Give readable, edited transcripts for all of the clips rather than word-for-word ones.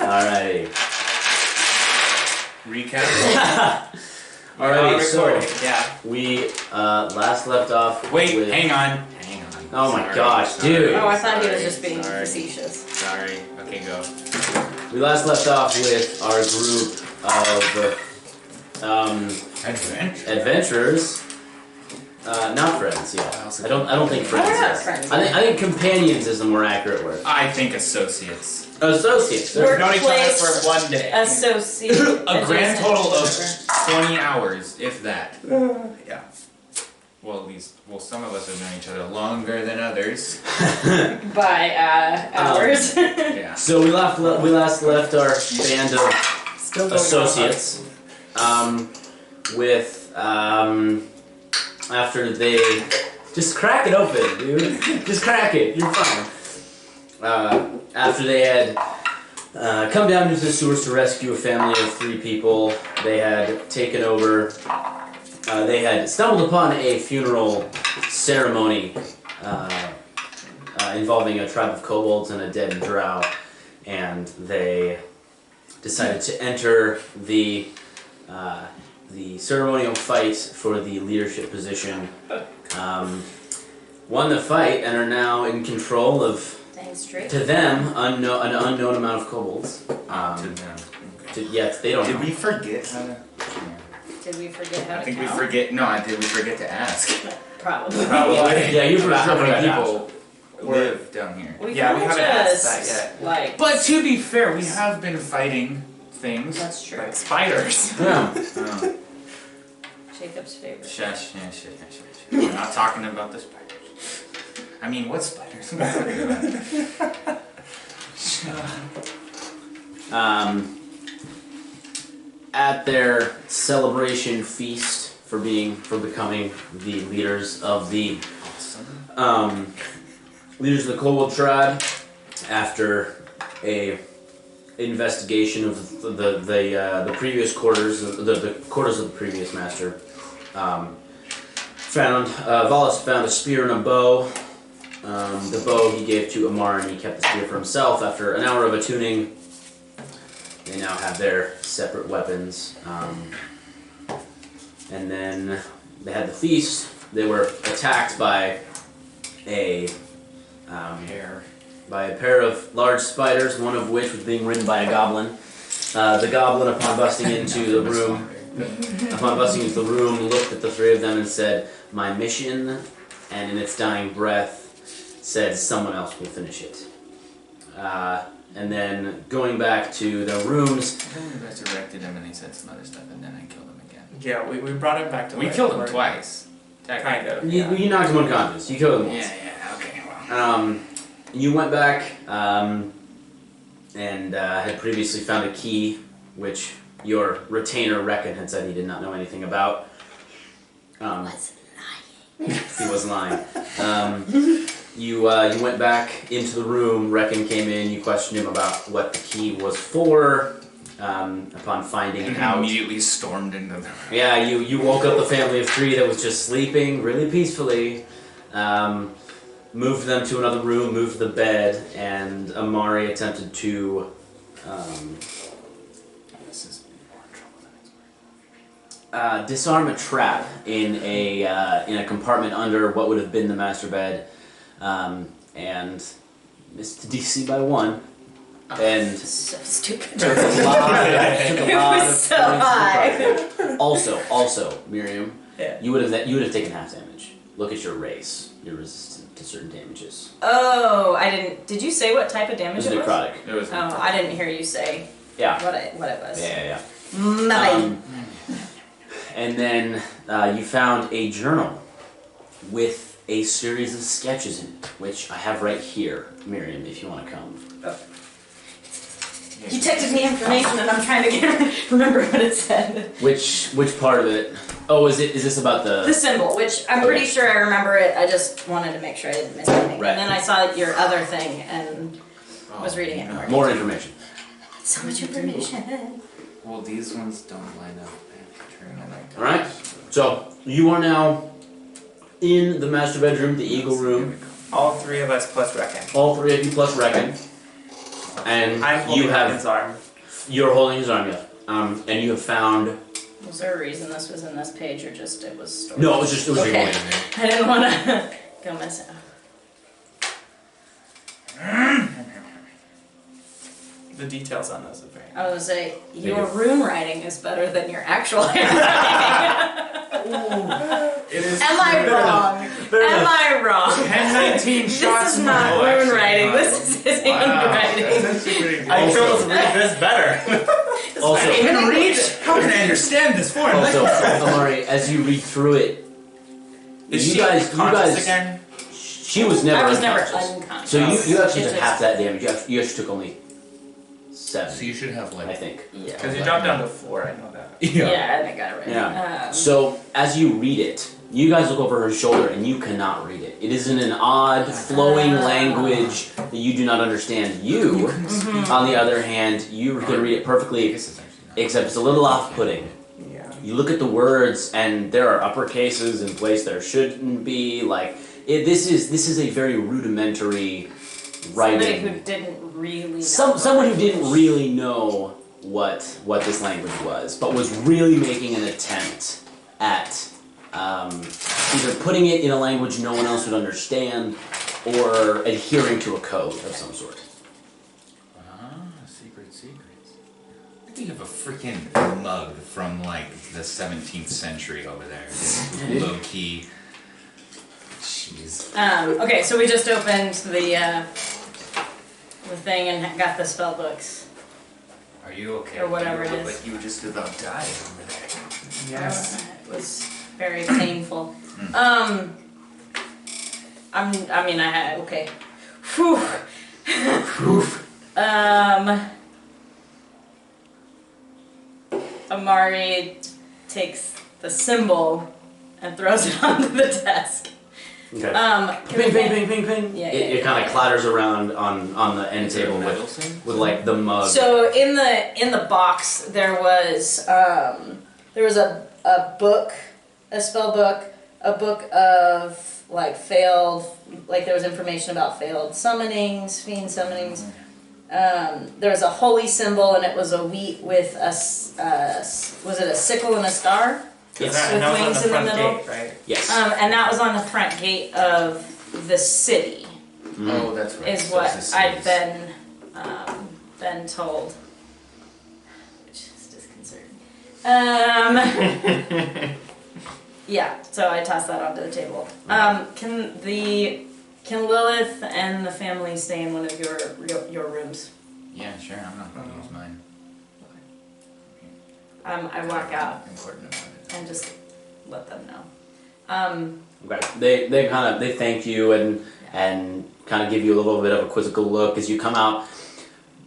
Alrighty. Recap. Alrighty, so yeah. we last left off. Wait, with... hang on. Oh my gosh, dude. Oh, I thought he was just being facetious. Sorry. Okay, go. We last left off with our group of adventurers. Not friends, yeah. I don't think friends. We're not friends. I think companions is a more accurate word. I think associates. Associates. We've known each other for 1 day. Associate. A grand total of 20 hours, if that. Yeah. Well, at least, some of us have known each other longer than others. By hours. Yeah. So we last left our band of associates with after they just crack it open, dude. Just crack it. You're fine. After they had come down into the sewers to rescue a family of 3 people, they had taken over. They had stumbled upon a funeral ceremony involving a tribe of kobolds and a dead drow, and they decided to enter the ceremonial fight for the leadership position. Won the fight and are now in control of, to them, an unknown amount of kobolds. To them. Yes, they don't know. Did we forget how to... Did we forget how to I think we count? forget... No, did we forget to ask? Probably. Yeah, you About how forgot many to ask. people live down here. We Yeah, we kinda haven't asked just, that yet. Like, But to be fair, we have been fighting things. that's true. Like spiders. Yeah. Oh. Jacob's favorite. Shush. We're not talking about the spiders. I mean, what spiders? We're talking about? At their celebration feast for becoming the leaders of the kobold tribe, after a investigation of the previous quarters, the quarters of the previous master, Valis found a spear and a bow. The bow he gave to Amari, and he kept the spear for himself. After an hour of attuning, they now have their separate weapons. And then they had the feast. They were attacked by a pair of large spiders, one of which was being ridden by a goblin. The goblin, upon busting into the room, looked at the 3 of them and said, "My mission," and in its dying breath said, "Someone else will finish it." And then going back to their rooms. I think we resurrected him and he said some other stuff and then I killed him again. Yeah, we brought him back to We life. killed him twice. Kind of. You knocked him unconscious. You killed him once. Yeah, okay, well. You went back and had previously found a key, which your retainer Reckon had said he did not know anything about. He wasn't lying. You went back into the room. Reckon came in. You questioned him about what the key was for. Upon finding And out, immediately stormed into the... yeah, you woke up the family of 3 that was just sleeping really peacefully. Moved them to another room, moved the bed, and Amari attempted to disarm a trap in a compartment under what would have been the master bed, and missed the DC by 1. And So stupid. took a lot was of so points to high. the Also, Miriam, Yeah. you would have taken half damage. Look at your race. You're resistant to certain damages. Oh, I didn't. Did you say what type of It damage was it was? necrotic. It was Oh, I didn't hear you say Yeah. what it was. Yeah. Mine. And then you found a journal with a series of sketches in it, which I have right here, Miriam, if you want to come. You texted me information and I'm trying to remember what it said. Which part of it? Oh, is this about The symbol, which I'm pretty sure I remember it. I just wanted to make sure I didn't miss anything. Right. And then I saw your other thing and was reading it more. more information? So much information. Well, these ones don't line up. All right. So you are now in the master bedroom, the eagle room. All 3 of us plus Reckon. All 3 of you plus Reckon. And I'm holding you have his arm. you're holding his arm, yes. And you have found. Was there a reason this was in this page, or just it was stored? No, it was just Okay. okay. I didn't want to go mess up. The details on this are very. I was gonna say you. your rune writing is better than your actual handwriting. It is. Am I wrong? Am I wrong? 10-19 This shots. is not Oh, rune actually, writing. no. This is his handwriting. That's actually pretty good. I can almost read this better. Also, I can read. How can I understand this form? also, Amari, as you read through it, Is you she guys, again? she was never I was never unconscious. unconscious. So you actually It's took half that damage. You actually took only 7. So you should have I like. think. Yeah. Because you dropped down to 4, I know that. Yeah, I think I got it right. Yeah. So as you read it, you guys look over her shoulder and you cannot read it. It is in an odd, flowing language that you do not understand. You, on the other hand, you can read it perfectly, This is actually not. except it's a little off-putting. Yeah. You look at the words, and there are uppercases in place there shouldn't be. Like this is a very rudimentary Somebody writing. who didn't really know Someone who didn't language. really know what this language was, but was really making an attempt at either putting it in a language no one else would understand, or adhering to a code of some sort. Secrets. I think you have a freaking mug from like the 17th century over there. Low key. Jeez. Okay, so we just opened the thing and got the spell books. Are you okay? Or whatever You it look is. Like you were just about dying over there. Yes. It was very painful. Okay. Whew. Amari takes the symbol and throws it onto the desk. Okay. Can Ping, we- ping, ping, ping, ping. Yeah, It yeah, kind yeah. of clatters around on the end table Metal with thing? like the mug. So in the box there was a book, a spell book, a book of like failed, like there was information about failed summonings, fiend summonings. There was a holy symbol and it was a wheat with was it a sickle and a star? Because Yes. that was on With the wings in the front middle? gate, right? Yes. And that was on the front gate of the city, Oh, that's right. is So what it's the I'd cities. been told. Which is disconcerting. Yeah, so I tossed that onto the table. Can Lilith and the family stay in one of your rooms? Yeah, sure. I'm not gonna use mine. I walk out Important about it. and just let them know. Okay. They thank you and kind of give you a little bit of a quizzical look as you come out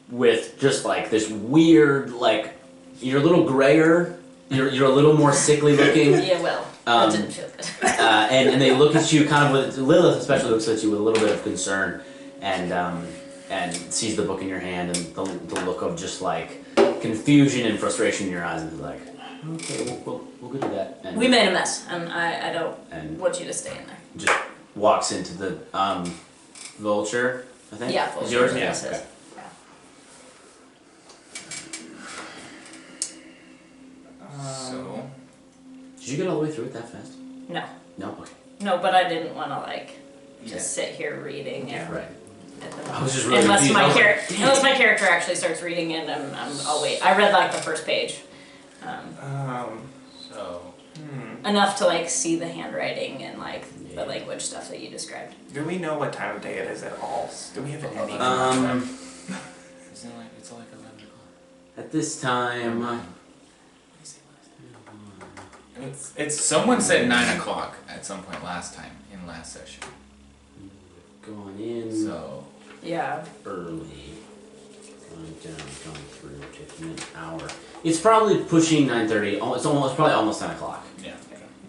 with just like this weird, like you're a little grayer, you're a little more sickly looking. Yeah, well, that didn't feel good. And they look at you kind of with Lilith especially looks at you with a little bit of concern and sees the book in your hand and the look of just like confusion and frustration in your eyes and is like, okay, we'll go do that. And, We made a mess, and I don't and want you to stay in there. just walks into the vulture, I think. Yeah, Is Vulture, yours? yeah, Yeah. it says. Okay. So, Did you get all the way through it that fast? No, No. Okay. no, but I didn't want to like just sit here reading and Right. at the I was just really unless confused. I my was like, unless my character actually starts reading and I'll wait. I read like the first page, so enough to like see the handwriting and like Yeah. the language stuff that you described. Do we know what time of day it is at all? Do we have any? isn't it like it's like 11 o'clock? At this time, It's someone said 9 o'clock at some point last time in last session. going in So Yeah. early, going down, going through, taking an hour. It's probably pushing 9:30. It's probably almost 10 o'clock. yeah.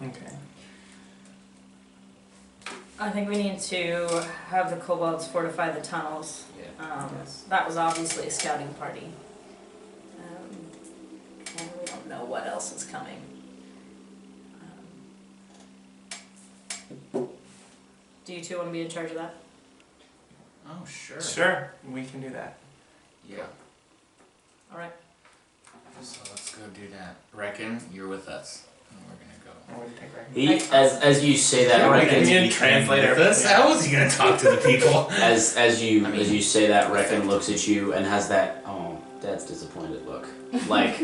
Okay. I think we need to have the kobolds fortify the tunnels. Yeah. That was obviously a scouting party. And we don't know what else is coming. Do you two want to be in charge of that? Oh sure. Sure, we can do that. Yeah. All right. So let's go do that. Reckon you're with us. And we're gonna go. I wouldn't take right. He, as you say that, Yeah, Reckon, we need a translator. With us? How was he gonna talk to the people? as you I mean, as you say that, Reckon looks at you and has that Dad's disappointed look. Like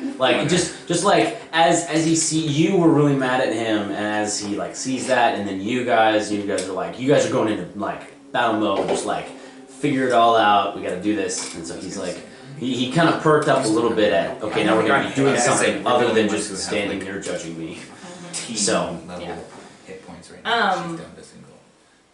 just like as he see you were really mad at him, and as he like sees that, and then you guys are like, you guys are going into like battle mode, just like figure it all out. We got to do this, and so he's like. He kind of perked up a little bit at, okay, now we're going to be doing something other than just standing here judging me. So, level yeah. hit points right now. She's down to single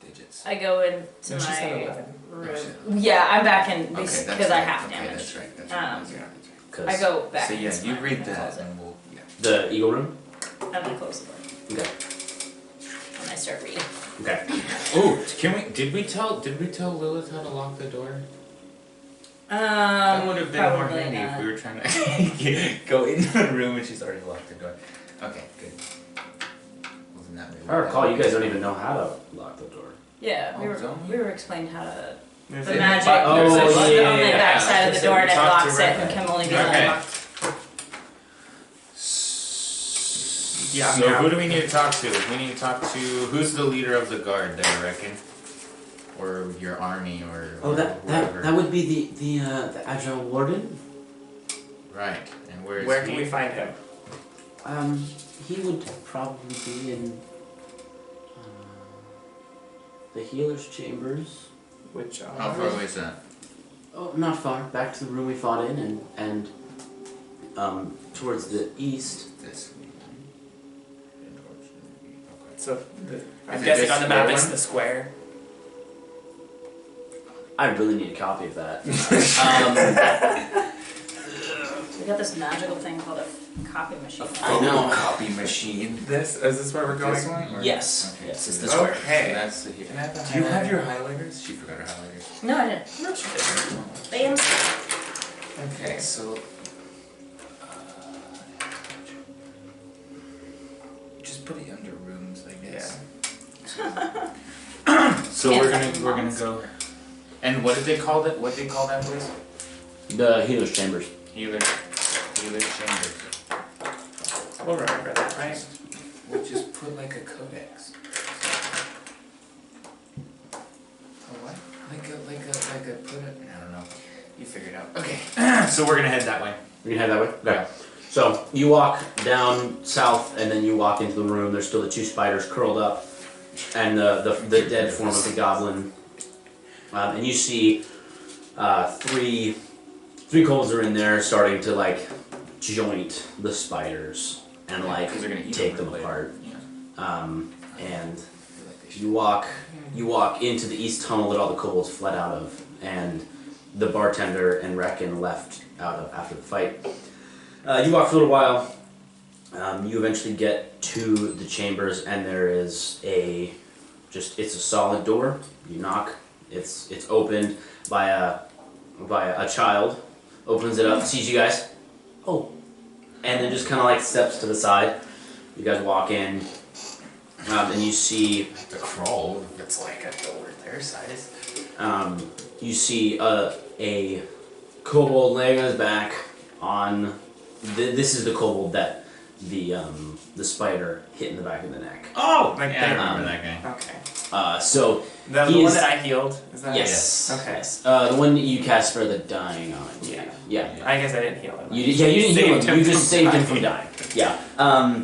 digits. I go into No, she said my 11. room. Yeah, I'm back in Okay, that's because I right. have Okay, damage. that's right. That's right. Um, That's right. cause I go back. So yeah, into you my read that closet, and we'll, yeah. the eagle room? and I close the door Okay. and I start reading. Okay. Oh, did we tell Lilith how to lock the door? That would have been more probably handy not. if we were trying to go into the room and she's already locked the door. Okay, good. Wasn't that If I recall, you guys don't even know how to lock the door. Yeah, Oh, don't we? we were explained how to There's the a magic button. Oh, There's a on button yeah, the yeah, back side of the door and it Talk to locks it and Rebecca. can only be Okay. unlocked. Yeah, So yeah. who do we need to talk to? We need to talk to who's the leader of the guard there, I reckon, or your army, or whatever. that would be the agile warden. Right. And where is Where he? can we find him? He would probably be in the healer's chambers. Which How far away is that? Oh, not far. Back to the room we fought in, and towards the east. This. So I'm Is it guessing this on the map square it's one? the square. I really need a copy of that. We got this magical thing called a copy machine. I know. Copy machine. Is this where we're going? This one? Or- Yes. Okay. Yes, it's so this this- way. Okay. so that's the Can I have the Do you have highlighter? your highlighters? She forgot her highlighters. No, I didn't. No, she didn't. Bam. Okay. So. Just put it under rooms, I guess. So Can't we're fucking gonna monster. go. And what did they call that? What did they call that place? The healer's chambers. Healer's chambers. We'll remember that, right? We'll just put like a codex. A what? Like a put it. I don't know. You figure it out. Okay. So we're gonna head that way. We can head that way? Okay. Yeah. So you walk down south, and then you walk into the room. There's still the two spiders curled up, and the dead form of the goblin. And you see three kobolds are in there, starting to like joint the spiders and like 'Cause they're gonna eat take them them later. apart. Yeah. And I feel like they should. you walk into the east tunnel that all the kobolds fled out of, and the bartender and Reckon left out of after the fight. You walk for a little while. You eventually get to the chambers, and there is it's a solid door. You knock. It's opened by a child. Opens it up, sees you guys. Oh, and then just kind of like steps to the side. You guys walk in, and you see. The crawl. It's like a door their size. You see a kobold laying on his back on. This is the kobold that the spider hit in the back of the neck. Oh, like Yeah, I that. remember that guy. Okay. So The He one is- that I healed. Is that? yes, Okay. yes. The one that you cast for the dying on. Yeah. Yeah. I guess I didn't heal him. You didn't heal Saved him. You just from saved him from dying. dying. Yeah.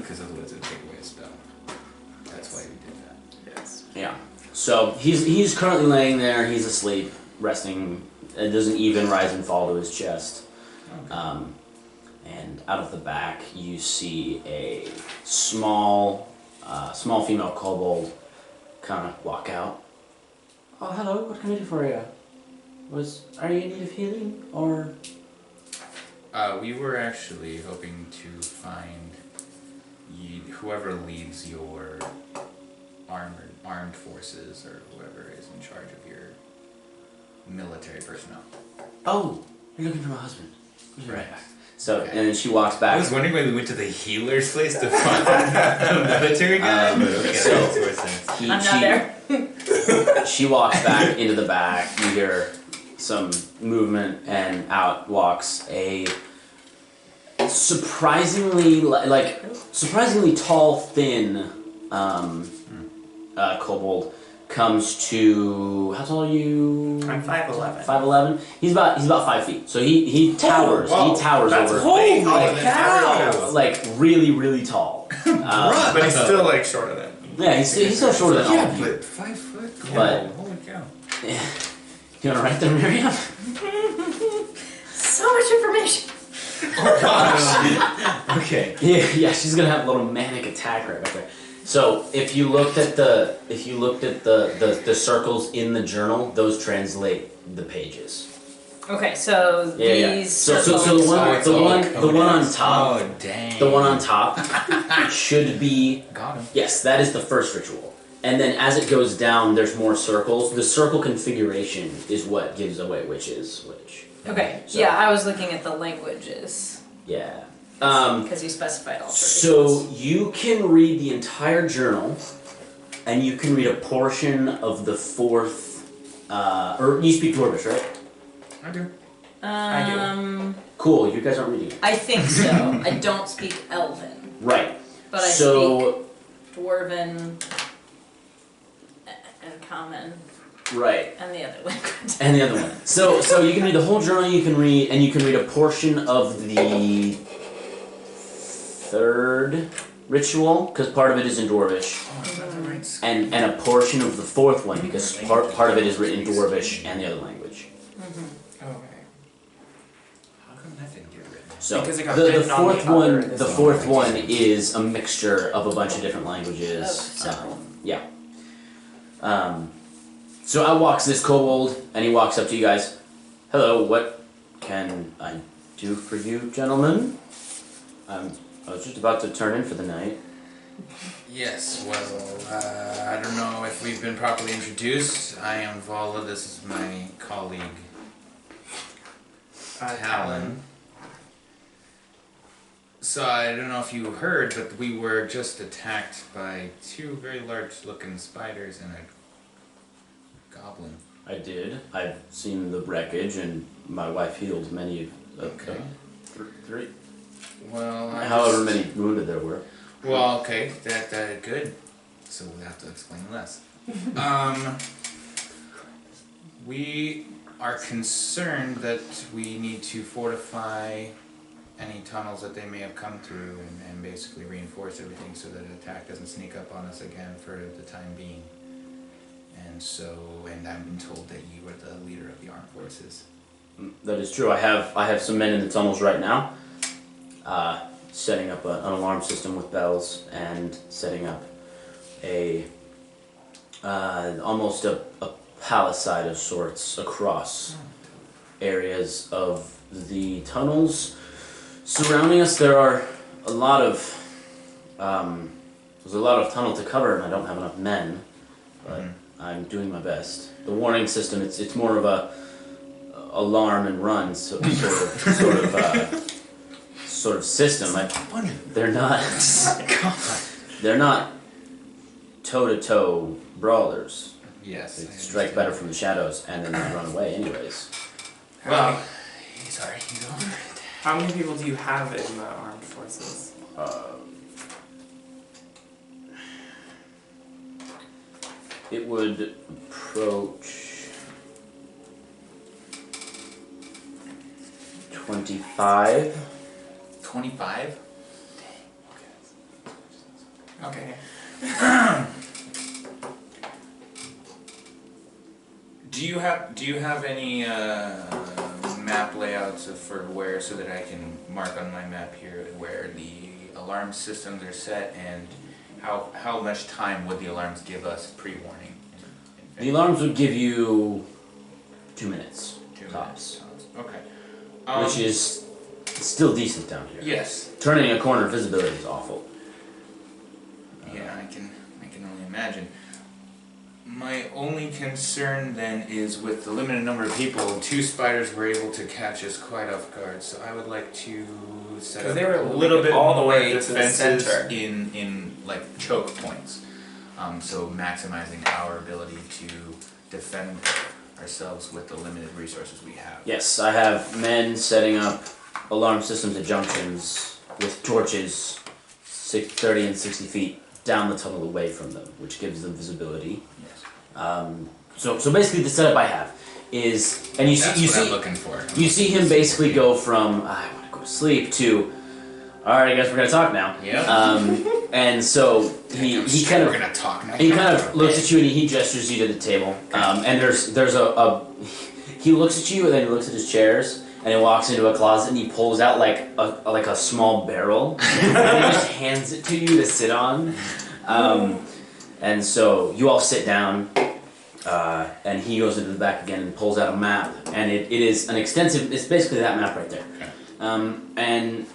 Because otherwise it would take away a spell. That's why we did that. Yes. Yeah. So he's currently laying there. He's asleep, resting. It doesn't even rise and fall to his chest. And out of the back, you see a small female kobold kind of walk out. Oh, hello. What can I do for you? Are you in need of healing or? We were actually hoping to find whoever leads your armed forces, or whoever is in charge of your military personnel. Oh, you're looking for my husband. Right. So Okay. and then she walks back. I was wondering why we went to the healer's place to find a military guy, but okay, so- that makes more sense. He- I'm she- not there. She walks back into the back. You hear some movement, and out walks a surprisingly surprisingly tall, thin kobold. Comes to, how tall are you? I'm 5'11". 5'11". He's about 5 feet. So he towers. whoa, he towers that's over. Holy Like, cow! Like really tall. But he's still like shorter than me. Yeah, he's still shorter than all of you. but 5 foot. But- Holy cow. You wanna write them, Miriam? So much information. Okay. Yeah, she's gonna have a little manic attack right back there. So if you looked at the circles in the journal, those translate the pages. Okay, so Yeah. these So circles. the one on top, Oh, dang. the one on top should be, Got him. yes, that is the first ritual. And then as it goes down, there's more circles. The circle configuration is what gives away which is which. Okay, So- yeah, I was looking at the languages Yeah. because you specified all So you can read the entire journal, and you can read a portion of the fourth. Or you speak Dwarvish, right? I do. traditions. Cool. You guys aren't reading. I think so. I don't speak Elven, Right. but I So speak Dwarven and Common right. and the other language. And the other one. So you can read the whole journal. You can read a portion of the third ritual because part of it is in Dwarvish, Oh, is that the right s- and a portion of the fourth one because part of it is written in Dwarvish and the other language. Okay. How come that didn't get written? So Because it got the written on fourth the other, one, this the one. fourth one is a mixture of a bunch of different languages. Oh, several. Yeah. So out walks this kobold, and he walks up to you guys. Hello, what can I do for you, gentlemen? I was just about to turn in for the night. Yes, well, I don't know if we've been properly introduced. I am Vala, this is my colleague, Talon. So I don't know if you heard, but we were just attacked by 2 very large-looking spiders and a goblin. I did. I've seen the wreckage, and my wife healed many of Okay. three. Well, However many wounded there were. Well, okay, that good. So we'll have to explain less. We are concerned that we need to fortify any tunnels that they may have come through and basically reinforce everything so that an attack doesn't sneak up on us again for the time being. And I've been told that you are the leader of the armed forces. That is true. I have some men in the tunnels right now, setting up an alarm system with bells and setting up almost a palisade of sorts across areas of the tunnels surrounding us. There are a lot of there's a lot of tunnel to cover, and I don't have enough men, but I'm doing my best. The warning system, it's more of a alarm and run sort of system. They're not toe to toe brawlers. Yes. They strike better from the shadows and then they run away anyways. Well, sorry, you go. How many people do you have in the armed forces? It would approach 25. 25? Okay. Do you have any map layouts for where, so that I can mark on my map here where the alarm systems are set, and how much time would the alarms give us pre-warning? The alarms would give you 2 minutes. 2 tops. minutes. Okay. Which is still decent down here. Yes. Turning a corner, visibility is awful. Yeah, I can only imagine. My only concern then is with the limited number of people, 2 spiders were able to catch us quite off guard, so I would like to set 'Cause up they were a little bit all the more way to the defenses center. in like choke points. So maximizing our ability to defend ourselves with the limited resources we have. Yes, I have men setting up alarm systems at junctions with torches 30 and 60 feet down the tunnel away from them, which gives them visibility. Yes. So basically the setup I have is, and you That's see, what I'm looking for. you see him basically go from I want to go to sleep to, all right, I guess we're gonna talk now. Yep. And so he kind of we're gonna talk now. he kind of looks at you and he gestures you to the table. And there's a he looks at you and then he looks at his chairs and he walks into a closet and he pulls out like a small barrel and he just hands it to you to sit on. And so you all sit down. And he goes into the back again and pulls out a map, and it is an extensive. It's basically that map right there. Okay. And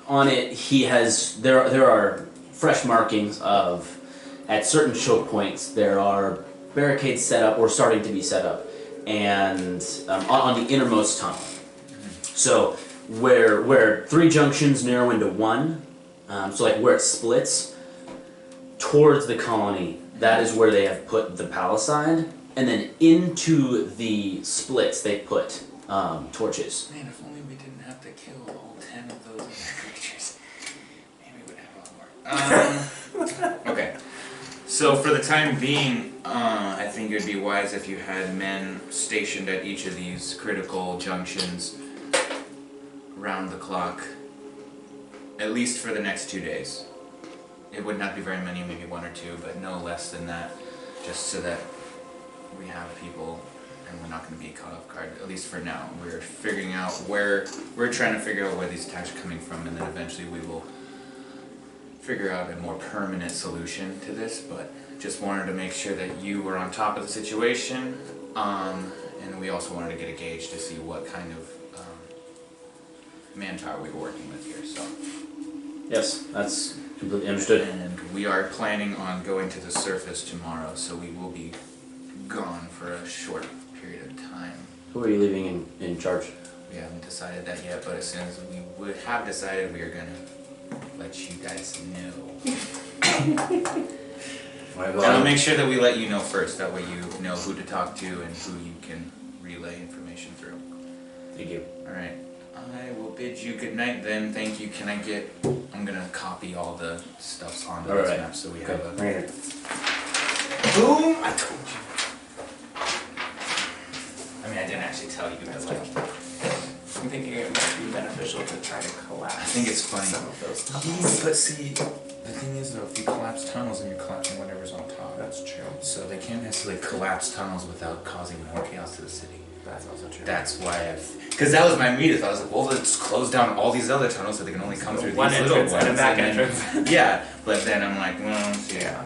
on it, he has there are fresh markings of at certain choke points there are barricades set up or starting to be set up, and on the innermost tunnel. So where 3 junctions narrow into 1, so like where it splits towards the colony, that is where they have put the palisade. And then into the splits, they put torches. Man, if only we didn't have to kill all 10 of those creatures, maybe we'd have a lot more. Okay, so for the time being, I think it would be wise if you had men stationed at each of these critical junctions round the clock, at least for the next 2 days. It would not be very many, maybe 1 or 2, but no less than that, just so that we have people and we're not going to be caught off guard, at least for now. We're figuring out we're trying to figure out where these attacks are coming from, and then eventually we will figure out a more permanent solution to this, but just wanted to make sure that you were on top of the situation, and we also wanted to get a gauge to see what kind of manpower we were working with here. So Yes, that's completely understood. And we are planning on going to the surface tomorrow, so we will be gone for a short period of time. Who are you leaving in charge? We haven't decided that yet, but as soon as we would have decided, we are gonna let you guys know. Right, And I'll make sure that we let you know first, that way you know who to talk to and who you can relay information through. Thank you. Alright, I will bid you good night then. Thank you. Can I get, I'm gonna copy all the stuffs onto this Alright. map so we Okay. have a... Right here. Boom! I told you. I mean, I didn't actually tell you, but like, I'm thinking it might be beneficial to try to collapse. I think it's funny. Some of those tunnels. But see, the thing is though, if you collapse tunnels, then you're collapsing whatever's on top. That's true. So they can't necessarily collapse tunnels without causing more chaos to the city. That's also true. That's why because that was my immediate thought. I was like, well, let's close down all these other tunnels so they can only come through One these little entrance ones. and a back then- entrance. Yeah, but then I'm like, well, Yeah.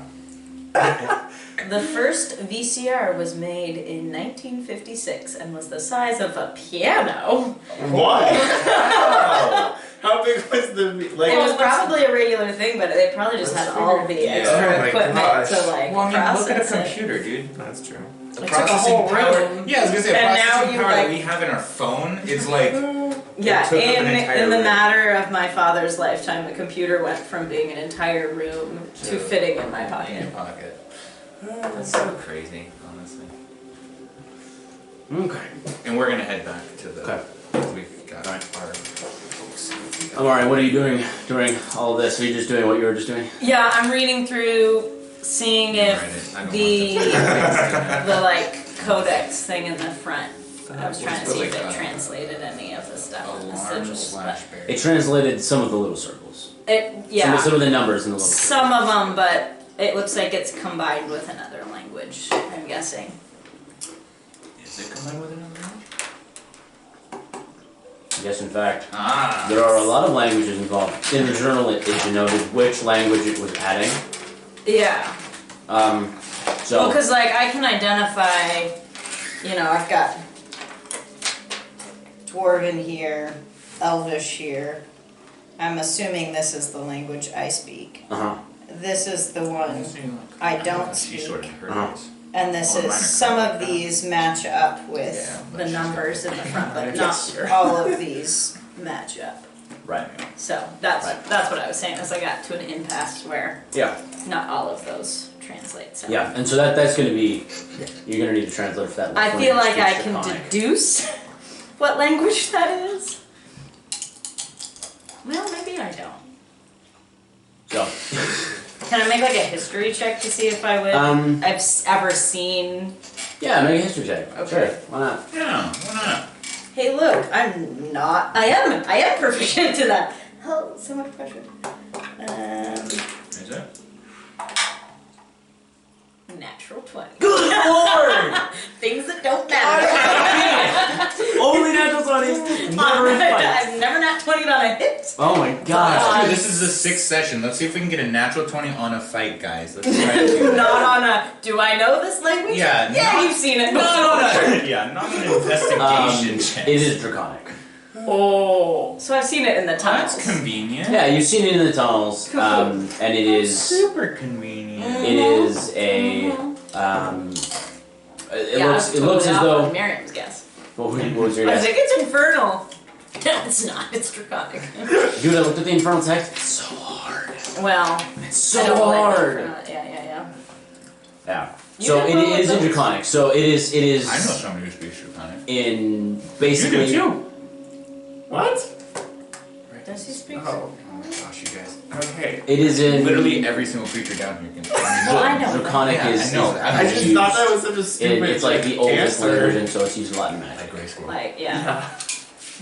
The first VCR was made in 1956 and was the size of a piano. Why? How? How big was the It was probably a regular thing, but they probably just had all the Yeah. extra Oh my equipment gosh. to like well, I mean, process look at a it. computer, dude. That's true. The took a processing whole power. room. Yeah, I was gonna say, And now processing you, power that like- we have in our phone is like. Yeah, took up an entire in the room. matter of my father's lifetime, the computer went from being an entire room to fitting in my In pocket. your pocket. That's so crazy, honestly. Okay. And we're gonna head back to the. Okay. We've got Alright. our folks. Amari, what are you doing during all this? Are you just doing what you were just doing? Yeah, I'm reading through, seeing if Reddit. I don't the want the like codex thing in the front. I was trying to see if Like, it translated any of the stuff in the alarm sigils, slash but bear. It translated some of the little circles. yeah, Some of the numbers in the little circles. some of them, but it looks like it's combined with another language. I'm guessing. Is it combined with another language? Yes, in fact. Ah. There are a lot of languages involved. In the journal, it denoted which language it was adding. Yeah. Well, So, because like I can identify, you know, I've got Dwarven here, Elvish here. I'm assuming this is the language I speak. This is the one I don't She speak. sort of heard Uh-huh. this. And this Well, is, mine are some kinda of like these match up with Yeah, but the she's numbers in the front, but Yes. not all of these match up. right. So that's Right. that's what I was saying, as I got to an impasse where Yeah. not all of those translate. So. Yeah, and so that's going to be, you're going to need to translate for that. I feel like I Speaks can Draconic. deduce what language that is. Well, maybe I don't. So, Can I make like a history check to see if I would I've ever seen? yeah, make a history check. Okay. Sure, why not? Yeah, why not? Hey, look, I am proficient to that. Oh, so much pressure. Is it? Natural 20. Good lord! Things that don't matter. Only natural 20s, never in fights. I've never nat 20'd on a hit. Oh my gosh. Dude, this is the 6th session. Let's see if we can get a natural 20 on a fight, guys. Let's try to do that. Not on a. Do I know this language? Yeah, Yeah, not- you've seen it. Not on before. a, yeah, not an investigation check. It is Draconic. Oh. So I've seen it in the tunnels. That's convenient. Yeah, you've seen it in the tunnels, and it is Super convenient. it is a it looks as though Miriam's guess. what was your I was guess? like, it's infernal. It's not. It's draconic. Dude, I looked at the infernal text. It's so hard. Well, It's I so don't know that hard. Yeah. Yeah. You So don't it know is in what Draconic. So it is I know somebody who speaks Draconic. in basically. You do too. What? Does he speak? Oh. Oh my gosh, you guys. Okay. It is in Literally every single creature down here can speak. Well, I know Draconic that. is. Yeah, I know that. I just used thought that was such a in- stupid. it's like the oldest answer. language, and so it's used a lot in magic. Like Gray Squirrel. Like, yeah. Yeah.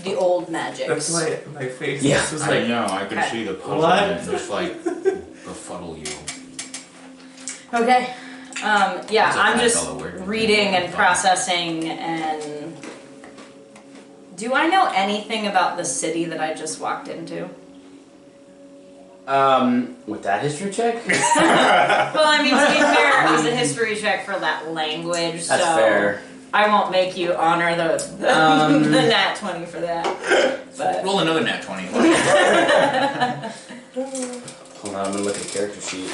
The old magic. That's why my face Yeah. just was I like. know, I can Okay. see the puzzle What? and just like befuddle you. Okay. Yeah, That's a I'm bad just fellow word. reading and processing and. Do I know anything about the city that I just walked into? With that history check, Well, I mean, to be fair, it was a history check for that language, that's so fair. I won't make you honor the the nat 20 for that. But Roll another nat 20. Hold on, I'm gonna look at the character sheet.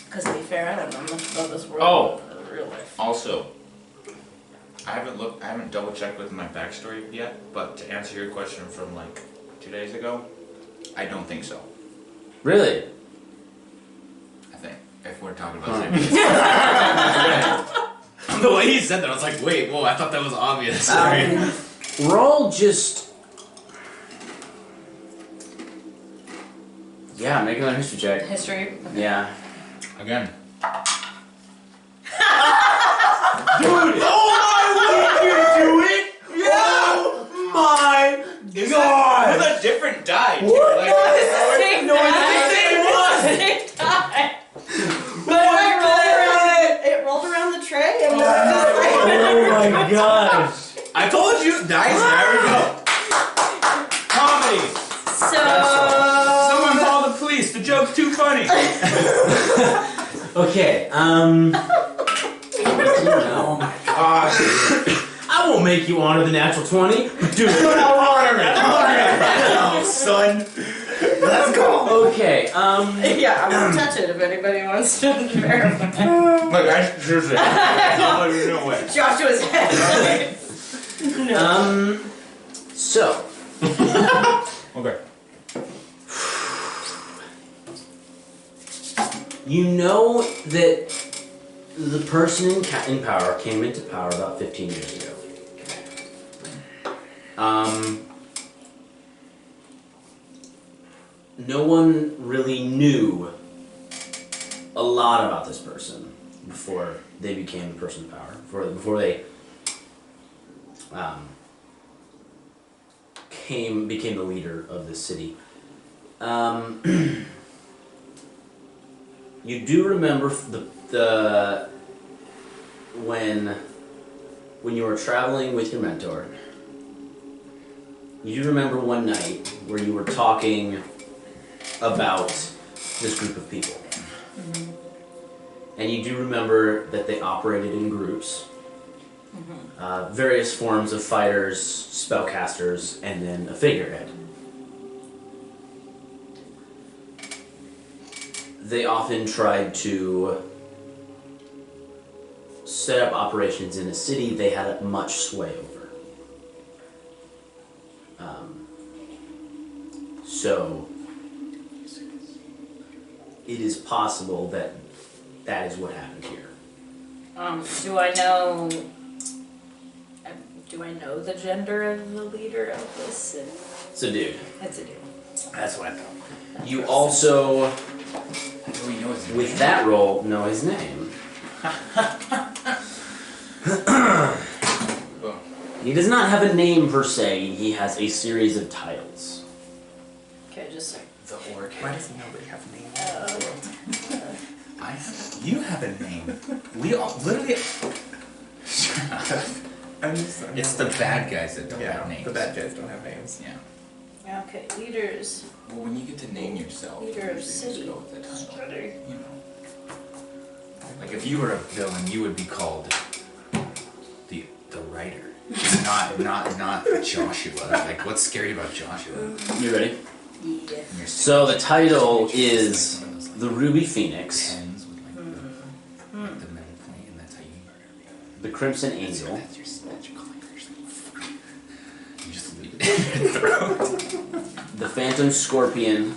because to be fair, I don't know much about this world Oh. in real life. Also, I haven't double checked with my backstory yet, but to answer your question from like 2 days ago, I don't think so. Really? I think, if we're talking about the same The way he said that, I was like, wait, whoa, I thought that was obvious. Sorry. Roll just. Yeah, make another history check. History. Yeah. Again. Dude! Oh my! Did you do it? Oh my god! With a different die, too. What? Like, Same No, time. it's the same one! Same time. Oh my god! It rolled around the tray and we were just Oh my gosh! I told you, dice never go. Comedy. so. Someone call the police. The joke's too funny. Okay, oh my gosh. I won't make you honor the natural 20, but dude, I'll honor it. Oh, son. Let's go. okay, Yeah, I'm gonna touch it if anybody wants to verify. Like, I seriously. Oh, there's no way. Joshua's head. so, Okay. you know that the person in power came into power about 15 years ago. No one really knew a lot about this person before they became the person in power. Before they became the leader of this city. You do remember the when you were traveling with your mentor. You do remember one night where you were talking about this group of people. Mm-hmm. And you do remember that they operated in groups. Mm-hmm. Various forms of fighters, spellcasters, and then a figurehead. They often tried to set up operations in a city they had much sway over. So, it is possible that that is what happened here. Do I know? Do I know the gender of the leader of this city? It's a dude. It's a dude. That's what I thought. You also, Do we know his name? with that role, know his name. He does not have a name per se. He has a series of titles. Okay, just like. The orc. Why does nobody have names? You have a name. We all literally. It's the bad guys that don't have names. The bad guys don't have names. Yeah. Okay, leaders. Well, when you get to name yourself, Leader of you just city. go with the title. Study. You know. Like if you were a villain, you would be called the writer. not Joshua. Like what's scary about Joshua? You ready? Yeah. And you're So the title like is one of those, like, The Ruby Phoenix, pens with like the metal plate, and that's how you murder people. The Crimson So Angel, that's your calling yourself. You just leave it in your throat. The Phantom Scorpion,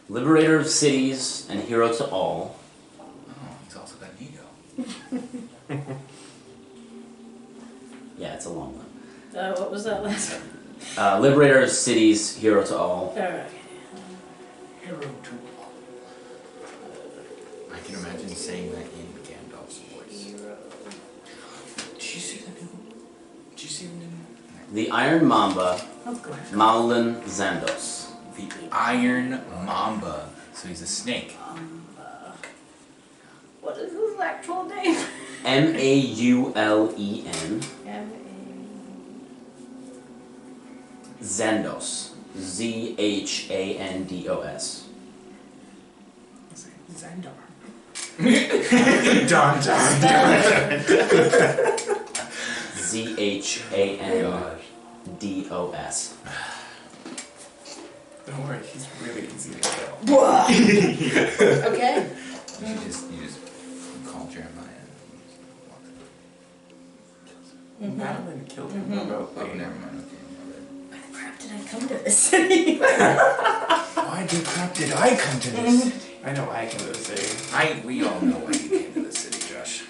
Liberator of Cities, and Hero to All, Oh, he's also got an ego. yeah, it's a long one. What was that last one? Liberator of Cities, Hero to All, Alright. Hero to all. I can imagine saying that in Gandalf's voice. Did you see the new? Did you see the new? The Iron Mamba, Of course. Maulin Zandos. The Iron Mamba. So he's a snake. What is his actual name? Maulen M-A. Zandos. Zhandos. Xandar. Don. Zhandos. Don't worry, he's really easy to kill. Okay. You just call Jeremiah. Madeline killed him Oh, remotely. never mind. Okay. Why the crap did I come to this city? Why the crap did I come to this? I know I came to the city. We all know why you came to the city, Josh.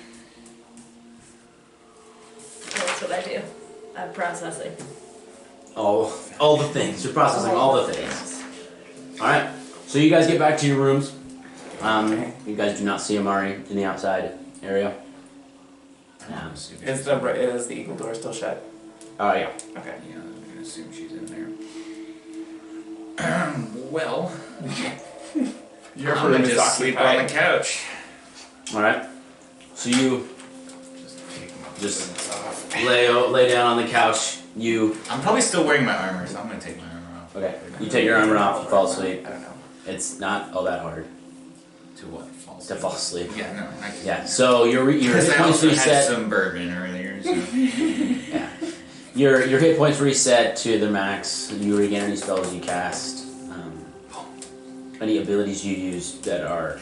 That's what I do. I'm processing. All the things. You're processing all the things. Alright, so you guys get back to your rooms. You guys do not see Amari in the outside area. I'm assuming. Is the eagle door still shut? Oh, yeah. Okay. Yeah, I'm gonna assume she's in there. Well, Your I'm room gonna is just sleep on occupied. the couch. Alright. So you Just take my Just clothes off. lay down on the couch. You I'm probably still wearing my armor, so I'm gonna take my armor off. okay. You take your armor off, you fall asleep. I don't know. It's not all that hard To what? Fall to fall asleep. Yeah, no, I can. Yeah. So your Because hit I points also had reset. some bourbon earlier, so. Yeah. Your hit points reset to the max. You regain any spells you cast. Any abilities you use that are,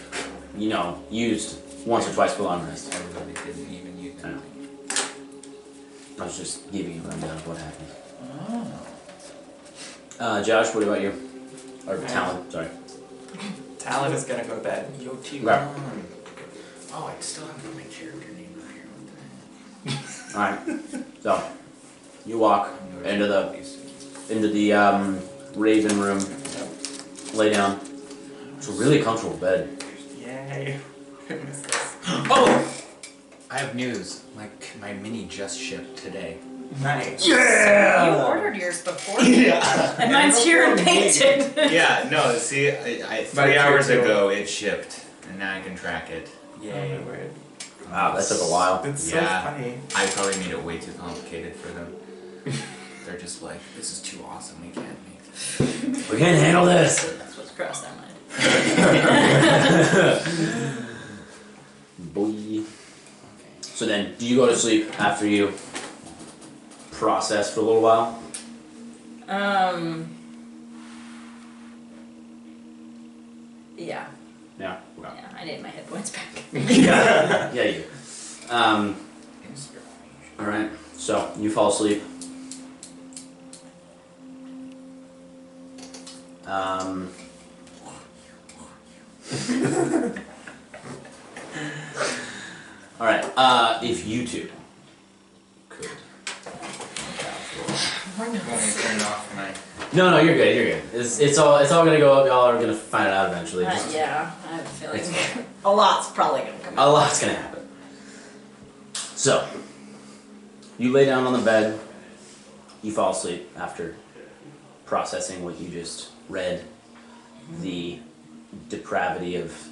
used once or twice for long rest. Everybody didn't even use I know. anything. I was just giving you a rundown of what happened. Oh. Josh, what about you? Or Talon, sorry. Talon is gonna go to bed. Yo, T1. Right. Oh, I still haven't got my character name right here. What the Alright. So you walk heck? into the Raven room, lay down. It's a really comfortable bed. Yay. I miss this. Oh! I have news. My mini just shipped today. Nice. You ordered yours before. Yeah. And mine's here and painted. Yeah, no, see, I 3 hours ago it shipped, and now I can track it. Yay. Word. Wow, that took a while. It's Yeah. so funny. I probably made it way too complicated for them. They're just like, this is too awesome, we can't make this. We can't handle this. That's what's crossed our mind. Boy. Okay. So then, do you go to sleep after you process for a little while? Yeah. Yeah. Okay. Yeah, I need my hit points back. Yeah, you. Alright, so you fall asleep. All right. If you two could. Want me to turn it off and I... No, you're good. You're good. It's all gonna go up. Y'all are gonna find it out eventually. Just, Yeah, I have a feeling a lot's probably gonna come a out. lot's gonna happen. So, you lay down on the bed. You fall asleep after processing what you just read, the depravity of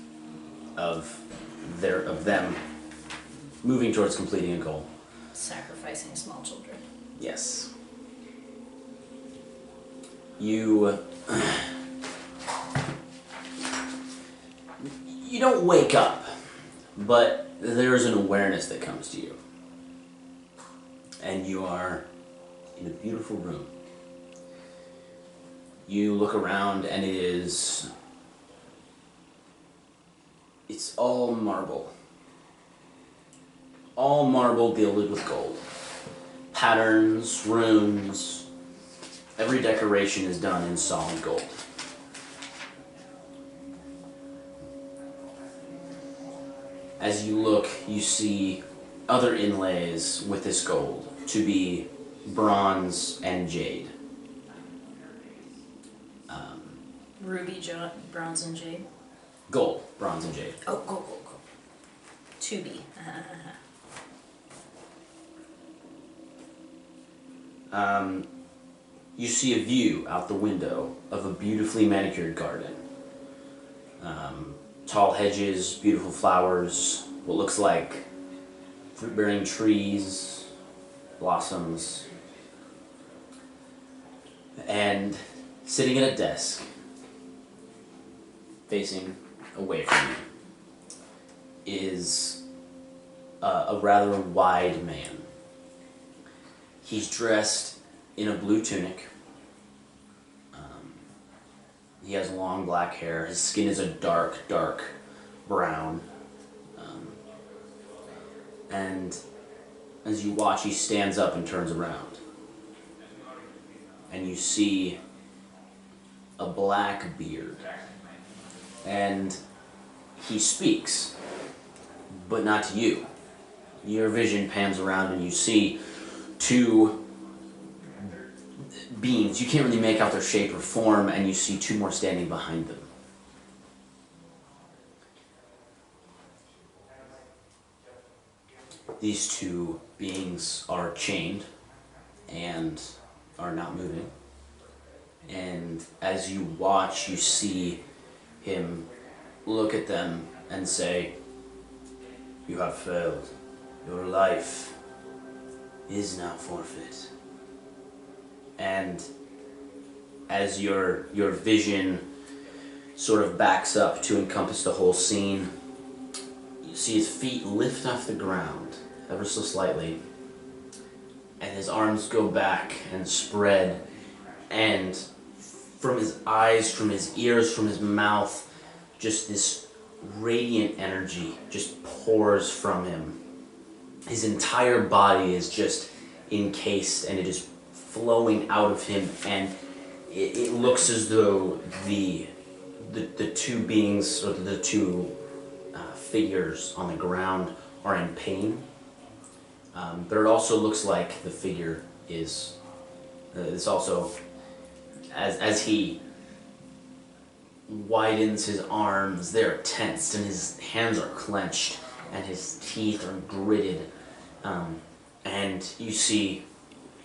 them moving towards completing a goal. Sacrificing small children. Yes. You don't wake up, but there's an awareness that comes to you. And you are in a beautiful room. You look around and it's all marble. All marble gilded with gold. Patterns, runes, every decoration is done in solid gold. As you look, you see other inlays with this gold to be bronze and jade. Ruby, bronze, and jade. Gold, bronze, and jade. Oh, gold. To be. You see a view out the window of a beautifully manicured garden. Tall hedges, beautiful flowers, what looks like fruit-bearing trees, blossoms, and sitting at a desk, facing away from you, is a rather wide man. He's dressed in a blue tunic. He has long black hair. His skin is a dark brown. And as you watch, he stands up and turns around. And you see a black beard. And he speaks, but not to you. Your vision pans around and you see two beings. You can't really make out their shape or form, and you see two more standing behind them. These two beings are chained and are not moving. And as you watch, you see him look at them and say, "You have failed. Your life is now forfeit." And as your vision sort of backs up to encompass the whole scene, you see his feet lift off the ground ever so slightly, and his arms go back and spread, and from his eyes, from his ears, from his mouth, just this radiant energy just pours from him. His entire body is just encased, and it is flowing out of him, and it looks as though the two beings, or the two figures on the ground, are in pain. But it also looks like the figure is. It's also, as he widens his arms, they're tensed, and his hands are clenched, and his teeth are gritted, and you see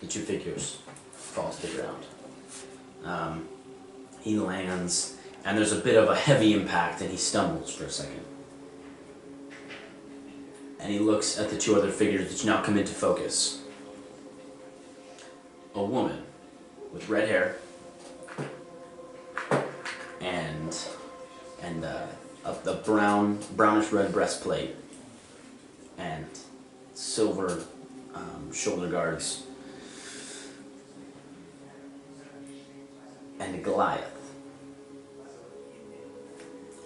the two figures fall to the ground. He lands, and there's a bit of a heavy impact, and he stumbles for a second. And he looks at the two other figures that now come into focus. A woman with red hair and a brownish red breastplate and silver shoulder guards, and a Goliath.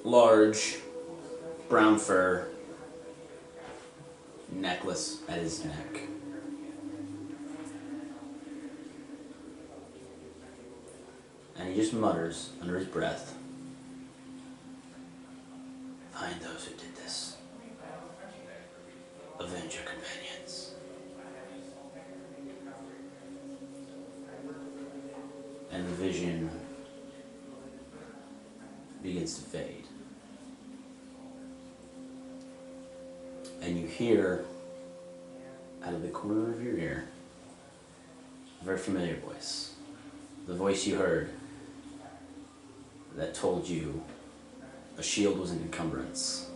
Large, brown fur, necklace at his neck. And he just mutters under his breath, "Find those who did this. Avenge your companions." And the vision begins to fade. And you hear, out of the corner of your ear, a very familiar voice. The voice you heard that told you a shield was an encumbrance,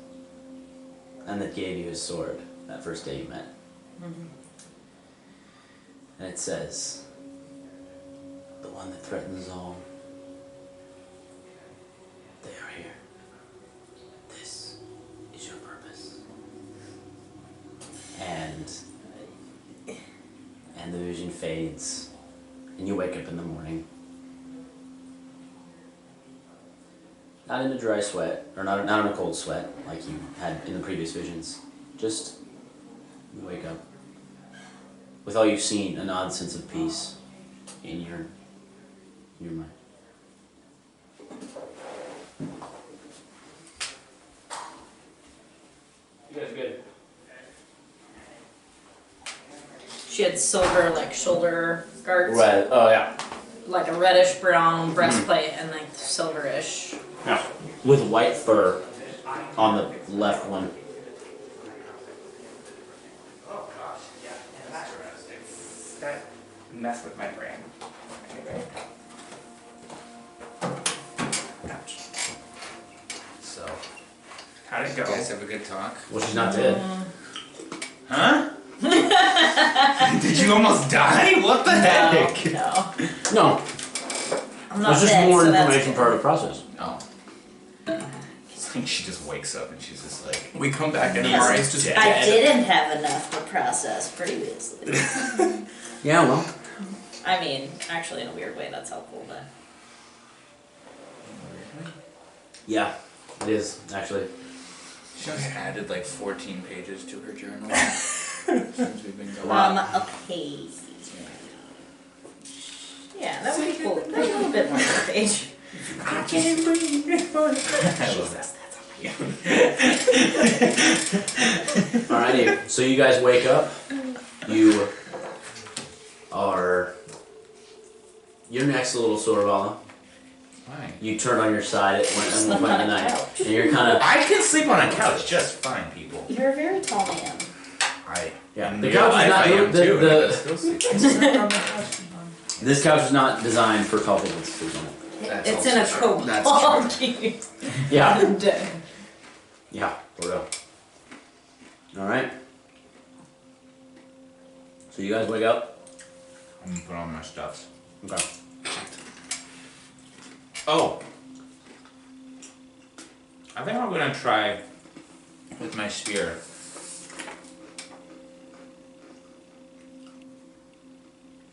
and that gave you his sword that first day you met. And it says, "The one that threatens all, they are here. This is your purpose." And the vision fades, and you wake up in the morning. Not in a dry sweat, or not in a cold sweat like you had in the previous visions. Just, you wake up with all you've seen, an odd sense of peace in your mind. You guys good? She had silver like shoulder guards, Right. Oh yeah. like a reddish brown breastplate and like silverish. Yeah. With white fur on the left one. That messed with my brain. Anyway. Ouch. So, How'd it you go? guys have a good talk? Well, she's not dead. Huh? Did you almost die? What the heck? No. No. I'm not It's just dead, more so that's information good. part of the process. Oh. I think she just wakes up and she's just like, We come back and Yes. Amari's just Dead. I didn't have enough to process previously. Yeah, well. I mean, actually, in a weird way, that's helpful, but. Yeah, it is, actually. she just added like 14 pages to her journal since we've been going. A page. Yeah, that would be cool. That's a little bit more than a page. I can't breathe. I love that. Alrighty, so you guys wake up. You're next to little Sorvala. Why? You turn on your side at one Slept point on in the a night. couch. And you're kind of. I can sleep on a couch just fine, people. You're a very tall man. Yeah, in the real couch is life not. I am too, and I The, can still sleep. I slept on the couch. this couch is not designed for tall people to sleep on it. That's It's in a also true. That's cobalt. Yeah, Dead. yeah, for real. Alright. So you guys wake up? I'm gonna put on my stuffs. Okay. Oh! I think I'm gonna try with my spear.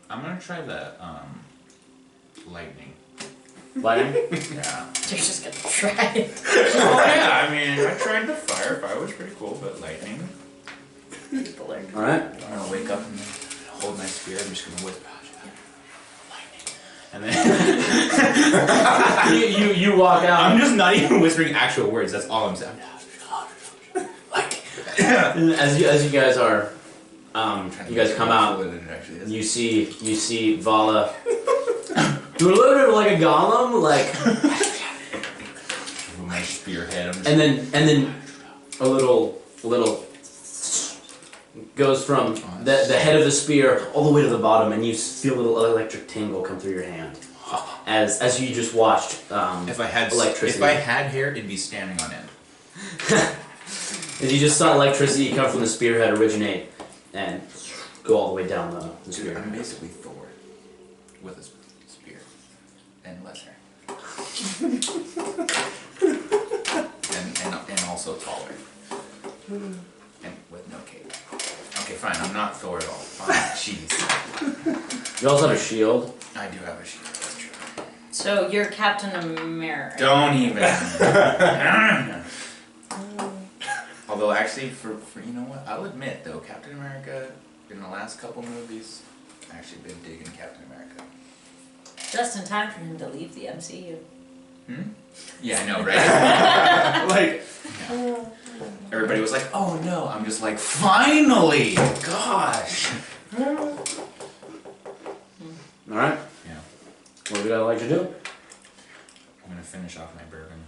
I'm gonna try the lightning. Lightning? Yeah. You're just gonna try it. Oh yeah, I mean I tried the fire. Fire was pretty cool, but lightning. People are. Alright. I'm gonna wake up and hold my spear. I'm just gonna whisper, lightning. And then you walk out. I'm just not even whispering actual words. That's all I'm saying. Lightning. As you guys are, you guys come out. It actually is. You see Vala do a little bit of like a golem, like, With my spearhead. I'm just and then a little goes from the head of the spear all the way to the bottom, and you feel a little electric tingle come through your hand as you just watched if I had electricity. If I had hair, it'd be standing on end. As you just saw electricity come from the spearhead originate and go all the way down the Dude, spear. I'm basically Thor with a spear and less hair. and also taller. And with no cape. Okay, fine. I'm not Thor at all. Fine. Jeez. You also have a shield. I do have a shield. That's true. So you're Captain America. Don't even. Although actually, for you know what, I'll admit though, Captain America in the last couple movies, actually been digging Captain America. Just in time for him to leave the MCU. Yeah, I know, right? Like, Yeah. Everybody was like, oh no. I'm just like, finally! Gosh! Alright. Yeah. What would you guys like to do? I'm gonna finish off my bourbon.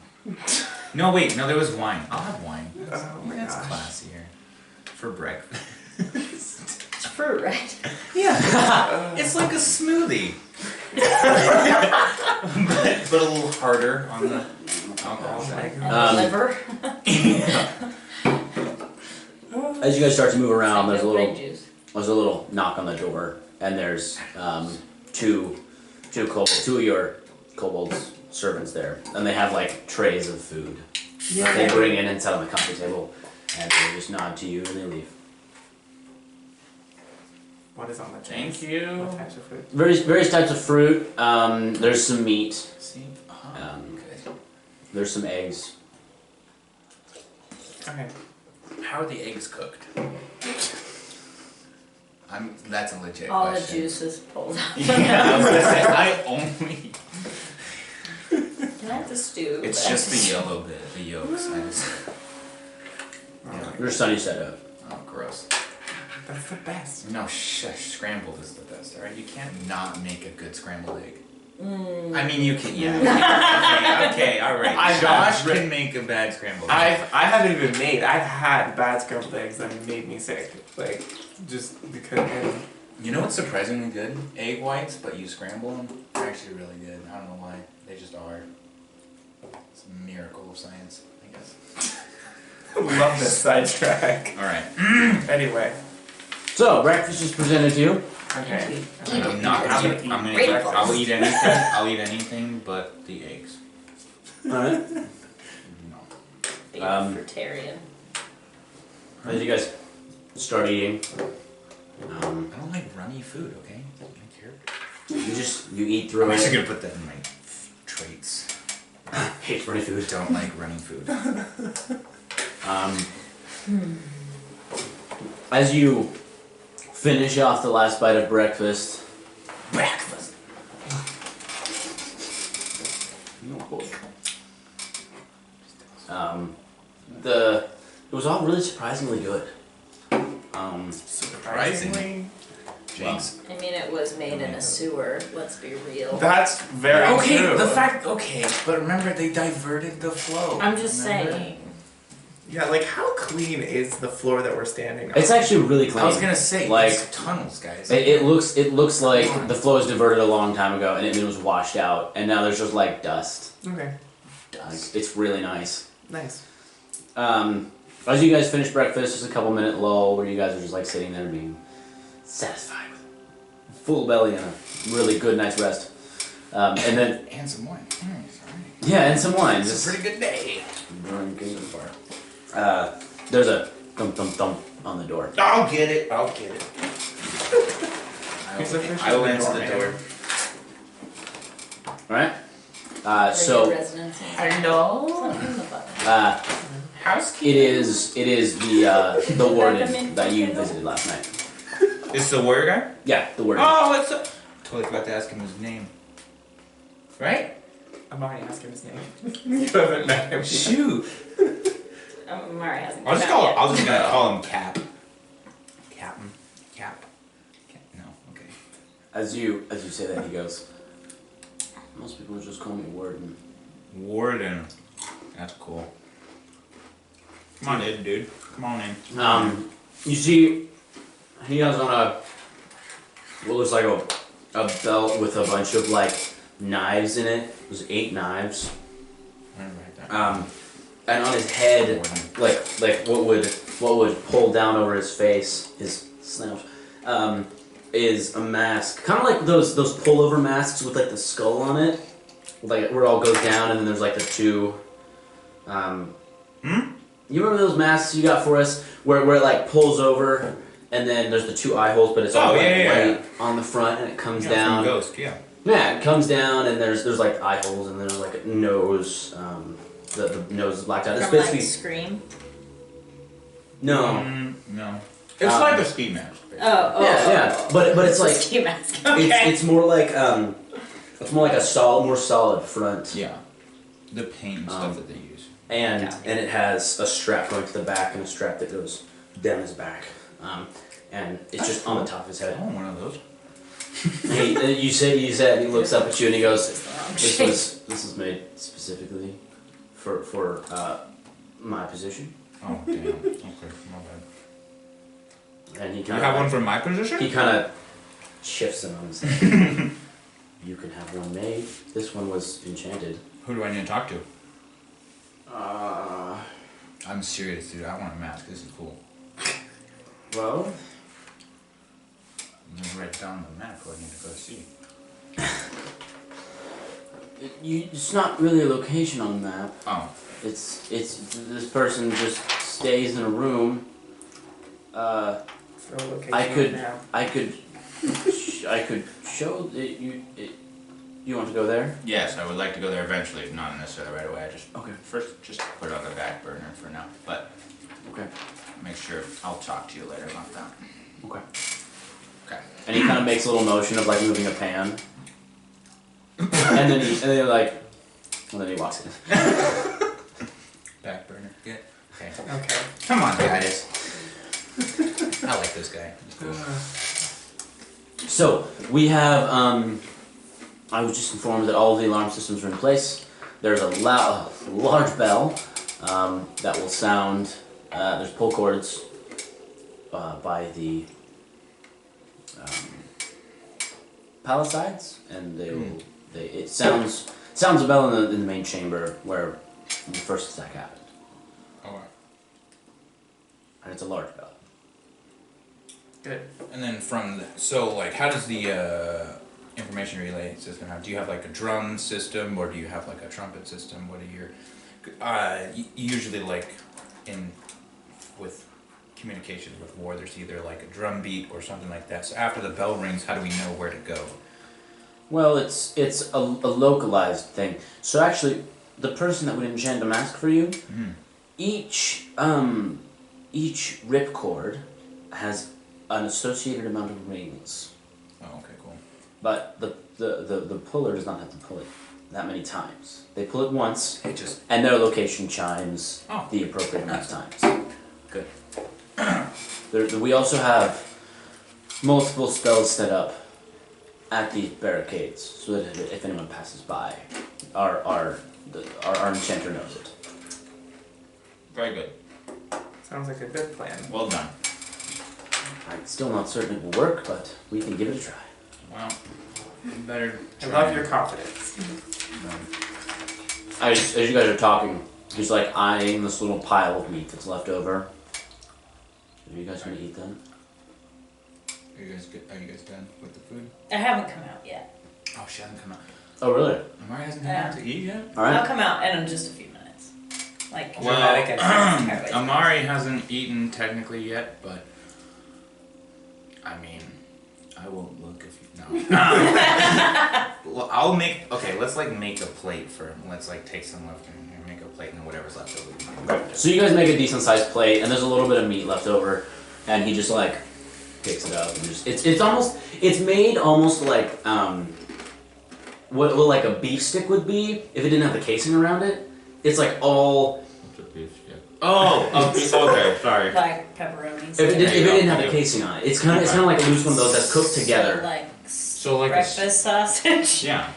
No, wait, no, there was wine. I'll have wine. oh my That's gosh. classier. For breakfast. It's fruit, right? Yeah. It's like a smoothie. but a little harder on the alcohol Oh my side. god. Liver. As you guys start to move around, there's a Grape little juice. knock on the door, and there's two of your kobolds servants there, and they have like trays of food that they bring in and set on the coffee table, and they just nod to you and they leave. What is on the Thank trays? you. What types of food? Various types of fruit. There's some meat. See? Good. There's some eggs. Okay. How are the eggs cooked? That's a legit All the question. juice is pulled out. Yeah, I was gonna say, I only... Can I have the stew? It's just the yellow bit, the yolks. I just... Yeah. There's sunny side up. Oh, gross. That's the best. No, shush. Scrambled is the best, alright? You can't not make a good scrambled egg. Mm. I mean, you can, yeah. Okay, alright. Josh can make a bad scrambled egg. I haven't even made. I've had bad scrambled eggs that made me sick. Like, just because. And You know what's surprisingly good? Egg whites, but you scramble them. They're actually really good. I don't know why. They just are. It's a miracle of science, I guess. love this sidetrack. Alright. Anyway. So breakfast is presented to you. Okay. I'm not gonna eat. I'll eat anything. I'll eat anything but the eggs. All right. No. Be Um, fruitarian. As you guys start eating, I don't like runny food, okay? I don't care. you eat through I'm actually it. gonna put that in my traits. Hate runny food. Don't like running food. As you finish off the last bite of breakfast, Breakfast. it was all really surprisingly good. Surprisingly. Jinx. I mean, it was made in a sewer. Let's be real. That's very Okay, true. but remember they diverted the flow. I'm just Remember? saying. Yeah, like how clean is the floor that we're standing on? It's actually really clean. I was gonna say, like these tunnels, guys. it looks like the flow was diverted a long time ago and it was washed out, and now there's just like dust. Okay. Like, it's really nice. Nice. As you guys finish breakfast, just a couple minute lull where you guys are just like sitting there being satisfied with a full belly and a really good night's rest. And then And some wine. Sorry. yeah, and some wine. It's Just a pretty good day. drinking. There's a thump thump thump on the door. I'll get it. I'll get it. He's officially I will the answer the doorman. door. All right. Regular So residents. Hello. Something in the butt. Housekeeping. it is the warden that you visited last night. It's the warrior guy? Yeah, the warden. Oh, what's up? Totally forgot to ask him his name. Right? Amari, ask him his name. You haven't met him. Shoot. Amari hasn't I'll come just out call. yet. I was just gonna call him Cap. Captain. Cap. No. Okay. As you say that, he goes, most people would just call me warden. Warden. That's cool. Come on in, dude. Come on in. You see, he has on what looks like a belt with a bunch of like knives in it. There's 8 knives. And on his head, like what would pull down over his face, his snout, is a mask, kind of like those pullover masks with like the skull on it, like where it all goes down, and then there's like the two. You remember those masks you got for us, where it like pulls over, and then there's the 2 eye holes, but it's all white on the front, and it comes down. Ghost, yeah. Yeah, it comes down, and there's like eye holes, and there's like a nose. The nose is blacked out. It's From basically like Scream. no. No. It's like a ski mask. Basically. Oh. Yeah, but it's like Ski mask. Okay. it's more like It's more like a more solid front. Yeah. The paint and stuff that they use. And it has a strap going to the back and a strap that goes down his back. And it's just on the top of his I head. want one of those. You said he looks up at you and he goes, this was made specifically for my position. Oh, damn. Okay, my bad. And he Do you kind have one of for my position? he kind of shifts him on his head. You can have one made. This one was enchanted. Who do I need to talk to? I'm serious, dude. I want a mask. This is cool. Well, I'm gonna write down the map I need to go see. it's not really a location on the map. Oh. It's this person just stays in a room. For a location I could now. I could show it, you. You want to go there? Yes, I would like to go there eventually, not necessarily right away. I just Okay. first just put it on the back burner for now. But Okay. make sure I'll talk to you later about that. Okay. Okay. And he kind of makes a little motion of like moving a pan. and then he like, and then he walks in. Back burner. Good. Okay. Okay. Come on, guys. I like this guy. He's cool. So we have. I was just informed that all of the alarm systems are in place. There's a large bell that will sound. There's pull cords by the palisades, and it sounds a bell in the main chamber where the first attack happened, Alright. and it's a large bell. Good. And then so like, how does the information relay system have? Do you have like a drum system, or do you have like a trumpet system? What are your usually like with communications with war, there's either like a drum beat or something like that. So after the bell rings, how do we know where to go? Well, it's a localized thing. So actually, the person that would enchant the mask for you, each ripcord has an associated amount of rings. Oh, okay, cool. But the puller does not have to pull it that many times. They pull it once, It just and their location chimes Oh. the appropriate amount of times. Good. We also have multiple spells set up at the barricades, so that if anyone passes by, our enchanter knows it. very good. Sounds like a good plan. Well done. I'm still not certain it will work, but we can give it a try. Well, better. I love your confidence. As you guys are talking, he's like eyeing this little pile of meat that's left over. Are you guys gonna eat them? Are you guys good? Are you guys done with the food? I haven't come out yet. Oh, she hasn't come out. Oh, really? Amari hasn't come out to eat yet. All right. I'll come out in just a few minutes. Like, Dramatic entrance. Amari hasn't eaten technically yet, but I mean, I won't look if you no. Well, I'll make. Okay, let's like make a plate for him. Let's like take some left and make a plate and whatever's left over. Okay. So you guys make a decent sized plate, and there's a little bit of meat left over, and he just like picks it up and just it's made almost like what like a beef stick would be if it didn't have the casing around it. It's like all. What's a beef stick? Oh, okay, sorry. like pepperonis. If it didn't have the casing on it, it's kind of like a loose one of those that's cooked together. So like like breakfast sausage. Yeah.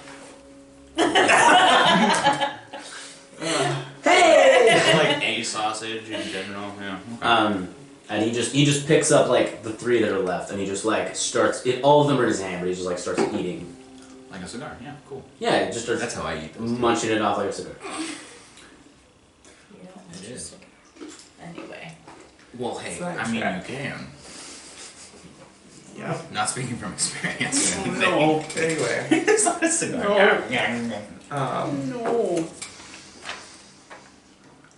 Hey! Like a sausage in general. Yeah. Okay. And he just picks up like the 3 that are left, and he just like starts. All of them are in his hand, but he just like starts eating. Like a cigar. Yeah. Cool. Yeah, he just starts. That's how I eat those. Munching it off like a cigar. You don't want It your is. cigar. Anyway. Well, hey, It's not I mean, trash. you can. Yeah. Not speaking from experience or anything. No. Anyway. It's not a cigar. No. Yeah. No.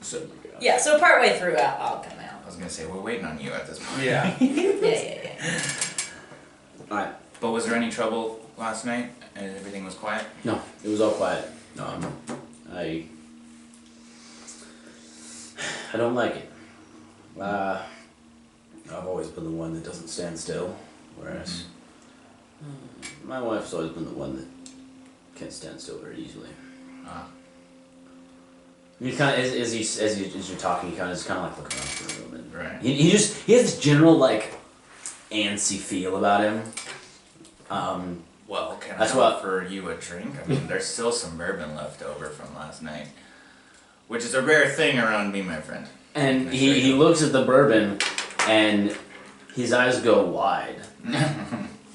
So, Yeah, so partway through I'll come out. I was gonna say we're waiting on you at this point. Yeah. Yeah. Alright. But was there any trouble last night? And everything was quiet. No, it was all quiet. I don't like it. I've always been the one that doesn't stand still, whereas my wife's always been the one that can't stand still very easily. Ah. You kind of as you're talking, you kind of just kind of like look around for a room, and Right. he has this general like antsy feel about him. Well, can That's I what- offer you a drink? I mean, there's still some bourbon left over from last night, which is a rare thing around me, my friend. And Can I show he you? looks at the bourbon, and his eyes go wide,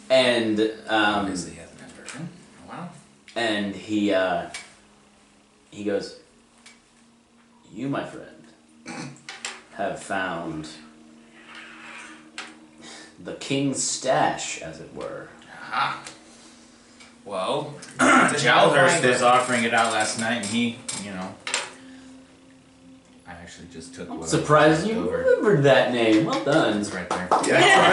and Obviously, he hasn't had bourbon. Wow. and he goes, "You, my friend, have found the king's stash, as it were." Ah. Well, Jalhurst was offering it out last night, and he, you know, I actually just took what Surprised I you over. remembered that name. Well done. It's right there. Yeah,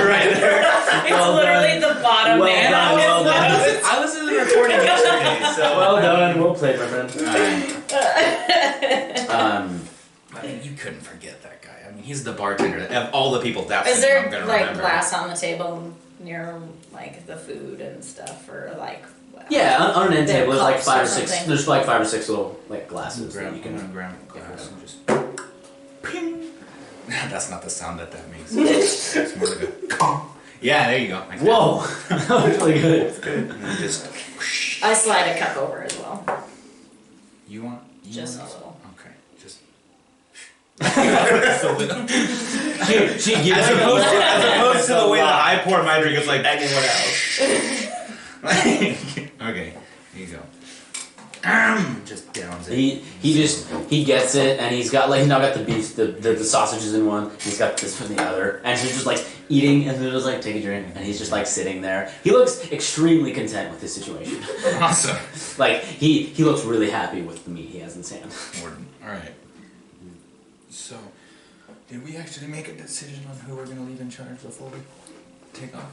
right there. It's Well literally the bottom Well man. done, well done. I was in the recording yesterday, so. Well done. Well played, my friend. I mean, you couldn't forget that guy. I mean, he's the bartender. Of all the people, that's Is the there I'm gonna like remember. glass on the table near like the food and stuff, or like? Yeah, on an end They're table, there's like cups five or or six. something. There's like 5 or 6 little like glasses that Grab, you can. grab a glass and just. Ping. That's not the sound that makes. It's more like a. Yeah, there you go. Like that. Whoa, that was really good. And then just. I slide a cup over as well, You want? You just a want little. Okay, just. She gives As opposed to the way that I pour my drink, it's like Anyone else? okay, here you go. Just downs it. he gets it, and he's got like he's now got the beef, the sausages in one. He's got this in the other, and he's just like eating, and then just like take a drink, and he's just like sitting there. He looks extremely content with his situation. Awesome. Like he looks really happy with the meat he has in his hand. All right. So, did we actually make a decision on who we're gonna leave in charge before we take off?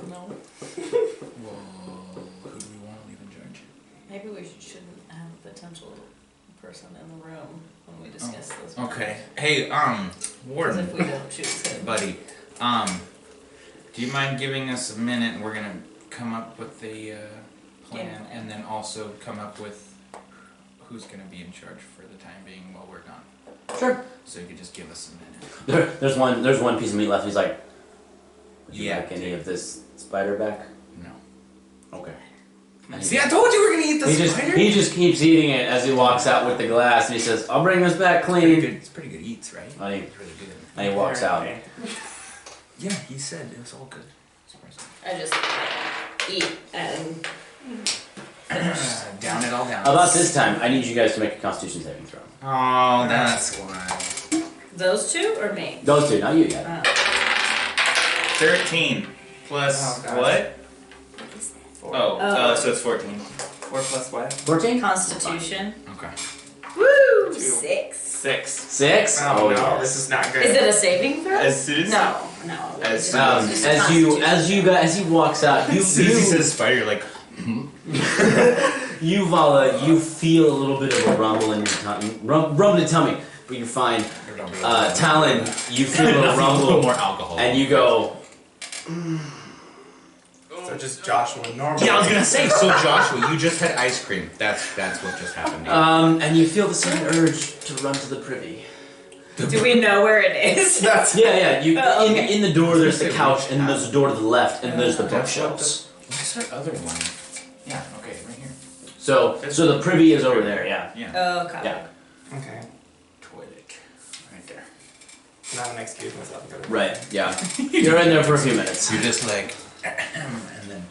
No. Well, who do we want to leave in charge? Maybe we shouldn't have a potential person in the room when we discuss those. Okay. Hey, Because Warden, if we don't choose him. buddy, do you mind giving us a minute, and we're gonna come up with the plan, and then also come up with who's gonna be in charge for the time being while we're gone. Sure. So you could just give us a minute. There's one piece of meat left. He's like, would you Yeah, like any of this spider back? No. Okay. And See, I told you we were gonna eat the he spider. he just keeps eating it as he walks out with the glass, and he says, "I'll bring this back Pretty clean." good. It's pretty good eats, right? And he, It's really good. and he walks out. Yeah, he said it was all good. Surprising. I just eat and Down it all down. About this time, I need you guys to make a Constitution saving throw. Oh, that's why. those two or me? Those two, not you yet. 13 plus Oh, God. what? Oh. So it's 14. 4 plus what? 14? Constitution. Okay. Woo! 2. 6. 6. 6? Oh, no, yes. this is not good. Is it a saving throw? As soon as No. As It's soon just a As he walks out, as soon as he says spider, you're like, you Vala, you feel a little bit of a rumble in your tummy, rumble in your tummy, but you find Talon, you feel a a little rumble, more alcohol. and you go, So just Joshua normal. Yeah, I was gonna say. So Joshua, you just had ice cream. That's what just happened. To you. and you feel the sudden urge to run to the privy. Do we know where it is? Yeah. You Oh, okay. in the door. There's the couch, and there's a door to the left, and there's the bookshelves. Where's our other one? Yeah. Okay, right here. So the privy is over there. Yeah. Yeah. Oh, okay. Yeah. Okay. Toilet. Right there. Now I'm gonna excuse myself. and go to- Right. Yeah. You're in there for a few minutes. You're just like, and then.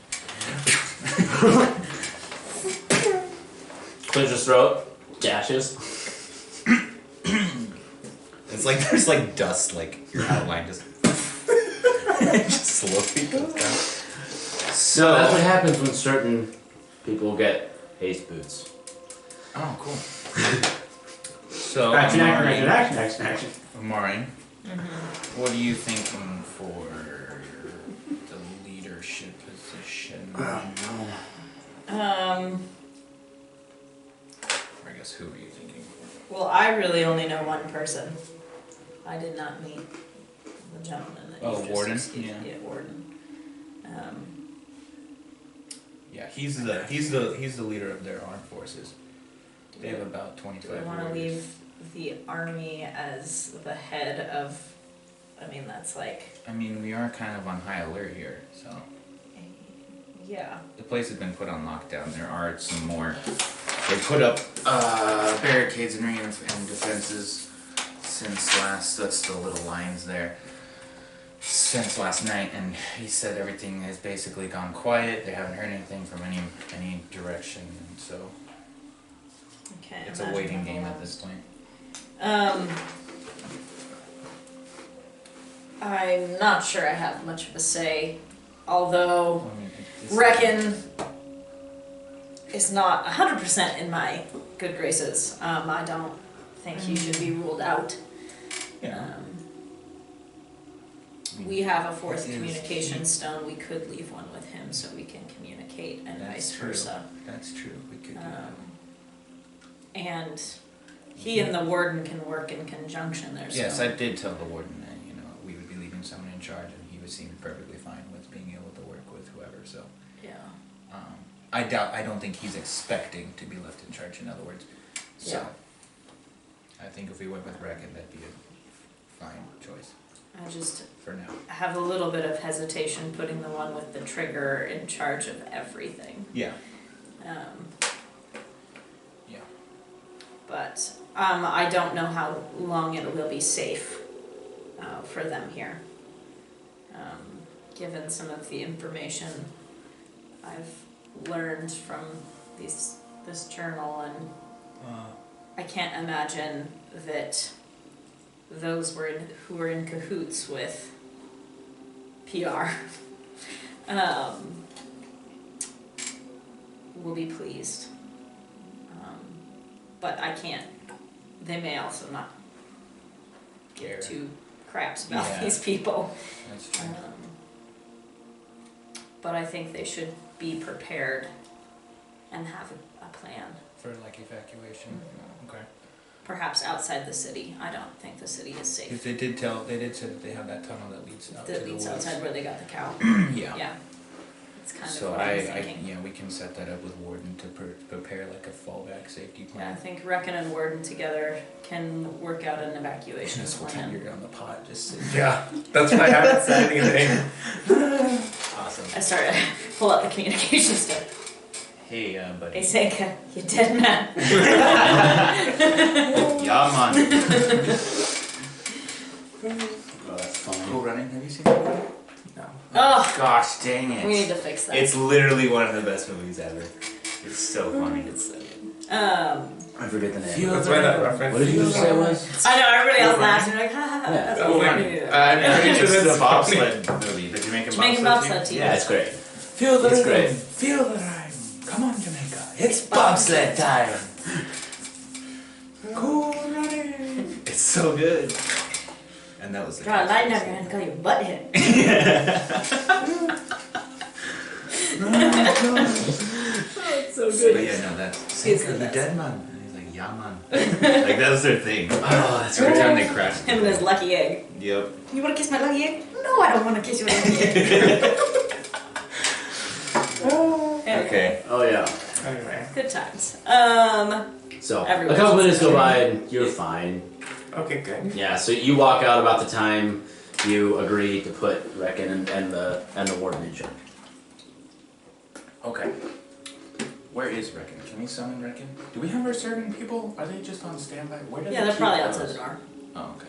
Clears his throat. Gashes. It's like there's like dust, like your outline just slowly goes down. So that's what happens when certain people get haste boots. Oh, cool. So Action. Amari, Mm-hmm. what are you thinking for the leadership position? Or I guess who are you thinking? Well, I really only know one person. I did not meet the gentleman that Oh, you just Warden? excused. Yeah. Warden. Yeah, he's the leader of their armed forces. They have about Do 25 we want to warriors. leave the army as the head of? I mean, that's like. I mean, we are kind of on high alert here, so. Yeah. The place has been put on lockdown. There are some more. They put up barricades and defenses since last. That's the little lines there. Since last night, and he said everything has basically gone quiet. They haven't heard anything from any direction, and so Okay. it's a waiting game at this point. I'm not sure I have much of a say, although I mean, Reckon is not 100% in my good graces. I don't think he should be ruled out. Yeah. We have a fourth Is- communication stone. We could leave one with him so we can communicate, and That's vice true. versa. That's true. We could do that. And he and the warden can work in conjunction. There's Yes, no, I did tell the warden that we would be leaving someone in charge, and he would seem perfectly fine with being able to work with whoever. So yeah. I don't think he's expecting to be left in charge. In other words, so Yeah. I think if we went with Reckon, that'd be a fine choice I just for now. have a little bit of hesitation putting the one with the trigger in charge of everything. Yeah. Yeah. But I don't know how long it will be safe for them here. Given some of the information I've learned from this journal, and I can't imagine that those who were in cahoots with PR will be pleased. But I can't. They may also not give Care. two craps about Yeah. these people. That's true. But I think they should be prepared and have a plan. For like evacuation. Okay. Perhaps outside the city. I don't think the city is Because safe. they did say that they have that tunnel that leads out to That the leads woods. outside where they got the cow. Yeah. Yeah. It's kind So of what I'm thinking. we can set that up with Warden to prepare like a fallback safety Yeah, I plan. think Reckon and Warden together can work out an evacuation Just pretend plan. you're on the pod, just sit. Yeah, that's what I haven't said anything. Awesome. I started pull out the communication stuff. Hey, buddy. Hey Seika, you dead man. Yeah, man. Oh, that's funny. Cool Running. Have you seen that movie? No. Oh, Gosh, dang it. we need to fix that. It's literally one of the best movies ever. It's so funny. It's so good. I forget the name. Feel That's why that reference. What did you just say it was? I know, everybody else laughs and they're like, ha ha ha. Yeah. That's Oh, what like, we do. I'm pretty sure It's that's the funny. bobsled movie, the Jamaican Jamaican bobsled bobsled team. team. Yeah, it's great. Feel the It's rhythm. great. Feel the rhyme. Come on, Jamaica. It's bobsled time. Cool Running. It's so good. And that was the Draw a line down catchphrase. your hand and call your butt hit. It's so But yeah, no, that's He's the the best. dead man. And he's like, yeah, man. Like, that was their thing. Oh, that's Every great. time they crashed. Him and his lucky egg. Yep. You wanna kiss my lucky egg? No, I don't wanna kiss your lucky egg. Anyway, Okay. Oh yeah. Anyway, good times. So Everyone's a couple minutes go fine. by and you're fine. okay, good. Yeah. So you walk out about the time you agree to put Reckon and the warden in charge. Okay. Where is Reckon? Can we summon Reckon? Do we have our serving people? Are they just on standby? Where do Yeah, they they're keep probably those? outside the door. Oh, okay.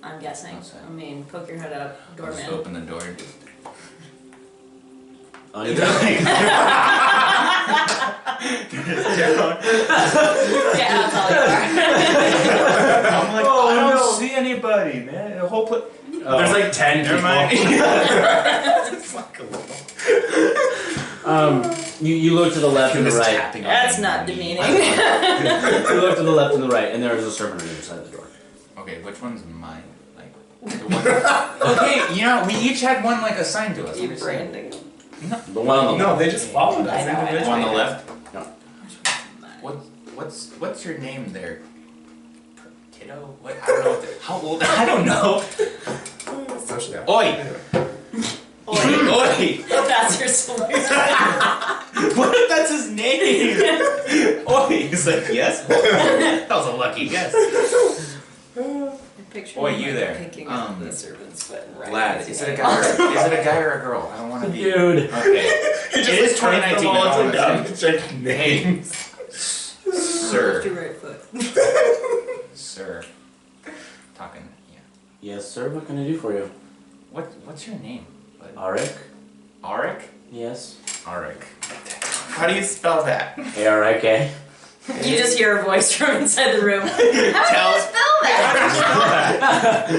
I'm guessing. Outside. I mean, poke your head out, I'll just doorman. open the door and just... Oh, you got Yeah, that's all you are. I'm like, Oh, I don't no. see anybody, man. The whole place... There's like 10 Never people. mind. You look to the left and the right. Tapping on That's them. not demeaning. You look to the left and the right, and there is a servant on the other side of the door. Okay, which one's mine? Like, the one... Okay, you know, we each had one, like, assigned to us. You I'm just saying. branding. The one on the No, they just followed us I know, I know. individually. One on the left? No. What's your name there? Kiddo? What? I don't know. What the, how old? I don't know. Socially. Oi! Anyway. Oi, Oi! that's your solution. What if that's his name? Oh, he's like, yes? That was a lucky guess. Boy, you there. Picking up the servant's foot and writing Lad, his is it a name guy on or, is it a guy or a girl? I don't want to be. Dude. Okay. He just It is like turns 2019. them all I upside down don't to check names. Sir. Your right foot. Sir. Talking, yeah. Yes, sir. What can I do for you? What's your name? Arik? Arik? Yes. Arik. How do you spell that? A-R-I-K. You just hear a voice from inside the room. How do you spell that?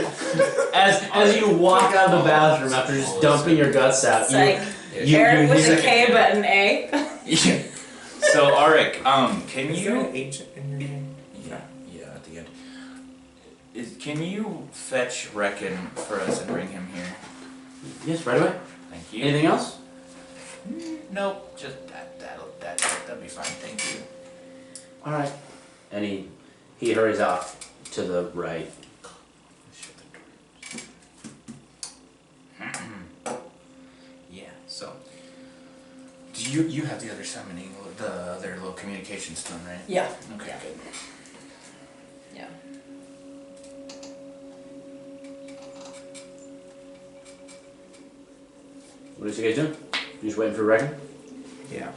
As you walk out of the bathroom after just dumping your guts out, It's like you Eric with hear- a K but an A. Yeah. So Arik, can Is there you? an H in your name? Yeah, at the end. Can you fetch Reckon for us and bring him here? Yes, right away. Thank you. Anything else? Nope, just that'll be fine. Thank you. All right. And he hurries off to the right. Shut the door. Yeah. So, do you have the other summoning, the other little communication stone, right? Yeah. Okay. Yeah. Good. Yeah. What is you guys doing? You just waiting for Reckon? Yeah.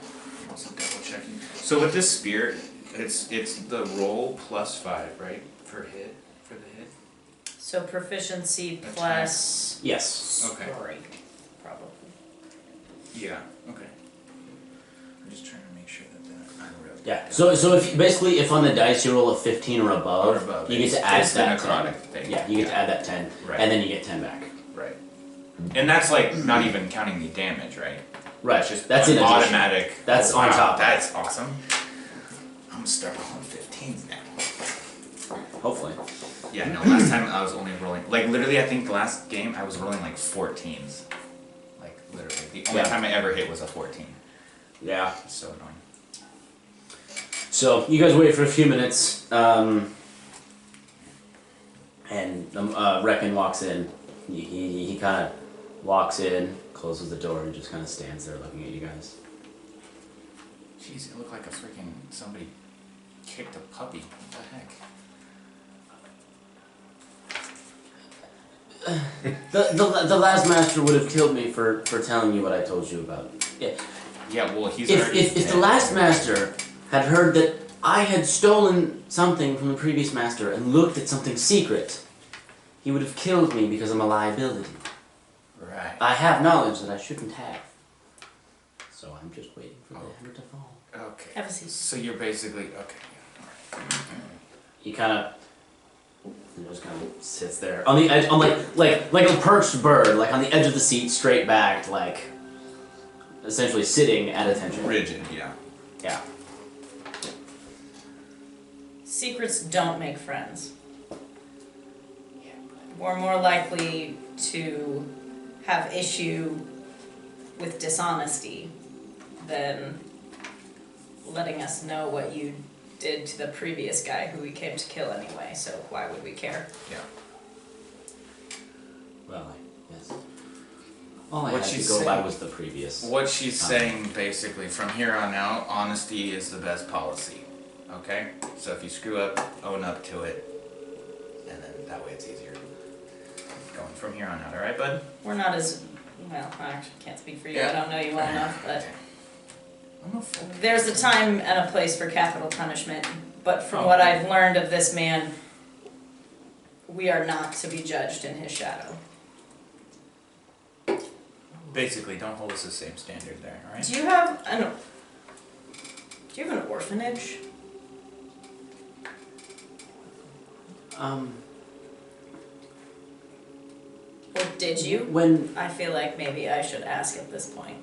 Also double checking. So with this spear, it's the roll +5, right? For the hit. So proficiency plus Yes. Okay. strength, probably. Yeah. Okay. I'm just trying to make sure that I wrote. Yeah. So if basically if on the dice you roll a 15 or above, Or above, you get it's- to add it's the that necrotic 10. thing. Yeah, you get to add that 10, Right. and then you get 10 back. Right. And that's like not even counting the damage, right? Right. It's just That's an in addition. automatic. That's oh, on wow, top. That's awesome. I'm gonna start rolling 15s now. Hopefully. Yeah, no, last time I was only rolling, like literally I think the last game I was rolling like 14s. Like literally. The only Yeah. time I ever hit was a 14. Yeah. It's so annoying. So you guys wait for a few minutes, and Reckon walks in. He kind of walks in, closes the door, and just kind of stands there looking at you guys. Jeez, it looked like a freaking somebody kicked a puppy. What the heck? The last master would have killed me for telling you what I told you about. Yeah. Yeah, well he's If already if the dead. last master had heard that I had stolen something from the previous master and looked at something secret, he would have killed me because I'm a liability. Right. I have knowledge that I shouldn't have. So I'm just waiting for the hammer to fall. Okay. Have a seat. So you're basically okay. Yeah. He just kind of sits there on the edge, on like a perched bird, like on the edge of the seat, straight backed, like essentially sitting at attention. Rigid, yeah. Yeah. Secrets don't make friends. We're more likely to have issue with dishonesty than letting us know what you did to the previous guy who we came to kill anyway, so why would we care? Yeah. Well, yes. All I What had to she's go by saying- was the previous. What she's saying basically from here on out, honesty is the best policy. Okay? So if you screw up, own up to it. And then that way it's easier. Going from here on out, alright, bud? We're not as, well, I actually can't speak for you, I Yeah. don't know you well enough, but I'm a fool. there's a time and a place for capital punishment, but from Oh. what I've learned of this man, we are not to be judged in his shadow. Basically, don't hold us the same standard there, alright? Do you have an orphanage? Or did you? When I feel like maybe I should ask at this point.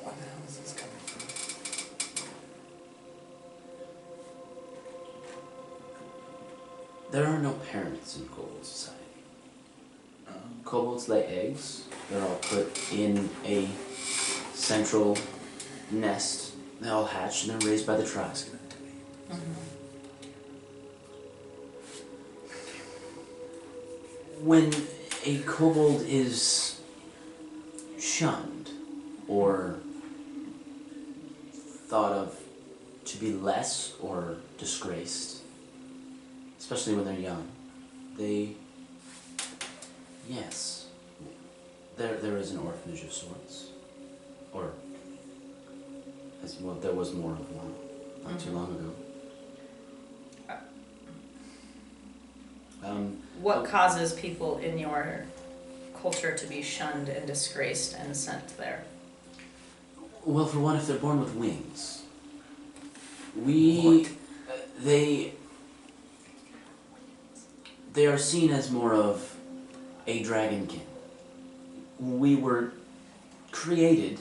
Where the hell is this coming from? there are no parents in Kobold society. Kobolds lay eggs. They're all put in a central nest. They all hatch and they're raised by the tribe. When a kobold is shunned or thought of to be less or disgraced, especially when they're young. Yes, there is an orphanage of sorts, or there was more of one not too long ago. What causes people in your culture to be shunned and disgraced and sent there? Well, for one, if they're born with wings, they are seen as more of a dragonkin. We were created,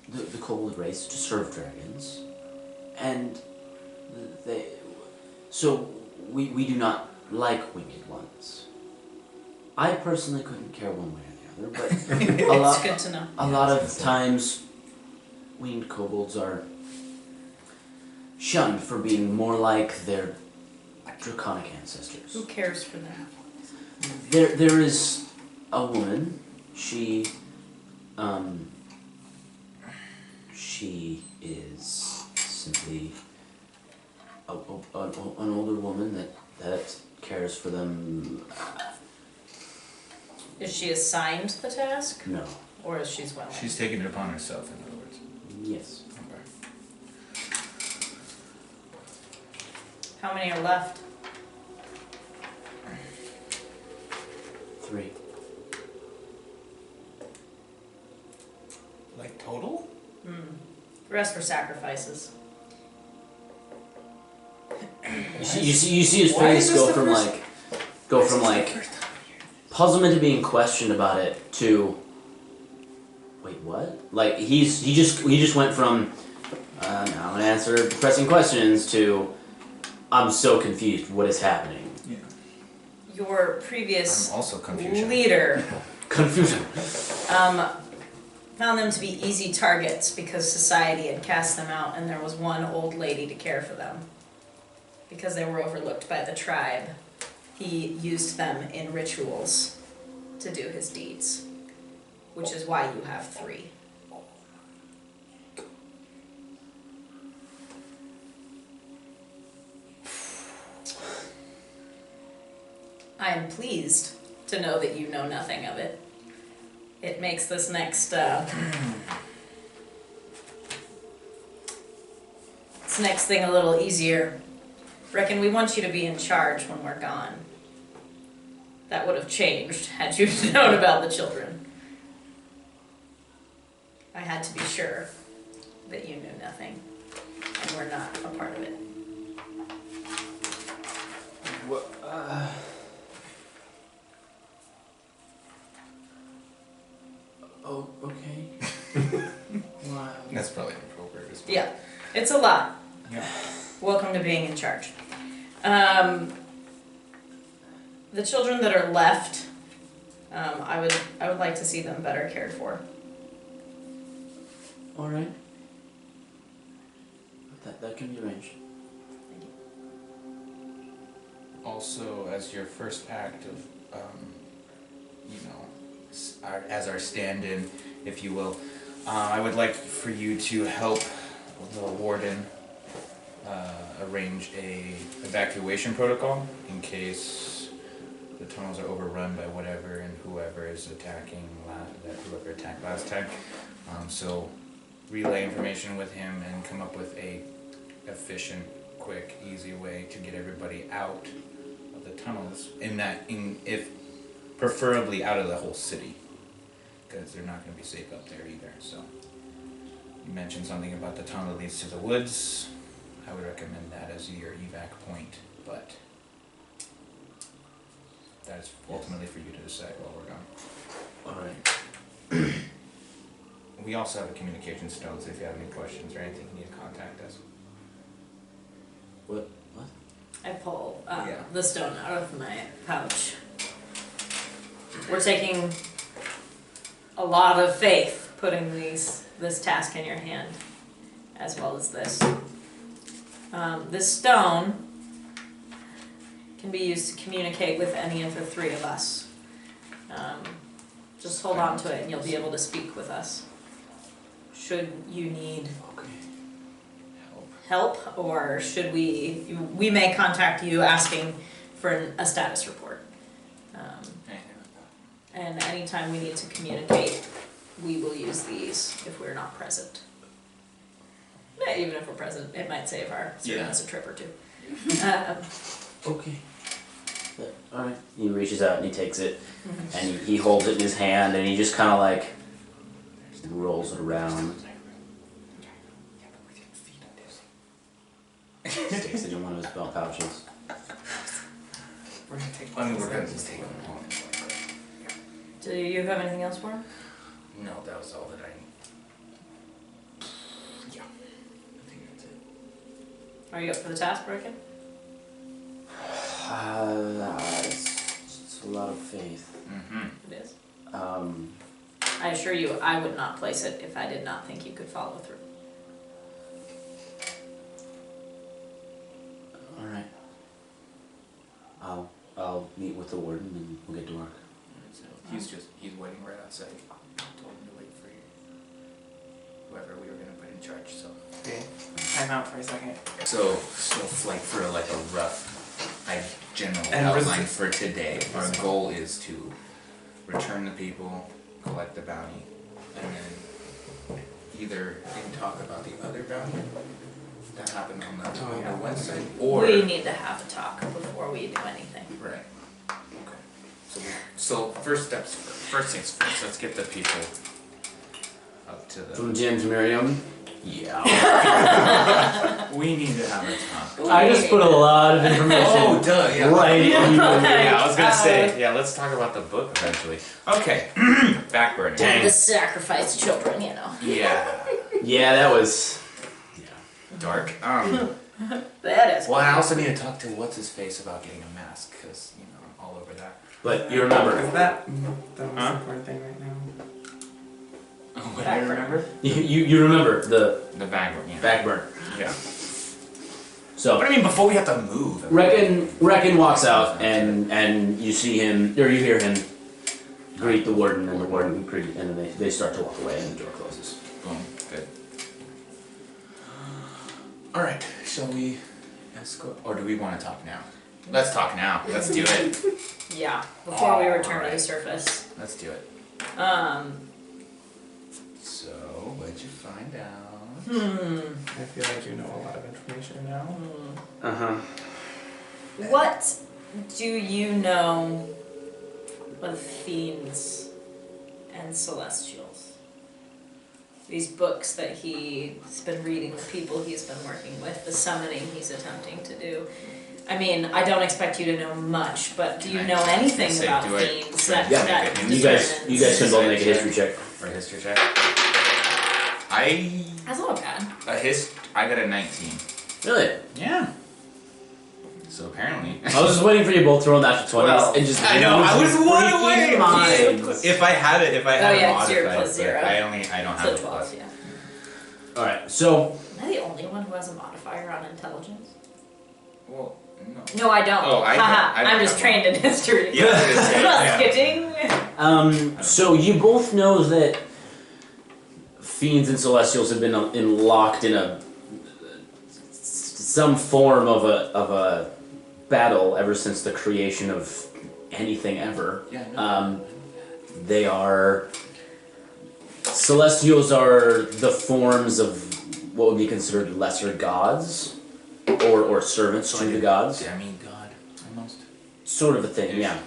the kobold race, to serve dragons, and we do not like winged ones. I personally couldn't care one way or the other, but It's good to know. a lot of times winged kobolds are shunned for being more like their draconic ancestors. Who cares for them? There is a woman. She is simply an older woman that cares for them. Is she assigned the task, No. or is she willing? She's taken it upon herself, in other words. Yes. Okay. How many are left? 3. Like total? The rest were sacrifices. You see his Why is face this go the from first- like puzzlement to being questioned about it to wait, what? Like he just went from now I'm gonna answer pressing questions to I'm so confused. What is happening? Yeah. Your previous I'm also confusion. leader Confusion. found them to be easy targets because society had cast them out and there was one old lady to care for them. Because they were overlooked by the tribe, he used them in rituals to do his deeds, which is why you have 3. I am pleased to know that you know nothing of it. It makes this next thing a little easier. Reckon we want you to be in charge when we're gone. That would have changed had you known about the children. I had to be sure that you knew nothing and were not a part of it. What? Oh, okay. Wow. That's probably inappropriate as well. Yeah, it's a lot. Yeah. Welcome to being in charge. The children that are left, I would like to see them better cared for. All right. That can be arranged. Thank you. Also, as your first act of, as our stand-in, if you will, I would like for you to help the warden arrange a evacuation protocol in case the tunnels are overrun by whatever and whoever is attacking whoever attacked last time. So relay information with him and come up with a efficient, quick, easy way to get everybody out of the tunnels. If preferably out of the whole city, because they're not going to be safe up there either. So you mentioned something about the tunnel that leads to the woods. I would recommend that as your evac point, but that's ultimately for you to decide while we're gone. All right. We also have a communication stone, so if you have any questions or anything, you need to contact us. What? I pull Yeah. the stone out of my pouch. We're taking a lot of faith putting this task in your hand, as well as this. This stone can be used to communicate with any of the 3 of us. Just hold on to it and you'll be able to speak with us. Should you need Okay. help, or should we may contact you asking for a status report. Anything like that. And anytime we need to communicate, we will use these if we're not present. Even if we're present, it might save our students a trip or two. Okay. Alright. He reaches out and he takes it, and he holds it in his hand, and he just kind of like rolls it around. Sticks it in one of his belt pouches. We're gonna take. I mean, we're gonna just take them home. Do you have anything else for him? No, that was all that I. Yeah. I think that's it. Are you up for the task, Broken? It's a lot of faith. Mm-hmm. It is. I I assure you, I would not place it if I did not think you could follow through. Alright. I'll meet with the warden and we'll get to work. So he's waiting right outside. I told him to wait for you. Whoever we were gonna put in charge. So. Okay, time out for a second. So like for like a rough, general And outline for today, our goal is to return the people, collect the bounty, and then either talk about the other bounty that happened on the website, or We need to have a talk before we do anything. right. Okay. So first things first. Let's get the people up to the. From James Merriam? Yeah. We need to have a talk. I just put a lot of information right in Yeah, I was gonna say, yeah, let's talk about the book eventually. Okay, backburner. The sacrifice children, you know. Yeah, Yeah, that was... dark. That is. Well, I also need to talk to what's his face about getting a mask, because you know I'm all over that. But you remember... Is that the most important thing right now? What do I remember? You remember the The backburner. Yeah. backburn. Yeah. So... But I mean, before we have to move. Reckon walks out and you see him, or you hear him greet the warden, and the warden greet, and then they start to walk away and the door closes. Boom. Good. All right. Shall we escort, or do we want to talk now? Let's talk now. Let's do it. Yeah, before we return to the Alright. surface. Let's do it. So, what'd you find out? I feel like you know a lot of information now. Uh-huh. What do you know of fiends and celestials? These books that he's been reading, the people he's been working with, the summoning he's attempting to do. I mean, I don't expect you to know much, but do you know anything about fiends that You guys can both make a history check. Or a history check. That's not bad. I got a 19. Really? Yeah. So apparently. I was just waiting for you both to roll natural 20s Well, and just... I know, I was one away. Minds. If I had it, yeah, 0 modified, plus 0. but I don't have So a 12, plus. yeah. Alright, so... Am I the only one who has a modifier on intelligence? Well, no. No, I don't. Oh, I don't. Haha, I don't I'm just have trained in history. Yeah, Just kidding. So you both know that fiends and celestials have been locked in some form of a battle ever since the creation of anything ever. Yeah, no. They are... Celestials are the forms of what would be considered lesser gods, or servants to the gods. Demigod, almost. Sort of a thing, yeah.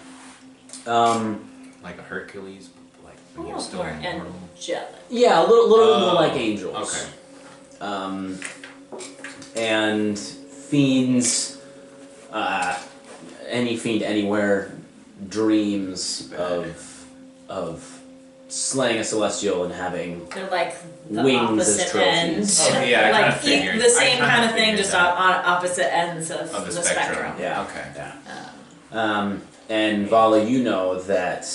Like a Hercules, like when you're Almost still more immortal. angelic. Yeah, a little bit more like angels. Okay. And fiends, any fiend anywhere dreams of slaying a celestial and having They're like the wings as opposite trophies. ends. Oh, yeah, I like kinda figured. the same I kinda kind of thing, figured just that. on opposite ends of Of the the spectrum. Yeah. Okay. Yeah. And Vala, you know that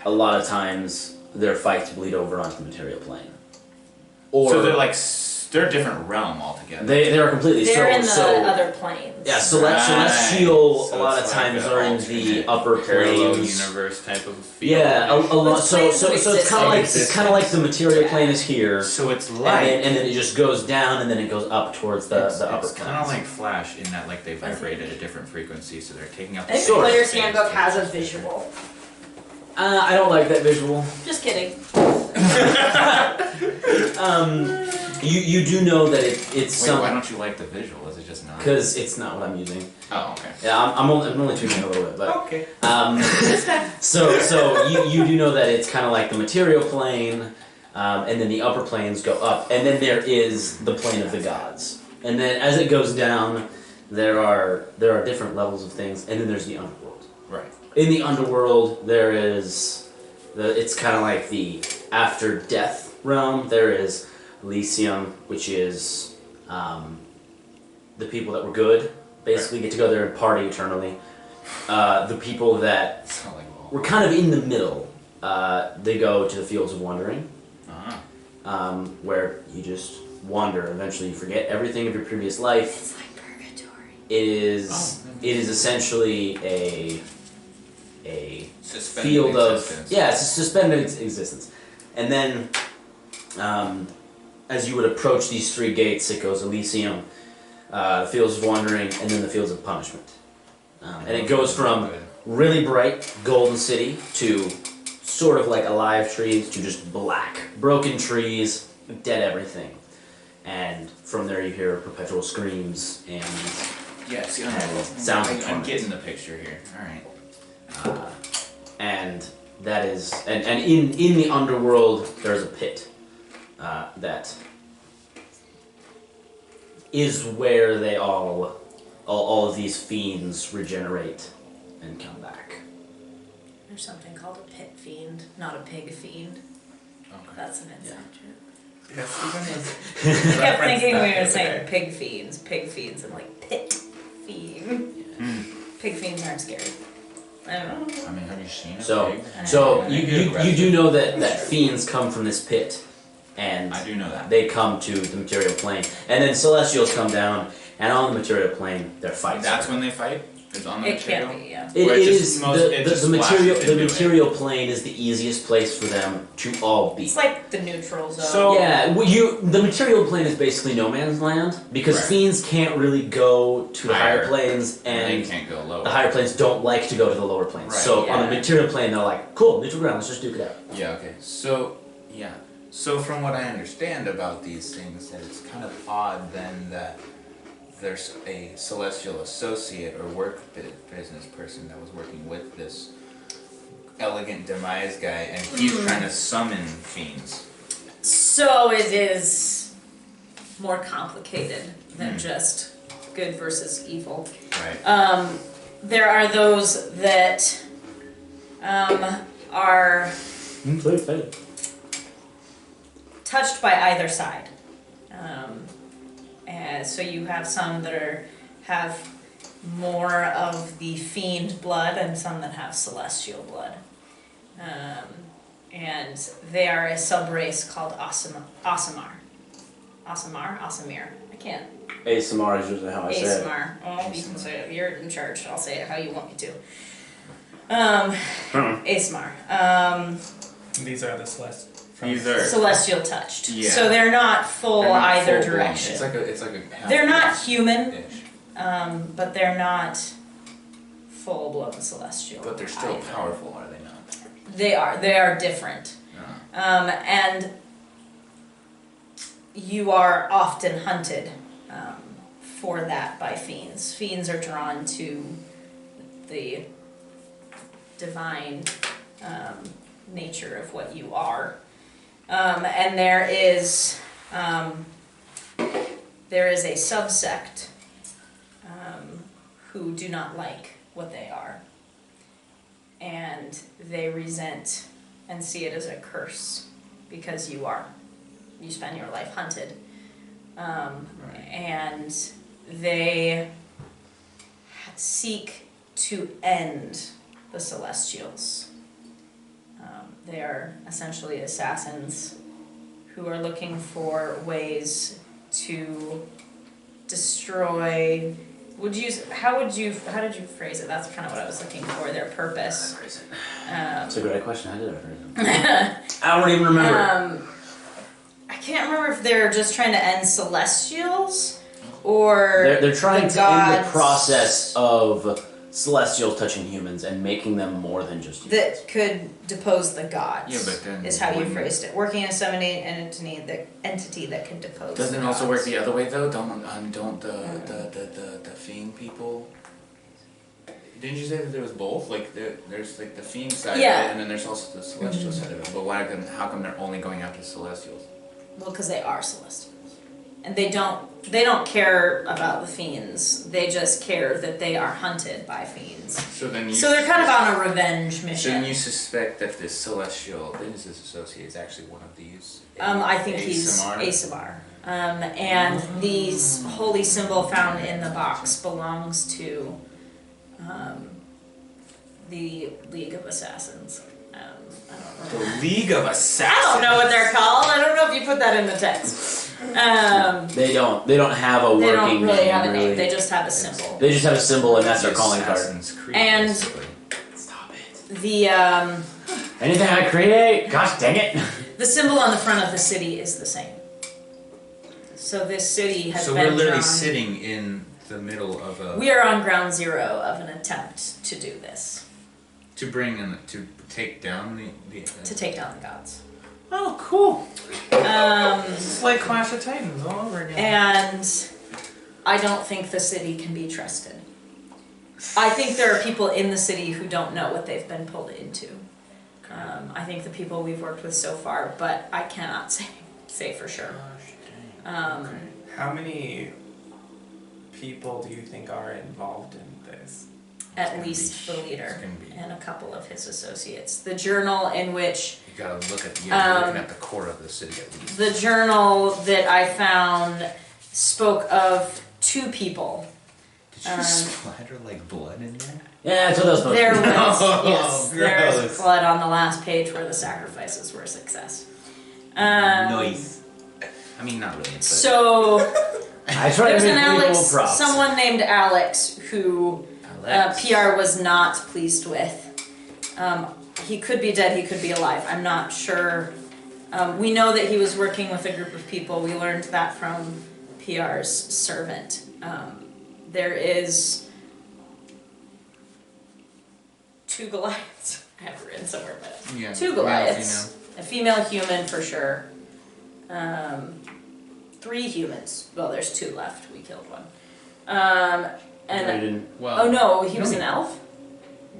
a lot of times their fights bleed over onto the material plane. Or So they're like they're a different realm altogether. They are completely They're in the so other planes. yeah. Right. Celestial So a lot it's of like times an are in the alternate upper parallel planes. universe type of feel. Yeah, a lot. Those So planes so would so it's kind of like exist. it's kind of like the material Yeah. plane is here, So it's and like then it just goes down, and then it goes up towards the upper it's kind planes. of like Flash in that like they vibrate at a different frequency, so they're taking out. I think Sort the of. Player's Handbook has a visual. I don't like that visual. Just kidding. You do know that it's Wait, some why don't you like the visual? Is it just not? because it's not what I'm using. Oh, okay. Yeah, I'm only tweaking a little bit, but Okay. so you do know that it's kind of like the material plane, and then the upper planes go up, and then there is the plane of the gods, and then as it goes down, there are different levels of things, and then there's the underworld. Right. In the underworld, there is it's kind of like the after death realm. There is Elysium, which is the people that were good, basically get to go there and party eternally. The people that It's not like were kind of in the middle, they go to the Fields of Wandering, where you just wander. Eventually, you forget everything of your previous life. It's like purgatory. It is essentially a Suspended field existence. it's a suspended existence, and then as you would approach these three gates, it goes Elysium, the Fields of Wandering, and then the Fields of Punishment, and it goes from really bright golden city to sort of like alive trees to just black broken trees, dead everything, and from there you hear perpetual screams and Yes. sounds of I'm torment. getting the picture here. All right. And that is, and in the underworld, there's a pit that is where they all of these fiends regenerate and come back. There's something called a pit fiend, not a pig fiend. Okay. That's an inside joke. Yes, even was I kept thinking we were saying pig fiends, and like pit fiend. Pig fiends aren't scary. I don't know. I mean, have you seen it? So I you do know that fiends come from this pit, and I do know that. they come to the material plane, and then celestials come down, and on the material plane, they're fighting. That's when they fight. Is on the It material. can't be, yeah. It Or it just is most- it just the material. splashes The into it. material plane is the easiest place for them to all be. It's like the neutral zone. So- Yeah, the material plane is basically no man's land because Right. fiends can't really go to the higher Higher. planes, They and can't go lower. the higher planes don't like to go to the lower planes. Right. So on the Yeah. material plane, they're like, "Cool, neutral ground. Let's just duke it out." Yeah, okay. So, yeah. So from what I understand about these things, that it's kind of odd then that there's a celestial associate or work business person that was working with this elegant demise guy, and he's trying to summon fiends. So it is more complicated than just good versus evil. Right. There are those that are touched by either side. And so you have some that have more of the fiend blood and some that have celestial blood. And they are a sub-race called Asimar. Asimir. I can't. ASMR is usually how I say it. Asimar. Oh, you can say it. You're in charge. I'll say it how you want me to. Asimar. these are the celestial. These are. Celestial touched. Yeah. So they're not full they're not either full-blown. direction. It's like a half They're not human, ish, but they're not full-blown celestial. but they're still either. powerful, are they not? They are different. And you are often hunted for that by fiends. Fiends are drawn to the divine nature of what you are. And there is a subsect who do not like what they are. And they resent and see it as a curse because you spend your life hunted. And they seek to end the Celestials. They are essentially assassins who are looking for ways to destroy. How did you phrase it? That's kind of what I was looking for. Their purpose. That's a great question. How did I phrase it? I don't even remember. I can't remember if they're just trying to end Celestials or They're trying the to end the gods process of Celestials touching humans and making them more than just humans. that could depose the gods. Yeah, but then is how you wouldn't- phrased it. Working in summoning an entity that can depose. Doesn't the it also gods. work the other way though? Don't the fiend people? Didn't you say that there was both? Like there's like the fiend side Yeah. of it, and then there's also the celestial side of it. But how come they're only going after celestials? Well, because they are Celestials, and they don't care about the fiends. They just care that they are hunted by fiends. So then you. So they're kind of on a revenge So mission. then you suspect that this celestial business associate is actually one of these. I think he's Amari? Asabar. And the holy symbol found in the box belongs to the League of Assassins. I don't The know. League of I Assassins. don't know what they're called. I don't know if you put that in the text. They don't have a working They don't really name. have a name. Really. They just have a symbol. They just have a symbol, and that's their The calling card. Assassin's Creed, And- basically. Stop it. The Anything I create, gosh dang it. the symbol on the front of the city is the same. So this city has So been we're literally drawn. sitting in the middle of a. We are on ground zero of an attempt to do this, To bring in to take down the. to take down the gods. Oh, cool. It's like Clash of Titans all over again. And I don't think the city can be trusted. I think there are people in the city who don't know what they've been pulled into. I think the people we've worked with so far, but I cannot say for sure. How many people do you think are involved in this? At least the It's leader gonna be. and a couple of his associates. The journal in which You gotta look at looking at the core of the city at least. the journal that I found spoke of 2 people. Did you splatter like blood in there? Yeah, that's what those supposed There to was, be. yes, there was gross. blood on the last page where the sacrifices were a success. Nice. I mean, not really. But So I try to there's make an people Alex, props. someone named Alex who Alex. PR was not pleased with. He could be dead, he could be alive. I'm not sure. We know that he was working with a group of people. We learned that from PR's servant. There is 2 Goliaths. I have it written somewhere, but Yeah, 2 male, Goliaths. A female human for sure. 3 humans. Well, there's 2 left. We killed one. I And didn't- Well, oh no, he was an elf.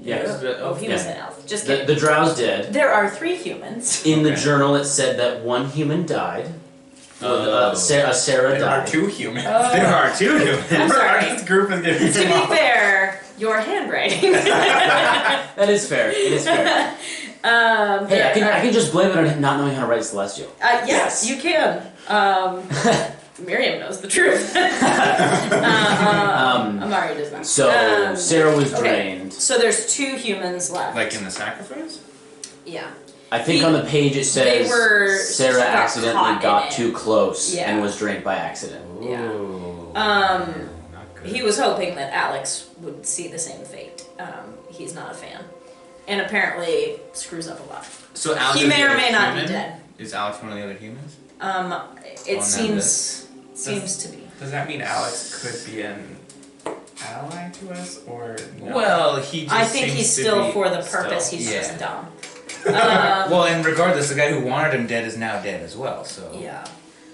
Yes. Oh, he was an elf. Just kidding. The drow's dead. There are 3 humans. In the Okay. journal, it said that 1 human died. Oh. Sarah There are died. 2 humans. Oh. there are 2 humans. I'm sorry. This group is getting To be fair, your handwriting. That is fair. It is fair. Hey, I can just blame it on him not knowing how to write Celestial. Yes, you can. Miriam knows the truth. Amari does not. So Sarah was okay. drained. So there's 2 humans left. Like in the sacrifice? Yeah. I think on the page it says were Sarah got accidentally caught in got it. too close Yeah. and was drained by accident. Yeah. Ooh. Um, Not good. He was hoping that Alex would see the same fate. He's not a fan. And apparently screws up a lot. So Alex He is may the or other may not be human? dead. Is Alex one of the other humans? It On that seems to be. Does that mean Alex could be an ally to us, or no? Well, he just I think seems he's to still be for the purpose, still- he's yeah. just dumb. Well, and regardless, the guy who wanted him dead is now dead as well, so. Yeah.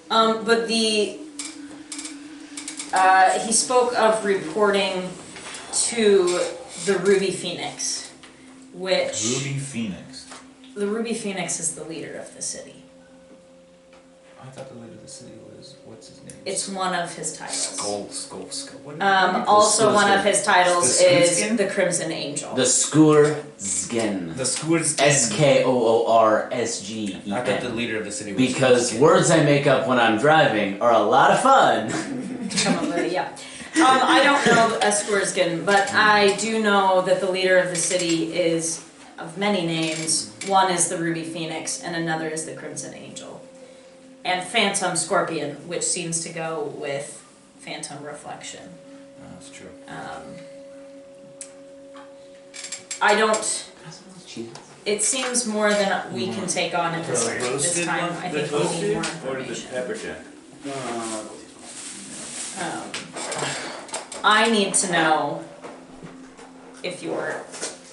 But he spoke of reporting to the Ruby Phoenix, which Ruby Phoenix. the Ruby Phoenix is the leader of the city. I thought the leader of the city was, what's his name? It's one of his titles. Skull. What Also one of his titles The is Skurskin? the Crimson Angel. The Skurskin. The Skurskin. Skorsgen. I thought the leader of the city was Because Skurskin. words I make up when I'm driving are a lot of fun. Probably, yeah. I don't know Skurskin, but I do know that the leader of the city is of many names. One is the Ruby Phoenix, and another is the Crimson Angel. and Phantom Scorpion, which seems to go with Phantom Reflection. That's true. I don't. It seems more than we can take on at this time. I think we need more information. Pepper jack? I need to know if you're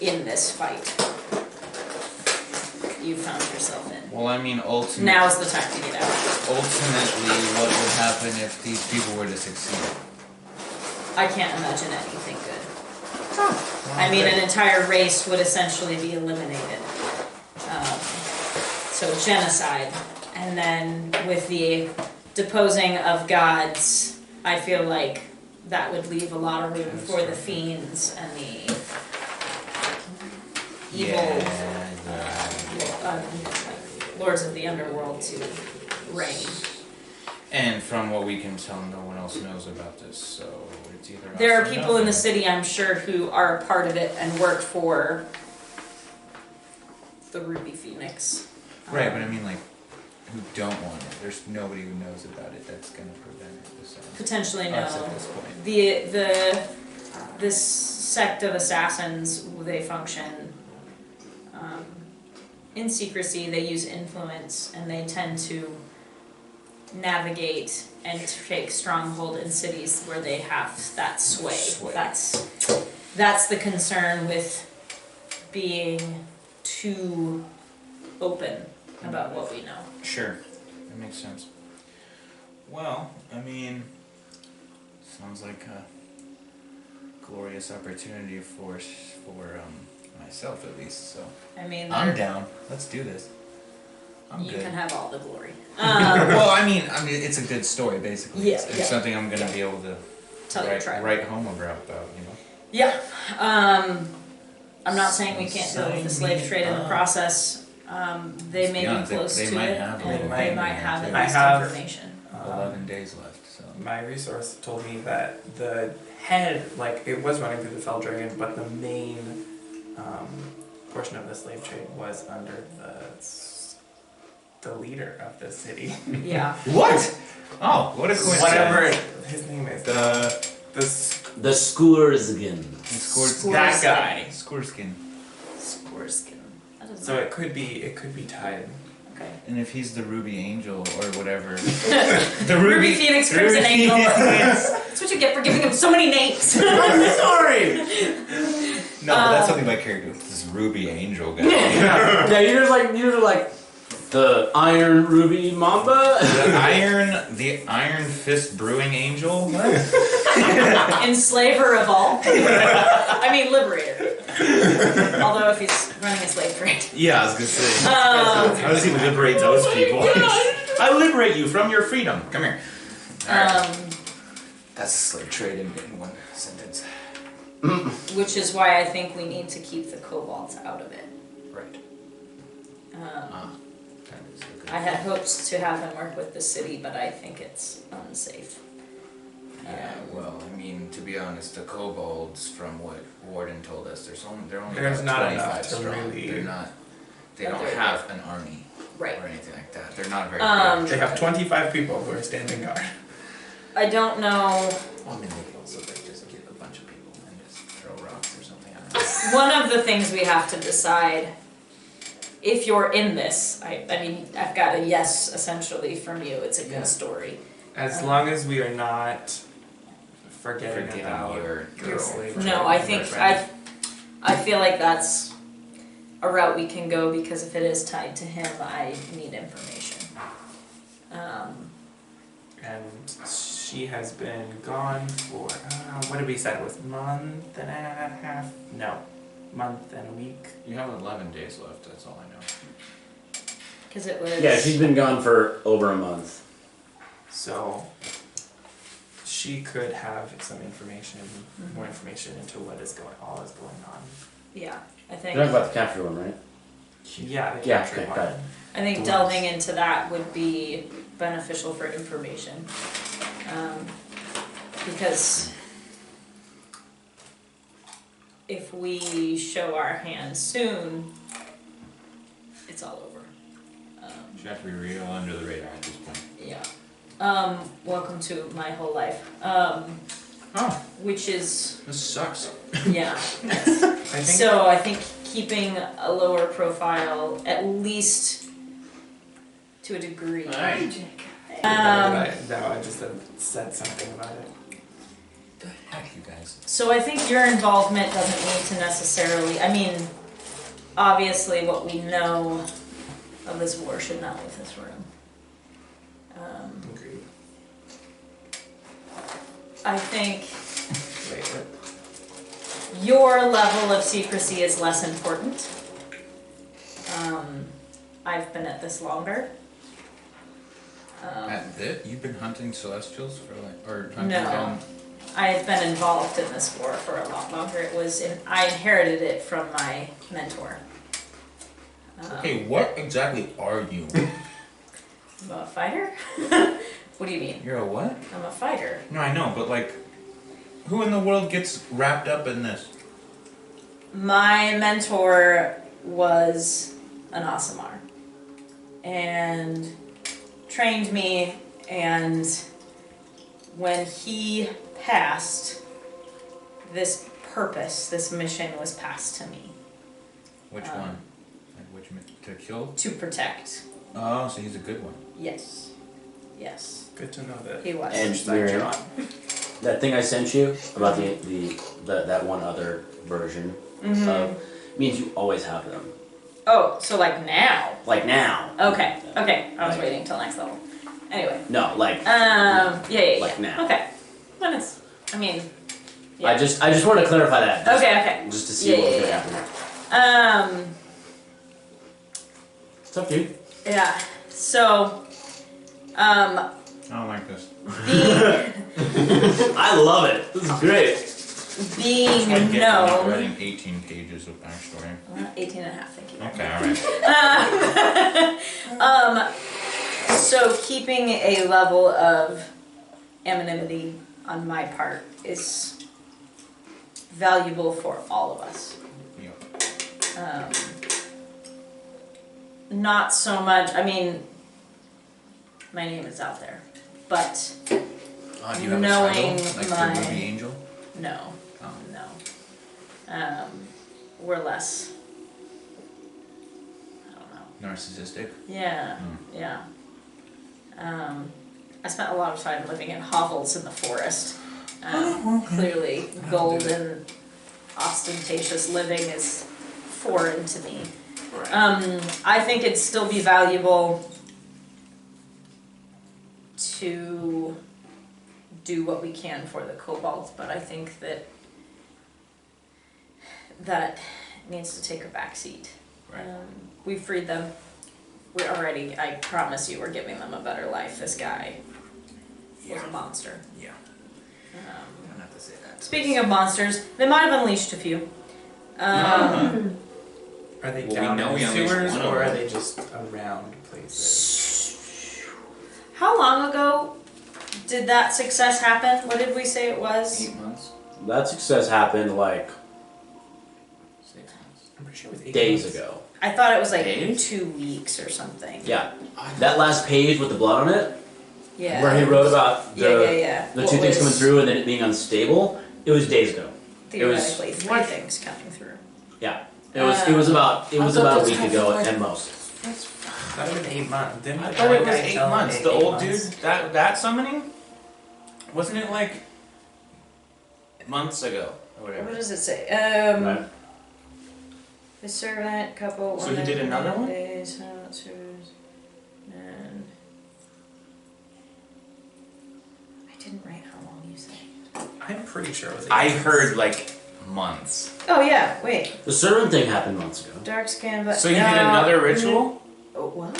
in this fight you found yourself in. Well, I mean, ultimately. Now is the time to get out. Ultimately, what would happen if these people were to succeed? I can't imagine anything good. I mean, an entire race would essentially be eliminated. So genocide. And then with the deposing of gods, I feel like that would leave a lot of room for the fiends and the evil lords of the underworld to reign. And from what we can tell, no one else knows about this, so it's either us There are or people in the nothing. city, I'm sure, who are a part of it and work for the Ruby Phoenix. Right, but I mean, like, who don't want it. There's nobody who knows about it that's gonna prevent it. Besides Potentially us no. at this point. This sect of assassins, they function in secrecy. They use influence, and they tend to navigate and take stronghold in cities where they have that sway. That's the concern with being too open about what we know. Sure, that makes sense. Well, I mean, sounds like a glorious opportunity for myself at least. So I mean, I'm down. Let's do this. I'm you good. can have all the glory. Well, I mean, it's a good story basically. Yeah, It's yeah. something I'm gonna be able to Tell your tribe. write home about, you know. Yeah. I'm not saying we can't deal with the Sign slave me trade in the up. process. They may Yeah, be close they to might it, have and it. they might have at I least have- information. 11 days left. So My resource told me that the head, like, it was running through the Fell Dragon, but the main portion of the slave trade was under the leader of the city. Yeah. what? Oh, what a coincidence! Whatever his name is. The The Skoorskin. That guy. Scoreskin. Scoreskin. That doesn't So it could be tied. okay. And if he's the Ruby Angel or whatever, The Ruby Phoenix Crimson Ruby Angel. Phoenix. That's what you get for giving him so many names. I'm sorry! No, but that's something my character. This Ruby Angel guy. Yeah, you're like the Iron Ruby Mamba. The Iron Fist Brewing Angel. What? Enslaver of all. I mean, liberator. Although if he's running a slave trade. Yeah, I was gonna say. How does he liberate those people? I liberate you from your freedom. Come here. That's a slave trade in one sentence. Which is why I think we need to keep the kobolds out of it. Right. That is a good. I had hopes to have him work with the city, but I think it's unsafe. Yeah, well, I mean, to be honest, the kobolds, from what Warden told us, they're only There's about not 25 enough to strong. really- They don't They're- have an army Right. or anything like that. They're not very big. They have 25 people who are standing guard. I don't know. Well, I mean, they could also like just get a bunch of people and just throw rocks or something. I don't know. One of the things we have to decide, if you're in this, I mean, I've got a yes essentially from you. It's a good Yeah. story. As long as we are not forgetting Forgetting about your the girl. slave No, trade. I think I feel like that's a route we can go because if it is tied to him, I need information. And she has been gone for, what did we say? It was month and a half? No, month and a week. You have 11 days left, that's all I know. Because it was. Yeah, she's been gone for over a month. So she could have some information, more information into what is going on. Yeah, I You're think. talking about the capture one, right? Yeah, the Yeah, captured okay, one. got it. I think delving into that would be beneficial for information. Because if we show our hand soon, it's all over. You have to be real under the radar at this point. Yeah. Welcome to my whole life. Oh, Which is, this sucks. yeah. Yes. I think So I think keeping a lower profile, at least to a degree. Alright. I just have said something about it. The heck, you guys. So I think your involvement doesn't need to necessarily, I mean, obviously what we know of this war should not leave this room. Agreed. I think Wait, what? your level of secrecy is less important. I've been at this longer. At this, you've been hunting celestials for or hunting No. down. I have been involved in this war for a lot longer. I inherited it from my mentor. Okay, what exactly are you? I'm a fighter? What do you mean? You're a what? I'm a fighter. No, I know, but like, who in the world gets wrapped up in this? My mentor was an Asamar and trained me, and when he passed, this purpose, this mission was passed to me. Which one? Like which to kill? To protect. Oh, so he's a good one. Yes. Yes. Good to know that. He was. And Side Miriam, job. that thing I sent you about that one other version of means you always have them. Oh, so like now? Like now. Okay. Okay. I was Like- waiting till next level. Anyway. No, like Yeah. Like now. Okay. When it's, I mean. Yeah. I just want to clarify that. Just, Okay. Just to see Yeah, what was yeah, gonna yeah. happen. Okay. It's up to you. Yeah. So, I don't like this. I love it. This is great. being I'm not known. writing 18 pages of backstory. 18 and a half, thank you. Okay, alright. So keeping a level of anonymity on my part is valuable for all of us. Yep. Not so much, I mean, my name is out there, but Do you have knowing a title? Like my- the movie Angel? no, Oh. no. We're less, I don't know. Narcissistic? Yeah, yeah. I spent a lot of time living in hovels in the forest. Clearly, golden, ostentatious living is foreign to me. I think it'd still be valuable to do what we can for the kobolds, but I think that needs to take a back seat. Right. We freed them. We're already, I promise you, we're giving them a better life. This guy was a monster. Yeah. You don't have to say that. Speaking of monsters, they might have unleashed a few. Are they Well, we down know in we unleashed sewers one of or are them. they just around places? How long ago did that success happen? What did we say it was? 8 months? That success happened like 6 months? I'm pretty sure it was 8 days months. ago. I thought it was like Days? 2 weeks or something. Yeah. That last page with the blood on it, Yeah. where he wrote about Yeah. the What two things was coming through and then it being unstable, it was days ago. Theoretically, three what? things coming through. Yeah. It was about I thought about a those week happened ago like- at most. That would have been 8 months. Didn't I the thought one it was guy 8 tell me months. 8 The old months? dude, that summoning? Wasn't it like months ago or What whatever? does it say? Right. The servant couple. So he did another one? Days, and I didn't write how long you said. I'm pretty sure it was 8 I months. heard like months. Oh yeah, wait. The servant thing happened months ago. Dark skin, but So you did another ritual? Oh what?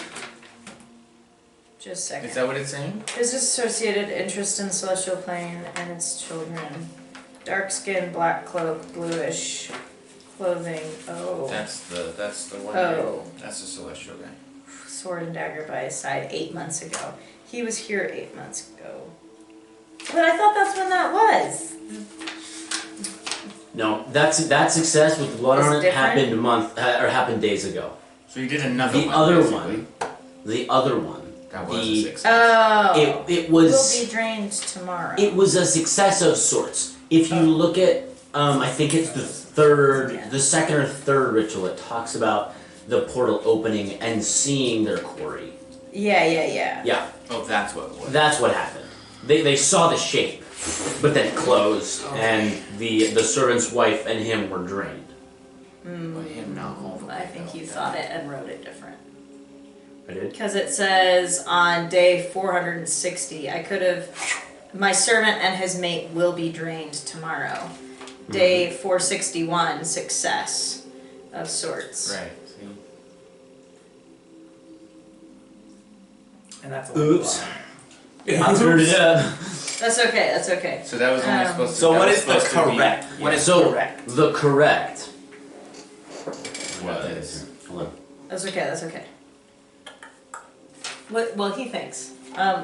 Just a second. Is that what it's saying? Business associated interest in celestial plane and its children. Dark skin, black cloak, bluish clothing. Oh. That's the one. Oh. That's the celestial guy. Sword and dagger by his side 8 months ago. He was here 8 months ago. But I thought that's when that was. No, that success with the blood Is on it it different? happened happened days ago. So you did another The one. other basically. one, The other one. That was a success. Oh. It was. Will be drained tomorrow. It was a success of sorts. If you look at, I think it's the second or third ritual, it talks about the portal opening and seeing their quarry. Yeah. Yeah, Oh, that's what it was. that's what happened. They saw the shape, but then it closed, and the servant's wife and him were drained. But him not all the way. I think you thought it and wrote it different. I did? Because it says on day 460, my servant and his mate will be drained tomorrow. Day 461, success of sorts. Right. See? And that's a Oops. lot. I screwed it up. That's okay. So that was only supposed to. So that what was is the supposed to be- correct? What is So, correct? the correct Was. Hold on. That's okay. Well, he thinks.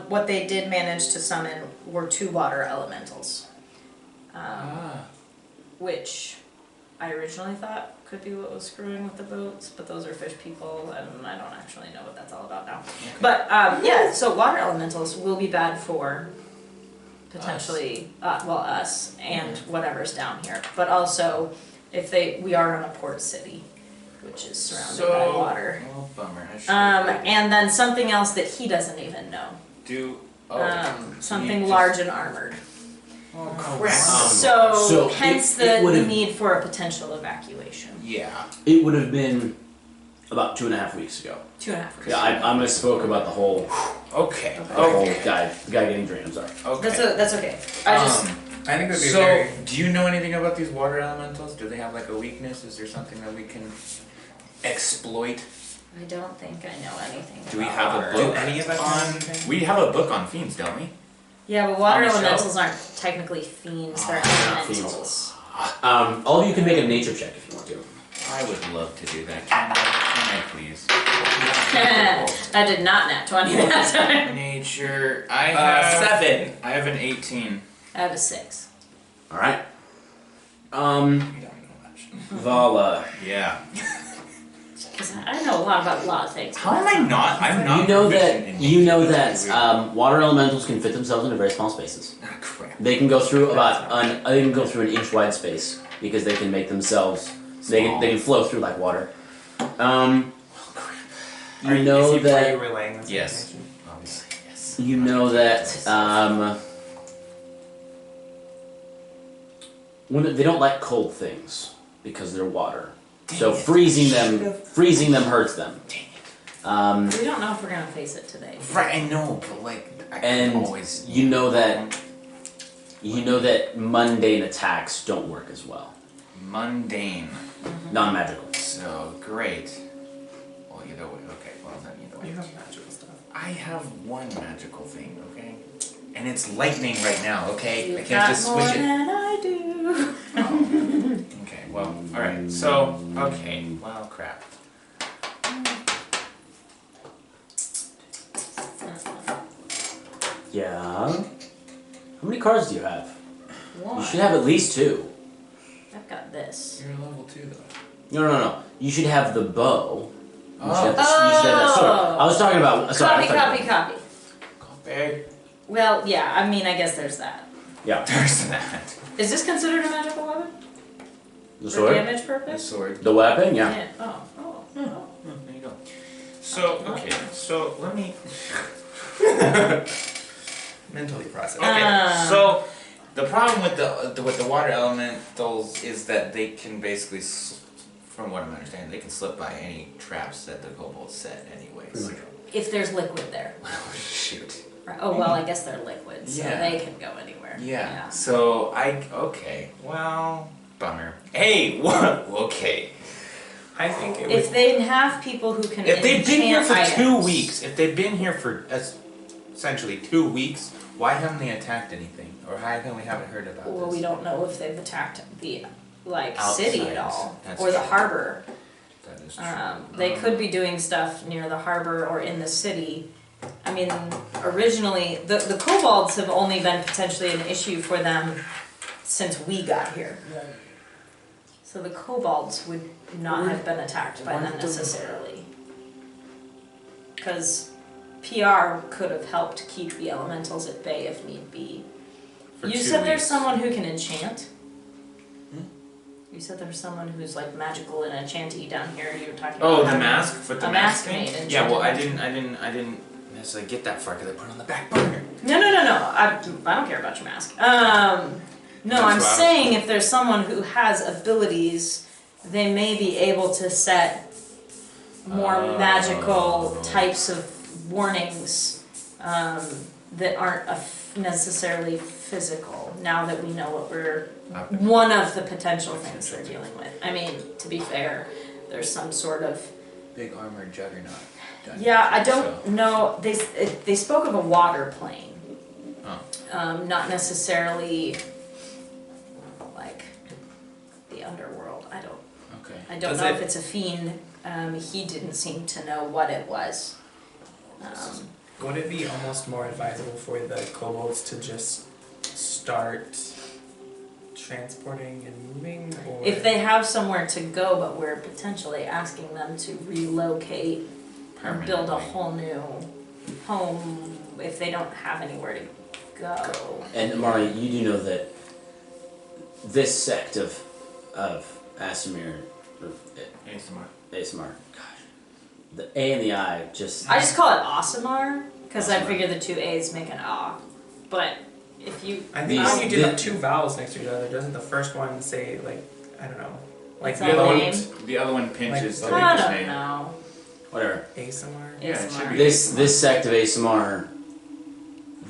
What they did manage to summon were 2 water elementals. Which I originally thought could be what was screwing with the boats, but those are fish people, and I don't actually know what that's all about now. Okay. But yeah, so water elementals will be bad for potentially us and whatever's down here. But also, if we are in a port city, which is surrounded by water. Oh, bummer. I should've And then something else that he doesn't even know. Something just- large and armored. Oh, crap. So hence it the would've- need for a potential evacuation. Yeah. It would have been about 2.5 weeks ago. 2.5 weeks. Yeah, I misspoke about the whole Okay. guy getting drained. I'm sorry. Okay. That's okay. I just I think that'd be So, very. do you know anything about these water elementals? Do they have like a weakness? Is there something that we can exploit? I don't think I know anything. Do we about have a water. book Do any of us know on? anything? We have a book on fiends, don't we? Yeah, but water on the show? elementals aren't technically fiends. They're not elementals. All of you can make a nature check if you want to. I would love to do that. Can I please? I did not nat 20 that time. Nature. I have 7. I have an 18. I have a 6. All right. We don't know much. Vala. Yeah. Because I know a lot about a lot of things. How am I not? I'm not. You know proficient that in you know nature. that water elementals can fit themselves into very small spaces. Ah, crap. They can go through they can go through an inch wide space because they can make themselves they can flow through like water. You know Are that you relaying this Yes. information? Obviously, yes. you know that when they don't like cold things because they're water. So freezing them hurts them. We don't know if we're gonna face it today. Right, I know, but like, I And can always. you know that mundane attacks don't work as well. Mundane. Non-magical. So great. Well, either way. Okay. Well, then either way. You have magical stuff. I have one magical thing, okay? And it's lightning right now, okay? I You've can't got just more switch it. than I do. Oh. Okay, well, alright. So, okay. Well, crap. Yeah. How many cards do you have? One. You should have at least 2. I've got this. You're level 2, though. No. You should have the bow. You should have, Oh. you should have that sword. I was talking about. Sorry, I was talking Copy. Big. Well, yeah, I mean, I guess there's that. Yeah. There's that. Is this considered a magical weapon? The For sword. damage The purpose? sword. The weapon. Yeah. Oh. There you go. So, okay. So, let me. Mentally process. Okay, so the problem with the water elementals is that they can basically, from what I'm understanding, they can slip by any traps that the kobolds set anyways. If there's liquid there. Shoot. Right. Oh, well, I guess they're liquid, so Yeah. they can go anywhere. Yeah. So okay. Well, bummer. Hey, what? Okay. I think it If would. they have people who can If they've been here enchant for 2 items- weeks, if they've been here for essentially 2 weeks, why haven't they attacked anything? Or how come we haven't heard about Well, this? we don't know if they've attacked the Outside. city at all, That's or the true. harbor. That is true. They could be doing stuff near the harbor or in the city. I mean, originally, the kobolds have only been potentially an issue for them since we got here. So the kobolds would not have been attacked by them necessarily. Because PR could have helped keep the elementals at bay if need be. For You 2 said there's weeks. someone who can enchant. You said there's someone who's like magical and enchanty down here. You were talking about Oh, the having mask for the a mask mask thing. made. Yeah, well, I enchanted. didn't necessarily get that far because I put it on the back burner. No. I don't care about your mask. No, That's I'm what I was- saying if there's someone who has abilities, they may be able to set more magical types of warnings that aren't necessarily physical. Now that we know what we're one of the potential things they're dealing with. I mean, to be fair, there's some sort of Big armored juggernaut. yeah. I don't know. They spoke of a water plane. Oh. Not necessarily like the underworld. Okay. I don't Does know it- if it's a fiend. He didn't seem to know what it was. Would it be almost more advisable for the kobolds to just start transporting and moving, or If they have somewhere to go, but we're potentially asking them to relocate and build a Permanently. whole new home if they don't have anywhere to go. And Amari, you do know that this sect of Asimir, or ASMR, gosh, the A and the I just. I just call it Asimar because I Asimar. figure the two A's make an A. But if you I think These- when you did the- the two vowels next to each other, doesn't the first one say like I don't know, like It's the not other a one name. The other one pinches Like- to I make his don't name. know. Whatever. ASMR? Yeah, it should be. This sect of ASMR,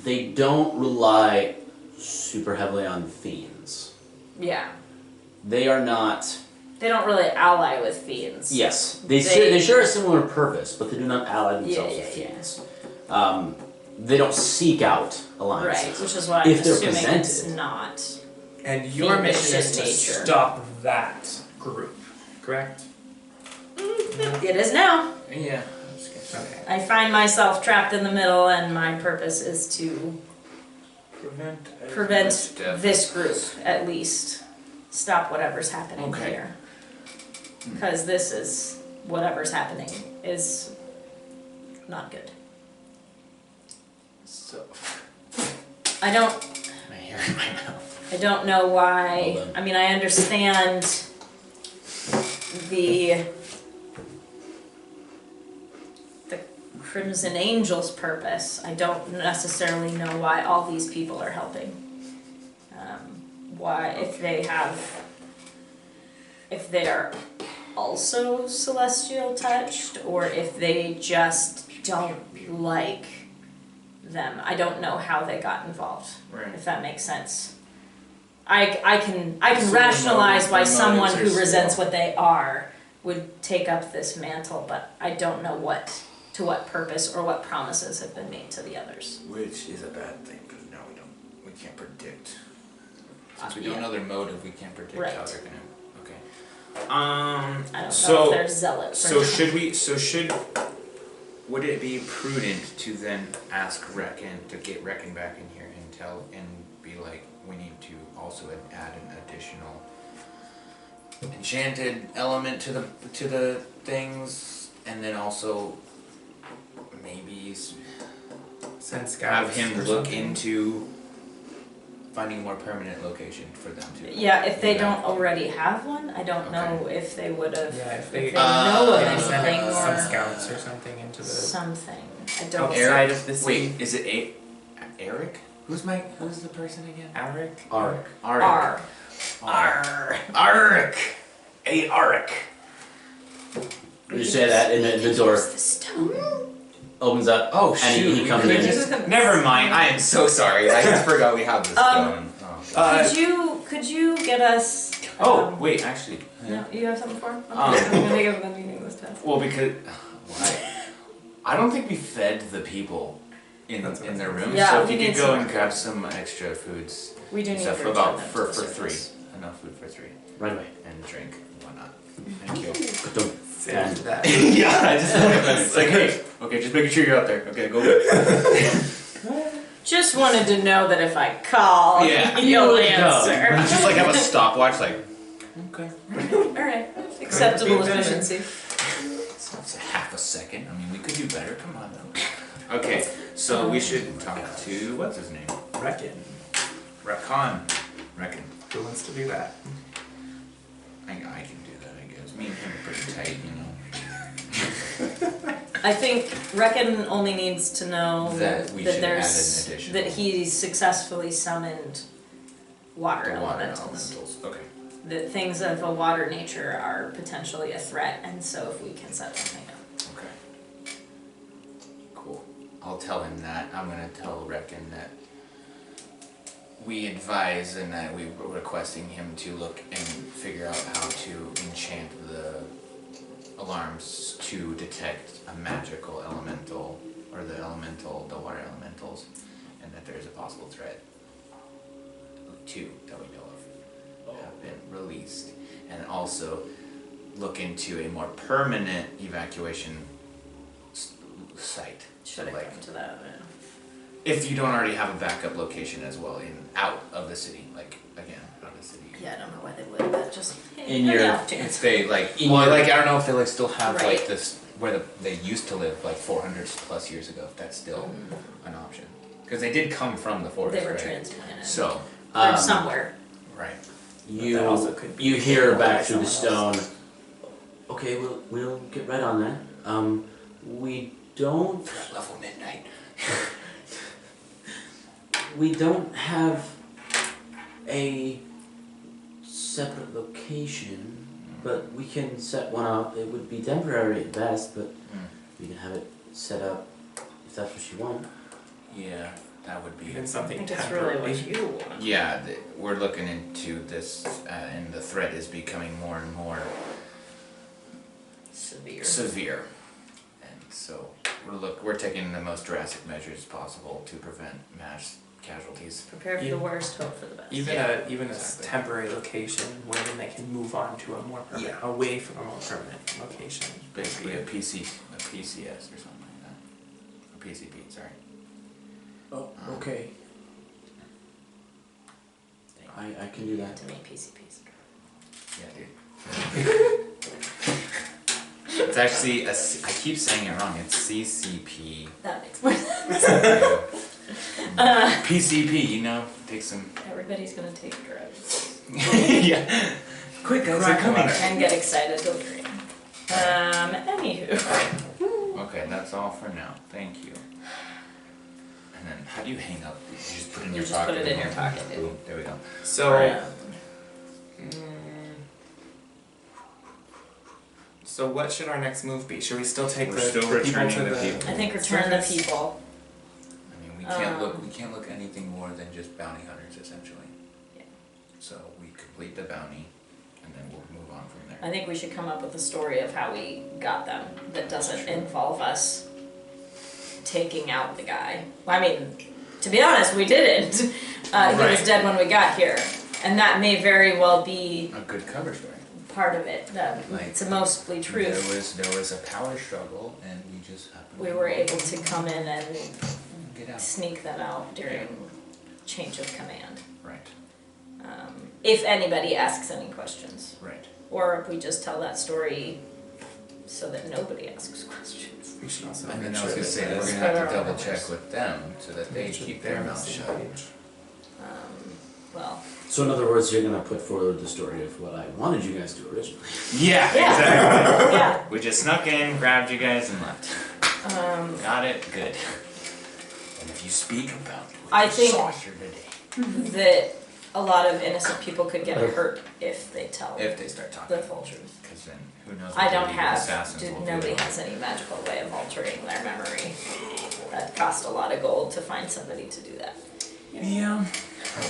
they don't rely super heavily on fiends. Yeah. They are not. They don't really ally with fiends. Yes, they They- share a similar purpose, but they do not ally themselves with Yeah. fiends. They don't seek out alliances. Right, which is why I'm If they're assuming it's presented. not. And your mission is to Fiendish in nature. stop that group, correct? It is now. Yeah. Okay. I find myself trapped in the middle, and my purpose is to prevent death. this group, at least. Stop whatever's happening Okay. here. Because this is, whatever's happening is not good. So. I don't My hair in my mouth. I don't know why. Hold on. I mean, I understand the Crimson Angel's purpose. I don't necessarily know why all these people are helping. Why, if they are also celestial touched, or if they just don't like them. I don't know how they got involved. Right. If that makes sense. I can So rationalize why the someone motives who are resents small. what they are would take up this mantle, but I don't know to what purpose or what promises have been made to the others. Which is a bad thing because now we can't predict. Since we Yeah. don't know their motive, we can't predict how Right. they're gonna. Okay. I don't know So- if they're zealots or So not. should would it be prudent to then ask Reckon to get Reckon back in here and tell and be like, we need to also add an additional enchanted element to the things, and then also maybe Send scouts have him or look something. into finding a more permanent location for them to. Yeah, if they Yeah. don't already have one, I don't know if they would have. Yeah, if if they they know of maybe send anything some or scouts or something into the something. I don't. outside of the city. Wait, is it Eric? Who's the person again? Eric. Ark. R. Arik. Hey, Arik. You say that, and the door The stone. opens up. Oh and shoot! he we comes could've in. just- Never mind. I am so sorry. I just forgot we have this going. Could you get us? Oh wait, actually. No, you have something for him? Okay, Um, I'm gonna give him a meaning this test. Well, because why? I don't think we fed the people in That's what their I rooms. Yeah, so if we you need could go some and grab some extra foods. We do and need stuff to for return about them for to the three. surface. Enough food for three, Right away. and drink and whatnot. Thank you. Don't. Send that. Yeah, I just it's like, hey, okay, just making sure you're out there. Okay, go. Just wanted to know that if I call, Yeah. you'll You would come. You answer. just like have a stopwatch, like. Okay. Alright, acceptable Could be better. efficiency. It's half a second. I mean, we could do better. Come on, though. Okay, so we should talk to what's his name? Reckon. Reckon. Who wants to do that? I can do that, I guess. Me and him are pretty tight, you know. I think Reckon only needs to know That we should add an there's additional. that he successfully summoned water The water elementals. elementals. Okay. That things of a water nature are potentially a threat, and so if we can set something up. Okay. Cool. I'll tell him that. I'm gonna tell Reckon that we advise and that we were requesting him to look and figure out how to enchant the alarms to detect a magical elemental, or the water elementals, and that there is a possible threat. 2 that we know of have been released, and also look into a more permanent evacuation site. Should have Like, come to that. if you don't already have a backup location as well, out of the city, like again, out of the city. Yeah, I don't know why they would, but just In your- If they like, In well, your- like I don't know if they like still have Right. like this where they used to live like 400 plus years ago. If that's still an option, because they did come from the forest, they were right? transplanted. So, Or somewhere. right. That also could be You hear taken back by through the someone stone. Okay, we'll get right on that. We don't Level midnight. we don't have a separate location, but we can set one up. It would be temporary at best, but we can have it set up if that's what you want. Yeah, that would be. Even I something think it's temporary. really what you want. Yeah, we're looking into this, and the threat is becoming more and more severe, and so we're taking the most drastic measures possible to prevent mass casualties. Prepare for the worst, hope for the best. Even Yeah, a exactly. temporary location where then they can move on to a more permanent, away from a more permanent location. Basically a PCS or something like that. A PCP, sorry. Oh, okay. I can do that. To me, PCPs. Yeah, dude. It's actually I keep saying it wrong. It's CCP. That makes more sense. PCP, you know, take some. Everybody's gonna take drugs. Yeah. Quick, guys, they're coming. And get excited to dream. Anywho. Okay, that's all for now. Thank you. And then, how do you hang up? You just put it in You your just pocket. put it in your pocket, dude. Boom, there we go. So, Alright. so what should our next move be? Should we still take We're the still people returning to the people. I think return the surface? people. I mean, we can't look anything more than just bounty hunters, essentially. Yeah. So we complete the bounty, and then we'll move on from there. I think we should come up with a story of how we got them that doesn't involve us taking out the guy. I mean, to be honest, we didn't. He was Right. dead when we got here. And that may very well be A good cover story. part of it. Like, It's mostly true. There was a power struggle, and we just happened. We were able to come in and get out. sneak them out during change of command. Right. If anybody asks any questions. Right. Or if we just tell that story so that nobody asks questions. we should also And make then I sure was gonna that say the- we're gonna Spread have to our double check numbers. with them so that they make sure keep they're their on the mouth same shut. page. Well, So in other words, you're gonna put forward the story of what I wanted you guys to originally. Yeah, Yeah. exactly. yeah. We just snuck in, grabbed you guys, and left. Got it. Good. And if you speak about what I you think- saw here today, That a lot of innocent people could get hurt if they tell if they start talking, the full truth. because then who knows? I what don't the have, assassins will do. nobody has any magical way of altering their memory. That cost a lot of gold to find somebody to do that. Yeah.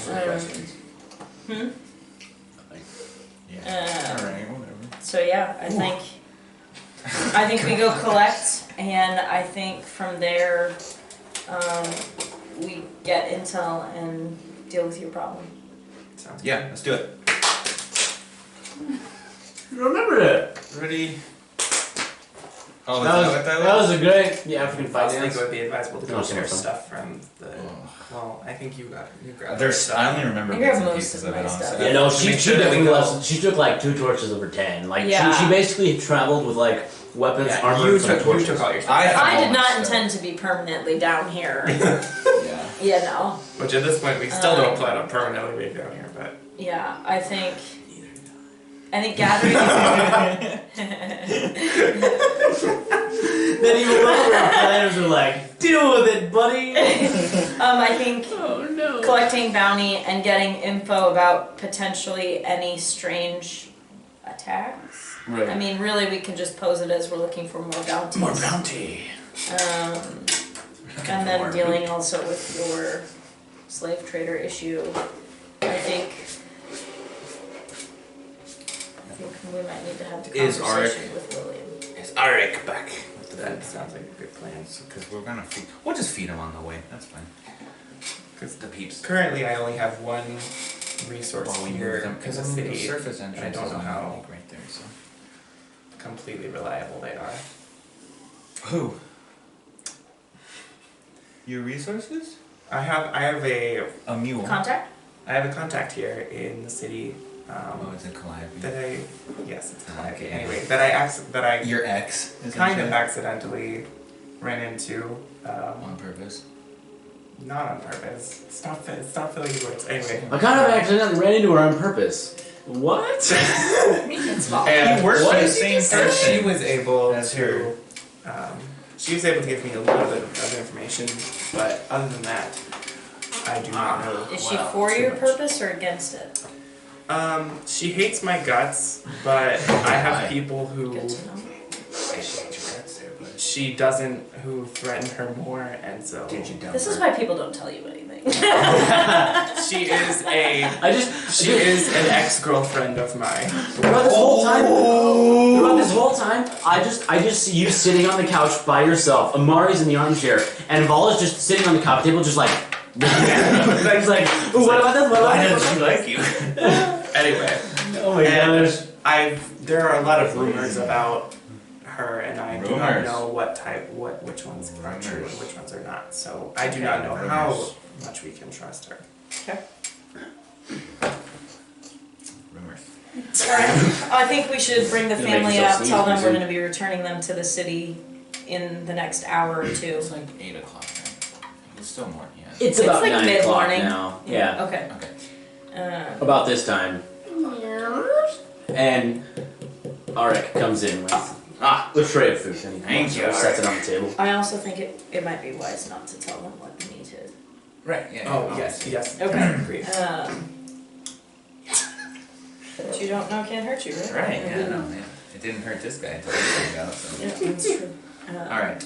Questions? Hmm? Yeah. All right. Whatever. So yeah, I think we go collect, and I think from there, we get intel and deal with your problem. Sounds good. Yeah. Let's do it. Remember it. Ready? Oh, That was a great African I fight also think dance. it would be advisable to No, go it's share not fun. stuff from the. Oh. Well, I think you grabbed. There's. I only remember I bits grabbed and most pieces of of my it. stuff. Honestly. Yeah, no, To she make sure that we definitely go. left. She took like 2 torches over 10. Like Yeah. she basically traveled with like weapons, Yeah, armor, you some took torches. all your stuff. I have I all did my not stuff. intend to be permanently down here. Yeah. You know. Which at this point we still don't plan on permanently being down here, but Yeah, I think gathering. Then even lower players are like, deal with it, buddy. I think Oh no. collecting bounty and getting info about potentially any strange attacks. Right. I mean, really, we can just pose it as we're looking for more bounties. More bounty. And then dealing also with your slave trader issue. I think we might need to have the Is conversation with William. Is Arik back? that sounds like a good plan. Because we're gonna feed. We'll just feed him on the way. That's fine. Because The peeps. currently I only have one resource While we move here them, in because the the city. surface and I entrance don't is know on how like right there. So. completely reliable they are. Who? Your resources? I have a mule. Contact? contact here in the city. Oh, it's a Calliope. Yes, it's Ah, Calliope. okay. Anyway, that I Your ex. kind of essentially? accidentally ran into. On purpose. Not on purpose. Stop filling the words. Anyway. I kind of accidentally ran into her on purpose. What? And He works for the same and person. she was able As to. She was able to give me a little bit of information, but other than that, I do not know. Is she too for your much. purpose or against it? She hates my guts, but I have Why? people who Good to know. she doesn't, who threaten her more, and so Did you dump This is her? why people don't tell you anything. she is She is an ex-girlfriend of mine. Throughout this whole time, I just see you sitting on the couch by yourself. Amari's in the armchair, and Vala's just sitting on the coffee table, just like. He's like, ooh, what about this? What about this? she like you? Anyway, Oh my gosh. there are a lot of rumors about her, and I do not Rumors? know which ones are true Rumors. and which ones are not. So I do Okay, not know how rumors. much we can trust her. Rumors. Alright, I think we should bring the Gonna make family yourself up, sneeze, tell them we're presume. gonna be returning them to the city in the next hour or two. It's like 8 o'clock. Right? It's still morning. Yeah. It's It's about like 9 o'clock mid-morning. now. Yeah. Okay. Okay. About this time. And Arik comes in with a tray of food. And he Thank you, sets it Arik. on the table. I also think it might be wise not to tell them what the meat is. Right. Yeah. Oh yes. Okay. Agreed. What you don't know can't hurt you, right? Right. Yeah. No. Yeah. It didn't hurt this guy until he found out. So. Yeah, that's true. All right.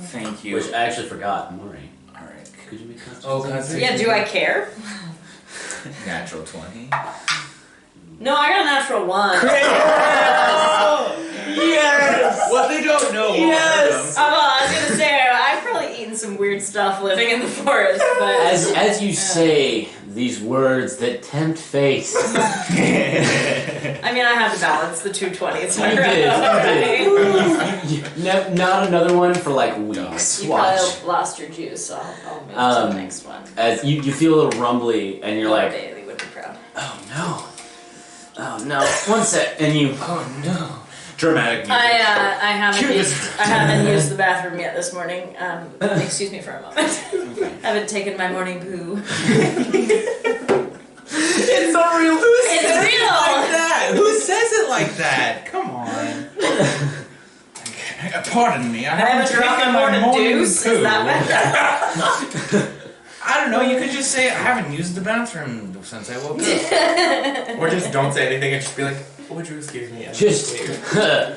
Thank you. Which I actually forgot. Amari. All right. Could you make that? Oh, God. Yeah, do I care? Natural 20. No, I got a natural 1. Yes! What they don't know. Yes! Well, I was gonna say, I've probably eaten some weird stuff living in the forest, but... As you say these words that tempt fate. I mean, I have to balance the 220s. You did. Not another one for like weeks. You Watch. probably lost your juice, so I'll move to the next one. As you feel a little rumbly, and you're like, Bailey would be proud. oh no. Oh no. One sec. And you. Oh no. Dramatic music. I Cue haven't used the bathroom yet this morning. Excuse me for a moment. Haven't taken my morning poo. It's so real. It's real. Like that? Who says it like that? Come on. Pardon me. I I haven't dropped my morning deuce. Is that better? I don't know. You could just say I haven't used the bathroom since I woke up. Or just don't say anything and just be like, would you excuse me? And Just. leave.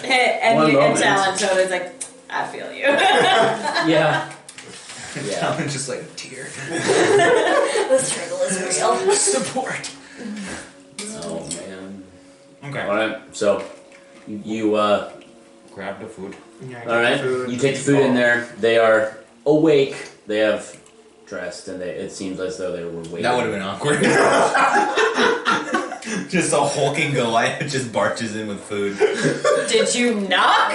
And One you can moment. tell Antona's like, I feel you. Yeah. Yeah. I'm just like tear. This turtle is real. Support. Oh man. Okay. All right. So you Grab the food. Yeah, all right. You take the food in there. They are awake. They have dressed, and it seems as though they were waiting. That would have been awkward. Just a hulking Goliath just barges in with food. Did you knock?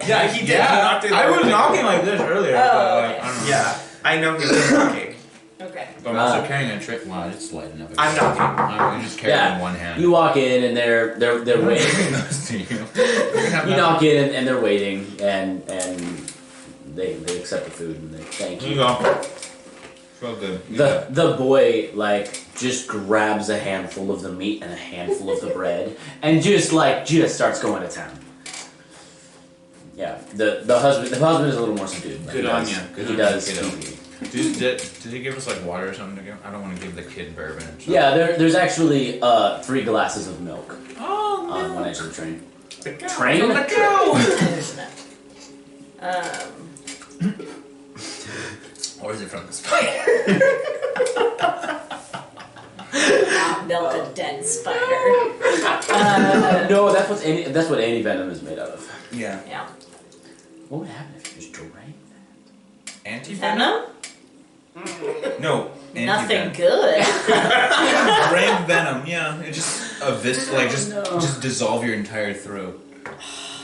Yeah, he did. Yeah, He knocked it I over was the- knocking like this earlier. Oh, but, okay. I don't know. Yeah, I know he was knocking. Okay. But I'm also carrying a tray. Wow, it's light enough. I'm not kidding. I'm just carrying Yeah. in one hand. You walk in and they're I'm waiting. giving those to you. You're gonna have You nothing. knock in and they're waiting and they accept the food and they thank Here you you. go. So good. The boy like just grabs a handful of the meat and a handful of the bread and just starts going to town. Yeah, the husband is a little more subdued. But Good he on does- ya. Good He on ya, does. kiddo. Did he give us like water or something to give? I don't want to give the kid bourbon. And stuff. Yeah, there's actually 3 glasses of milk Oh on one edge of the train. The cow. Train? The cow. Or is it from the spider? Milk a dead spider. No, that's what anti-venom is made out of. Yeah. Yeah. What would happen if you just drank Anti-venom? Venom? No. Nothing good. Brain venom. Yeah. It just just dissolve your entire throat.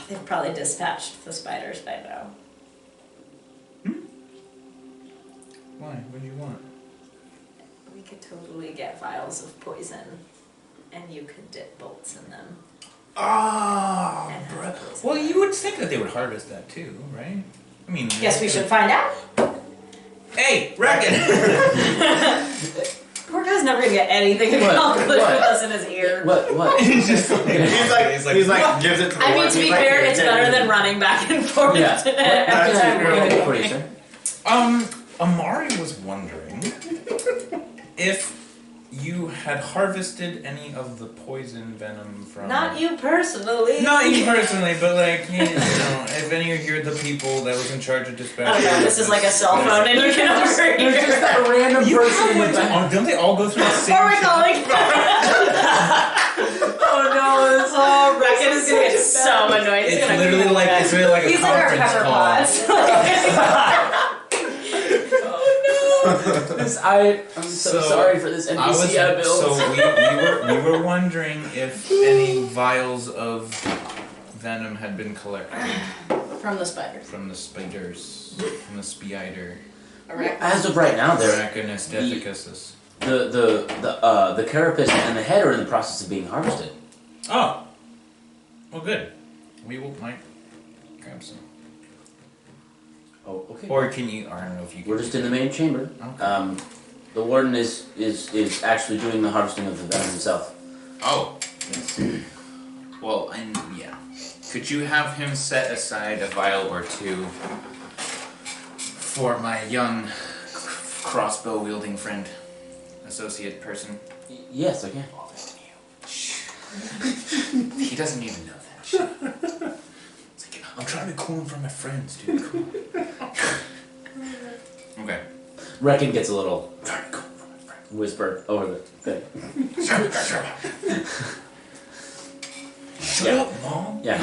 They've probably dispatched the spiders by now. Why? What do you want? We could totally get vials of poison, and you could dip bolts in them. Oh, And bro. have poison. Well, you would think that they would harvest that too, right? I mean. Guess we should find out. Hey, Reckon! Poor guy's never gonna get anything What? accomplished with What? us in his ear. What? He's like gives it to the I mean, one, to be he's like, fair, it's better than running back and forth. Yeah. to What can I do for you, sir? Amari was wondering if you had harvested any of the poison venom from. Not you personally. Not you personally, but like, you know, if any of you are the people that was in charge of dispatching. Oh no, this is like a cell phone and you can overhear. There's just that random You person in the have back. one. Don't they all go through the same? Are we calling? Oh no, this Oh, Reckon is gonna get so annoyed. It's gonna literally kill like us. it's really like a He's like our conference pepper call. pots. I'm so sorry for this NPC I built. So we were wondering if any vials of venom had been collected From the spiders. from the spiders, from the spider. As of right now, they're Arachnis deficacis. the carapace and the head are in the process of being harvested. Oh, well, good. We might grab some. Oh, okay. Or can you? I don't know if you. We're just in the main chamber. Okay. The warden is actually doing the harvesting of the venom himself. Oh. Well, and yeah. Could you have him set aside a vial or two for my young crossbow wielding friend, associate person? Yes, I can. He doesn't even know that shit. It's like, I'm trying to be cool in front of my friends, dude. Come on. Okay. Reckon gets a little whisper over the thing. Shut up, Mom. Yeah.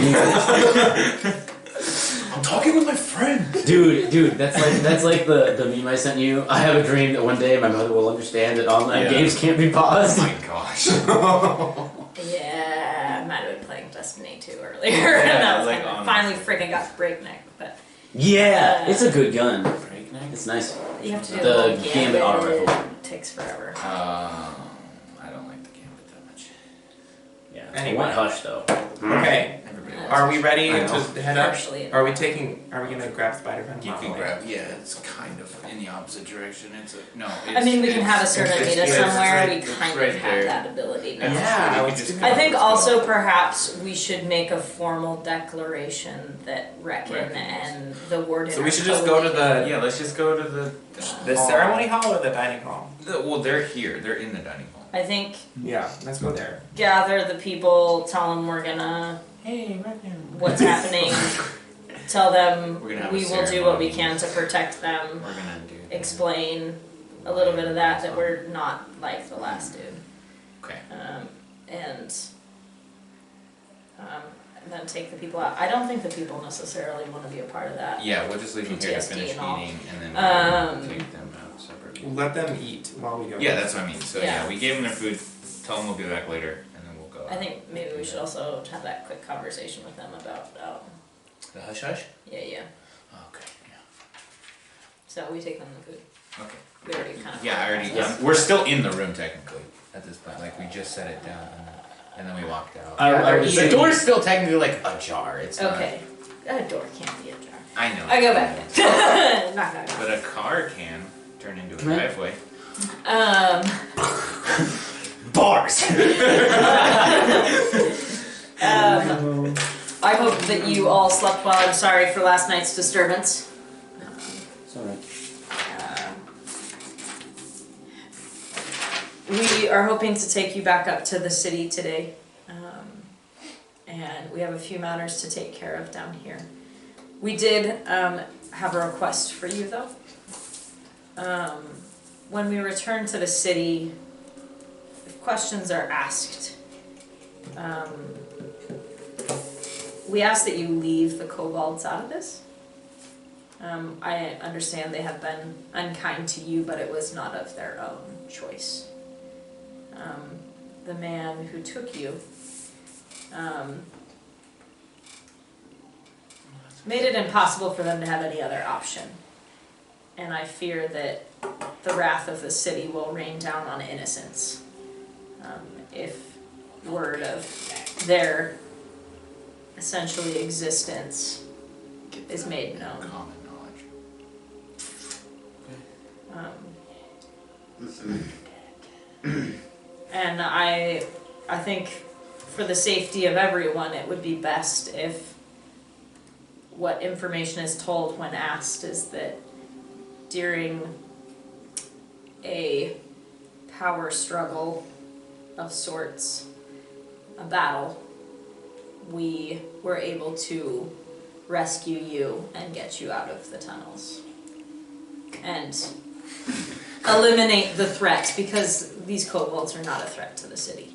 I'm talking with my friend. Dude, that's like the meme I sent you. I have a dream that one day my mother will understand that online games can't be paused. Oh my gosh. Yeah, I might have been playing Destiny 2 earlier. Yeah, and that was like kinda- on- finally freaking got breakneck, but Yeah, it's a good gun. It's nice. you have to do The the whole Gambit gambit. auto rifle. It takes forever. I don't like the gambit that much. Yeah. Anyway. I want hush though. Okay. Everybody Yeah. loves Are we ready I know. to head up? Partially. Are we gonna grab spider venom? You can Probably. grab. Yeah, it's kind of in the opposite direction. I mean, we can have a certain it's- meet us it's somewhere. right- we it's kind right of have there. that ability now. Yeah, we let's just do go. I think that. also perhaps we should make a formal declaration that Reckon Reckon. and the warden. So we are should just go to totally- Yeah, let's just go to the hall. ceremony hall or the dining hall? Well, they're here. They're in the dining hall. I think Yeah, let's go there. gather the people, tell them we're gonna Hey, Reckon. what's happening. Tell them We're gonna have a we will do what we ceremony. can to protect them. We're gonna do. Explain a little bit of that we're not like the last dude. Okay. And then take the people out. I don't think the people necessarily want to be a part of that. Yeah, we'll just leave them here to PTSD finish and all. eating, and then we'll take them out separately. Let them eat while we go. Yeah, that's what I mean. So yeah, Yeah. we gave them their food. Tell them we'll be back later, and then we'll go. I think maybe we should also have that quick conversation with them about, The hush hush. yeah. Okay. Yeah. So we take them the food. Okay. We already kind of. Yeah, I already. Yeah. We're still in the room technically at this point. Like we just set it down and then we walked out. I would The assume- door's still technically like ajar. It's not. Okay. A door can't be ajar. I know. I go back in. Knock, knock, knock. But a car can turn into a Right. driveway. Bars. I hope that you all slept well. I'm sorry for last night's disturbance. It's alright. We are hoping to take you back up to the city today. And we have a few matters to take care of down here. We did have a request for you though. When we return to the city, if questions are asked, we ask that you leave the kobolds out of this. I understand they have been unkind to you, but it was not of their own choice. The man who took you made it impossible for them to have any other option. And I fear that the wrath of the city will rain down on innocents if word of their essentially existence is made known. Common knowledge. And I think for the safety of everyone, it would be best if what information is told when asked is that during a power struggle of sorts, a battle, we were able to rescue you and get you out of the tunnels. And eliminate the threat, because these kobolds are not a threat to the city.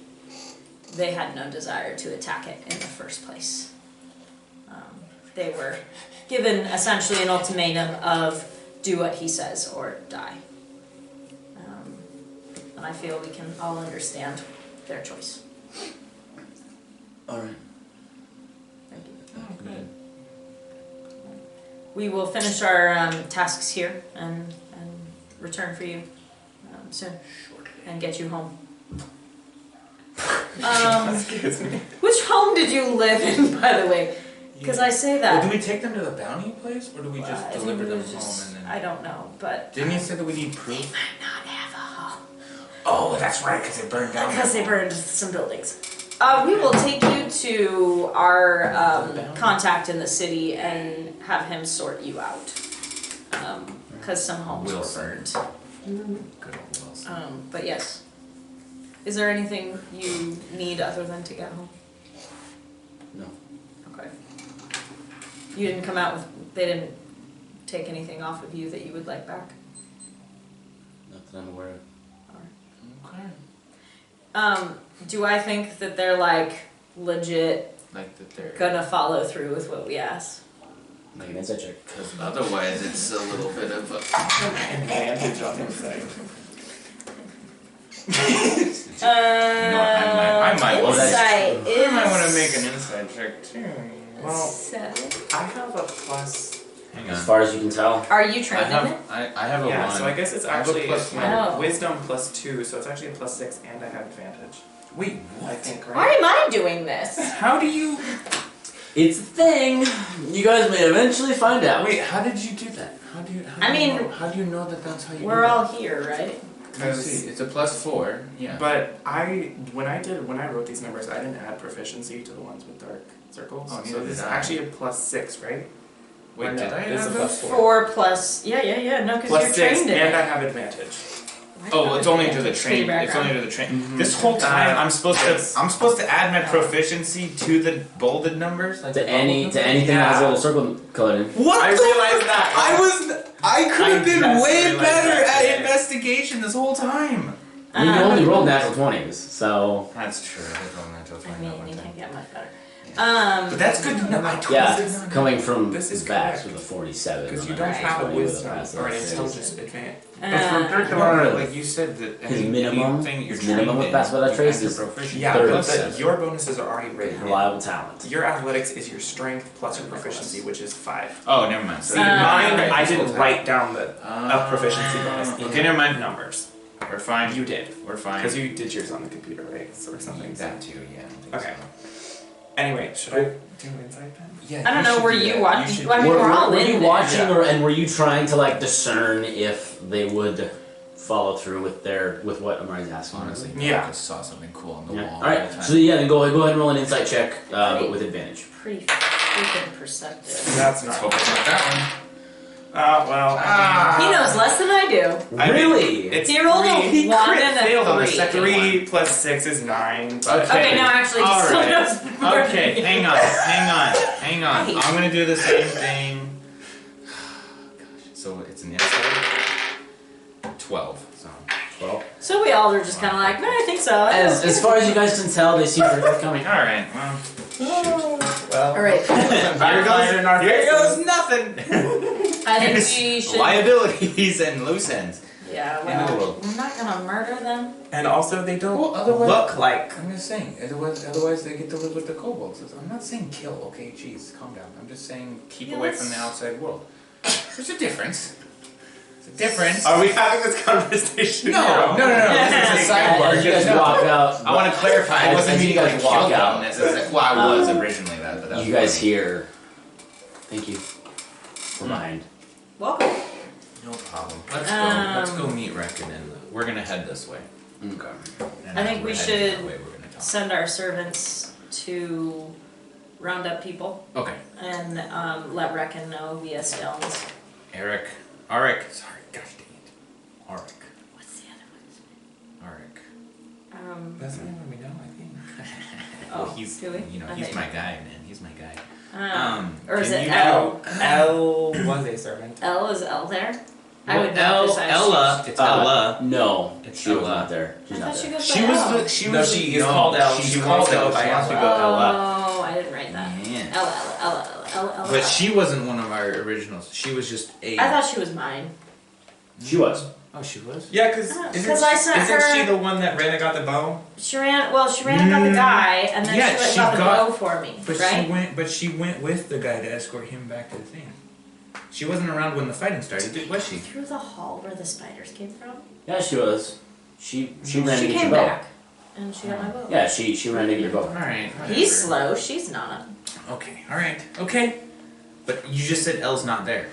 They had no desire to attack it in the first place. They were given essentially an ultimatum of do what he says or die. And I feel we can all understand their choice. Alright. Thank you. Oh, good. We will finish our tasks here and return for you soon and get you home. Which home did you live in, by the way? Because I say Well, that. do we take them to the bounty place, or do we just I think deliver it them was just- home and then? I don't know, but Didn't you say that we need they proof? might not have a home. Oh, that's right, because it burned down. Because they burned some buildings. We will take you to our contact in the city and have him sort you out. Because some homes Wilson. were burned. Good old Wilson. But yes. Is there anything you need other than to get home? No. Okay. You didn't come out with, they didn't take anything off of you that you would like back? Not that I'm aware of. Okay. Do I think that they're like legit Like that they're. gonna follow through with what we ask? Make an insight check. Because otherwise, it's a little bit of a. Advantage on insight. You know what, I might want to. Insight is. I might want to make an insight check too. Well, 7. I have a plus. Hang As on. far as you can tell. Are you I trained in it? have I have a Yeah, 1. so I guess it's I have a actually plus my one. wisdom plus 2, so it's actually a plus 6, and I have advantage. Wait, I what? think, Why right? am I doing this? How do you? It's a thing. You guys may eventually find out. Wait, how did you do that? How do you? How do I you mean, know, how do you know that that's how you? We're do all that? here, right? I see. It's a +4. Yeah. But when I wrote these numbers, I didn't add proficiency to the ones with dark circles. Oh, so neither this is did I. actually a plus 6, right? Wait, Or no, did I it's a add plus that? 4 plus. Yeah. No, because Plus you're 6, trained in and it. I have advantage. Oh, it's only to the Advantage train. your It's only background. to the train. This whole time, I'm supposed yes. to. I'm supposed to add my proficiency to the bolded numbers. Like To the bubble numbers? anything that has a Yeah. little circle colored in. What? I realized that. I could have been just way realized better that at today. investigation this whole time. I mean, you only rolled natural 20s, so That's true. I did roll a natural 20 I that mean, one you time. can get much better. But that's good to know. yeah, coming from This is Vax correct. with a 47. Because you on don't a have a 20 with wisdom pass or an without intelligence trace. advantage. But for Uh, like you said that his minimum- anything you're his minimum trained with in, pass without you trace enter is proficiency. Yeah, Third. but Seven. your bonuses are already written in. Reliable talent. Your athletics is your strength plus your proficiency, which is 5. Oh, never mind. So See, mine, I didn't write down the proficiency bonus in Okay, never mind. numbers. We're fine. You did. We're fine. Because you did yours on the computer, right? So or something. That too, yeah. I don't think Okay. so. Anyway, should I do an insight then? Yeah, I don't know, should were do you that. watching? should I do mean, Were, we're all were in you there. watching, Yeah. and were you trying to like discern if they would follow through with what Amari's asking? Honestly, Yeah. I just saw something cool on the Yeah. wall. All the right. whole time. So yeah, then go ahead and roll an insight check, but with advantage. Pretty freaking perceptive. That's Let's not. hope it's not that Well. He knows less than I do. I mean, Really? it's He rolled a three. one and a failed on the 3. second 3 plus 6 is 9. But Okay, now actually he All still right. knows more one. than Okay, me. hang on. Hey. I'm gonna do the same thing. Gosh, so it's an insight. 12. So 12. So we all are just kind of like, no, I think so. As far as you guys can tell, they seem pretty forthcoming. all right. Well, well. All right. Here goes nothing. I think we should. liabilities and loose ends. Yeah, End of the well, world. we're not gonna murder them. And also, they don't Well, otherwise- look like. I'm just saying. Otherwise, they get to live with the kobolds. I'm not saying kill. Okay, jeez, calm down. I'm just saying keep Yeah, away let's- from the outside world. There's a difference. There's a difference. Are we having this conversation? No. This is a sidebar. As you guys walk out, I want to clarify. I As wasn't you meaning guys like walk kill them out, necessarily. Well, I was originally that, but that you was guys hear. Thank you. We're behind. Welcome. No problem. Let's go meet Reckon, and we're gonna head this way. Okay. And I as think we're we heading that should way, we're gonna talk. Send our servants to round up people Okay. and let Reckon know via stones. Arik. Sorry. Gosh dang it. Arik. What's the other Arik. one? That's the only one we know, I think. Oh, he's do we? he's Okay. my guy, man. He's my guy. Or is can it you L? L was a servant. L is L there? I Well, would not decide. Ella. It's Ella. No, It's she was Ella. not there. She's I not thought she there. goes She by was L. the. She No, was. she is called L. She's She called wants to go L. by She wants to Ella. go Ella. Oh, I didn't write that. Yeah. Ella. But she wasn't one of our originals. She was just a. I thought she was mine. She was. Oh, she was. Yeah, because Because I sent her- she the one that ran and got the bow? She ran got the guy, and then Yeah, she went she got the got- bow for me, But right? she went with the guy to escort him back to the thing. She wasn't around when the fighting started, was she? Through the hall where the spiders came from. Yeah, she was. She ran to She get your came bow. back, and she got my bow. Yeah, she ran to get your bow. All right. He's slow. She's not. Okay. All right. Okay. But you just said L's not there.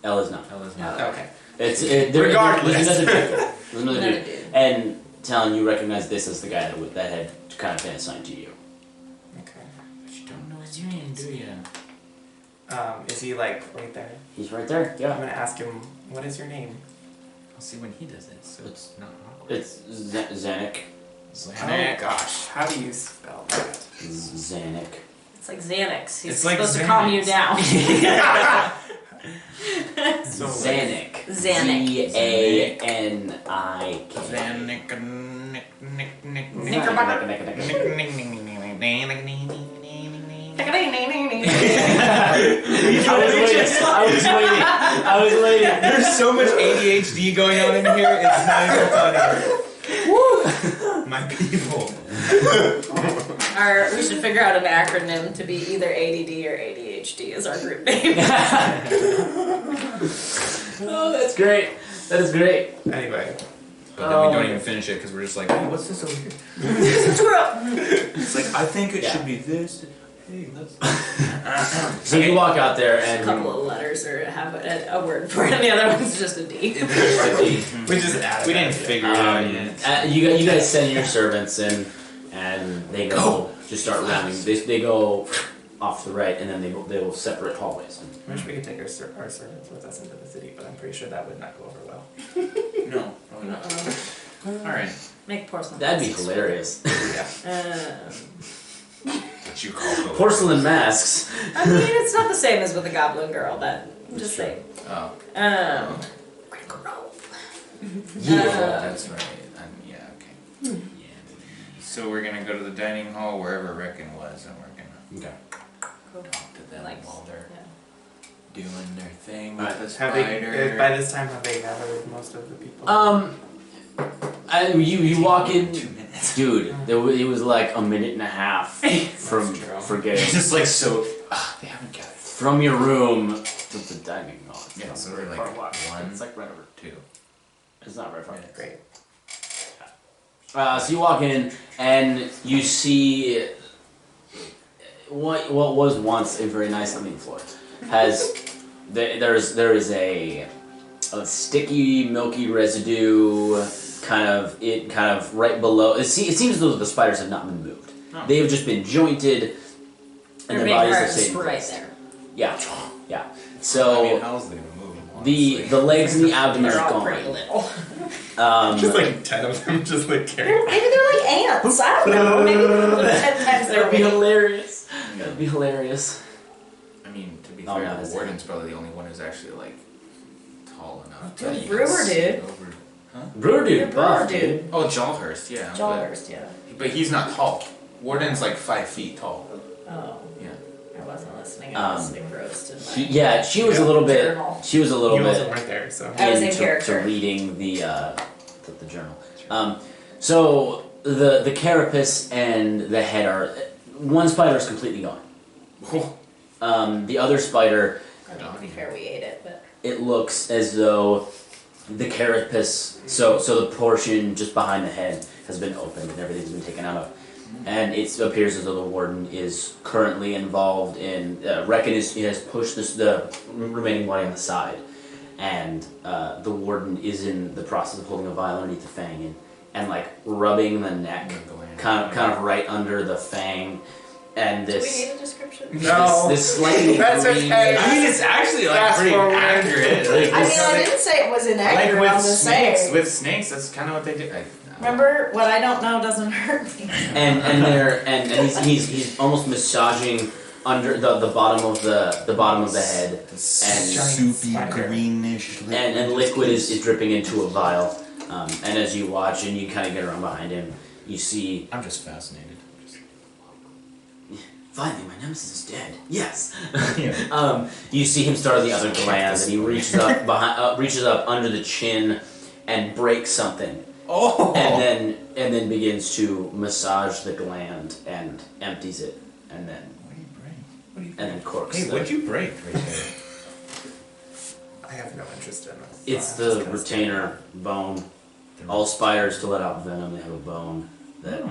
Elle is not. L is not. Oh. Okay. Regardless. There's another dude. There's another Another dude. dude. And Talon, you recognize this as the guy that had kind of been assigned to you. Okay. But you don't know his name, do you? Is he like right there? He's right there. I'm Yeah. gonna ask him, what is your name? I'll see when he does it, so it's not awkward. It's Zanuck. Oh gosh, how do you spell that? Zanuck. It's like Xanax. He's It's like supposed to calm you Xanax. down. So Zanuck. Xanax. Zanik. I was waiting. There's so much ADHD going on in here, it's not even funny. My people. We should figure out an acronym to be either ADD or ADHD as our group name. Oh, that's great. That is great. Anyway, But then we don't even finish it because we're just like, hey, what's this over here? Squirrel. It's like, I think it Yeah. should be this. Hey, let's. So you walk out there A and couple of letters or have a word for it, and the other one's just a D. It's just a D. we just added We that. didn't figure it out yet. you guys send your servants in, and they go just start rounding. They go off to the right, and then they will separate hallways. I wish we could take our servants with us into the city, but I'm pretty sure that would not go over well. No, probably not. Alright. Make porcelain. That'd be masks. hilarious. What you call those? Porcelain masks. I mean, it's not the same as with the Goblin Girl, but just saying. Oh, Yeah. that's right. Yeah. So we're gonna go to the dining hall wherever Reckon was, and we're gonna Okay. Talk to them Like, while they're yeah. doing their thing Alright, with the Have spider. they, by this time, have they gathered most of the people? And you walk in, 2 minutes. dude. It was like a minute and a half from true. forgetting just like so. They haven't gathered. from your room to the dining hall. It's Yeah, not so very we're far like walk. one, It's like right over. 2. It's not very far. minutes. Great. So you walk in and you see what was once a very nice living floor has there is a sticky milky residue kind of right below. It seems as though the spiders have not been moved. Oh. They have just been jointed and Their their big bodies have hearts stayed in right place. there. Yeah, yeah. I So mean, how's they moving? the legs and the abdomen They're are all pretty gone. little. Just like 10 of them, just like carrying. Maybe they're like ants. I don't know. Maybe 10 times their That'd be weight. hilarious. That'd be hilarious. I mean, to be Oh, fair, no, the it's- warden's probably the only one who's actually like tall enough Dude, that you Brewer can see dude. over. Brewer The dude, Brewer buff, dude. Oh, Jawhurst, yeah. Jawhurst, yeah. But he's not tall. Warden's like 5 feet tall. Oh, Yeah. I wasn't listening. I was listening roast in my She was a little bit. journal. She was a little You bit also weren't there, so. I was in into character. to reading the journal. So the carapace and the head are one spider is completely gone. The other spider, I mean, to be fair, we ate it, but it looks as though the carapace, so the portion just behind the head has been opened and everything's been taken out of. And it appears as though the warden is currently involved in. Reckon has pushed the remaining body on the side, and the warden is in the process of holding a vial underneath the fang and like rubbing the neck, kind of right under the fang, and do we this need a description? No. this slightly That's green. okay. I mean, it's actually like Fast pretty forward. accurate. Like, I mean, it's I like- didn't say it was inaccurate. like with I'm just snakes, saying. with snakes, that's kind of what they do. Remember, what I don't know doesn't hurt me. And he's almost massaging under the bottom of the head, and soupy spider. greenish. and liquid is dripping into a vial. And as you watch and you kind of get around behind him, you see I'm just fascinated. finally my nemesis is dead. Yes. Yeah. You see him start on the other gland, and he reaches up under the chin, and breaks something. Oh. And then begins to massage the gland and empties it, and then What do you break? and then corks. Hey, the- what'd you break right there? I have no interest in this. It's so I'm the just gonna stay retainer bone. All spiders to let out venom, they have a bone that Oh.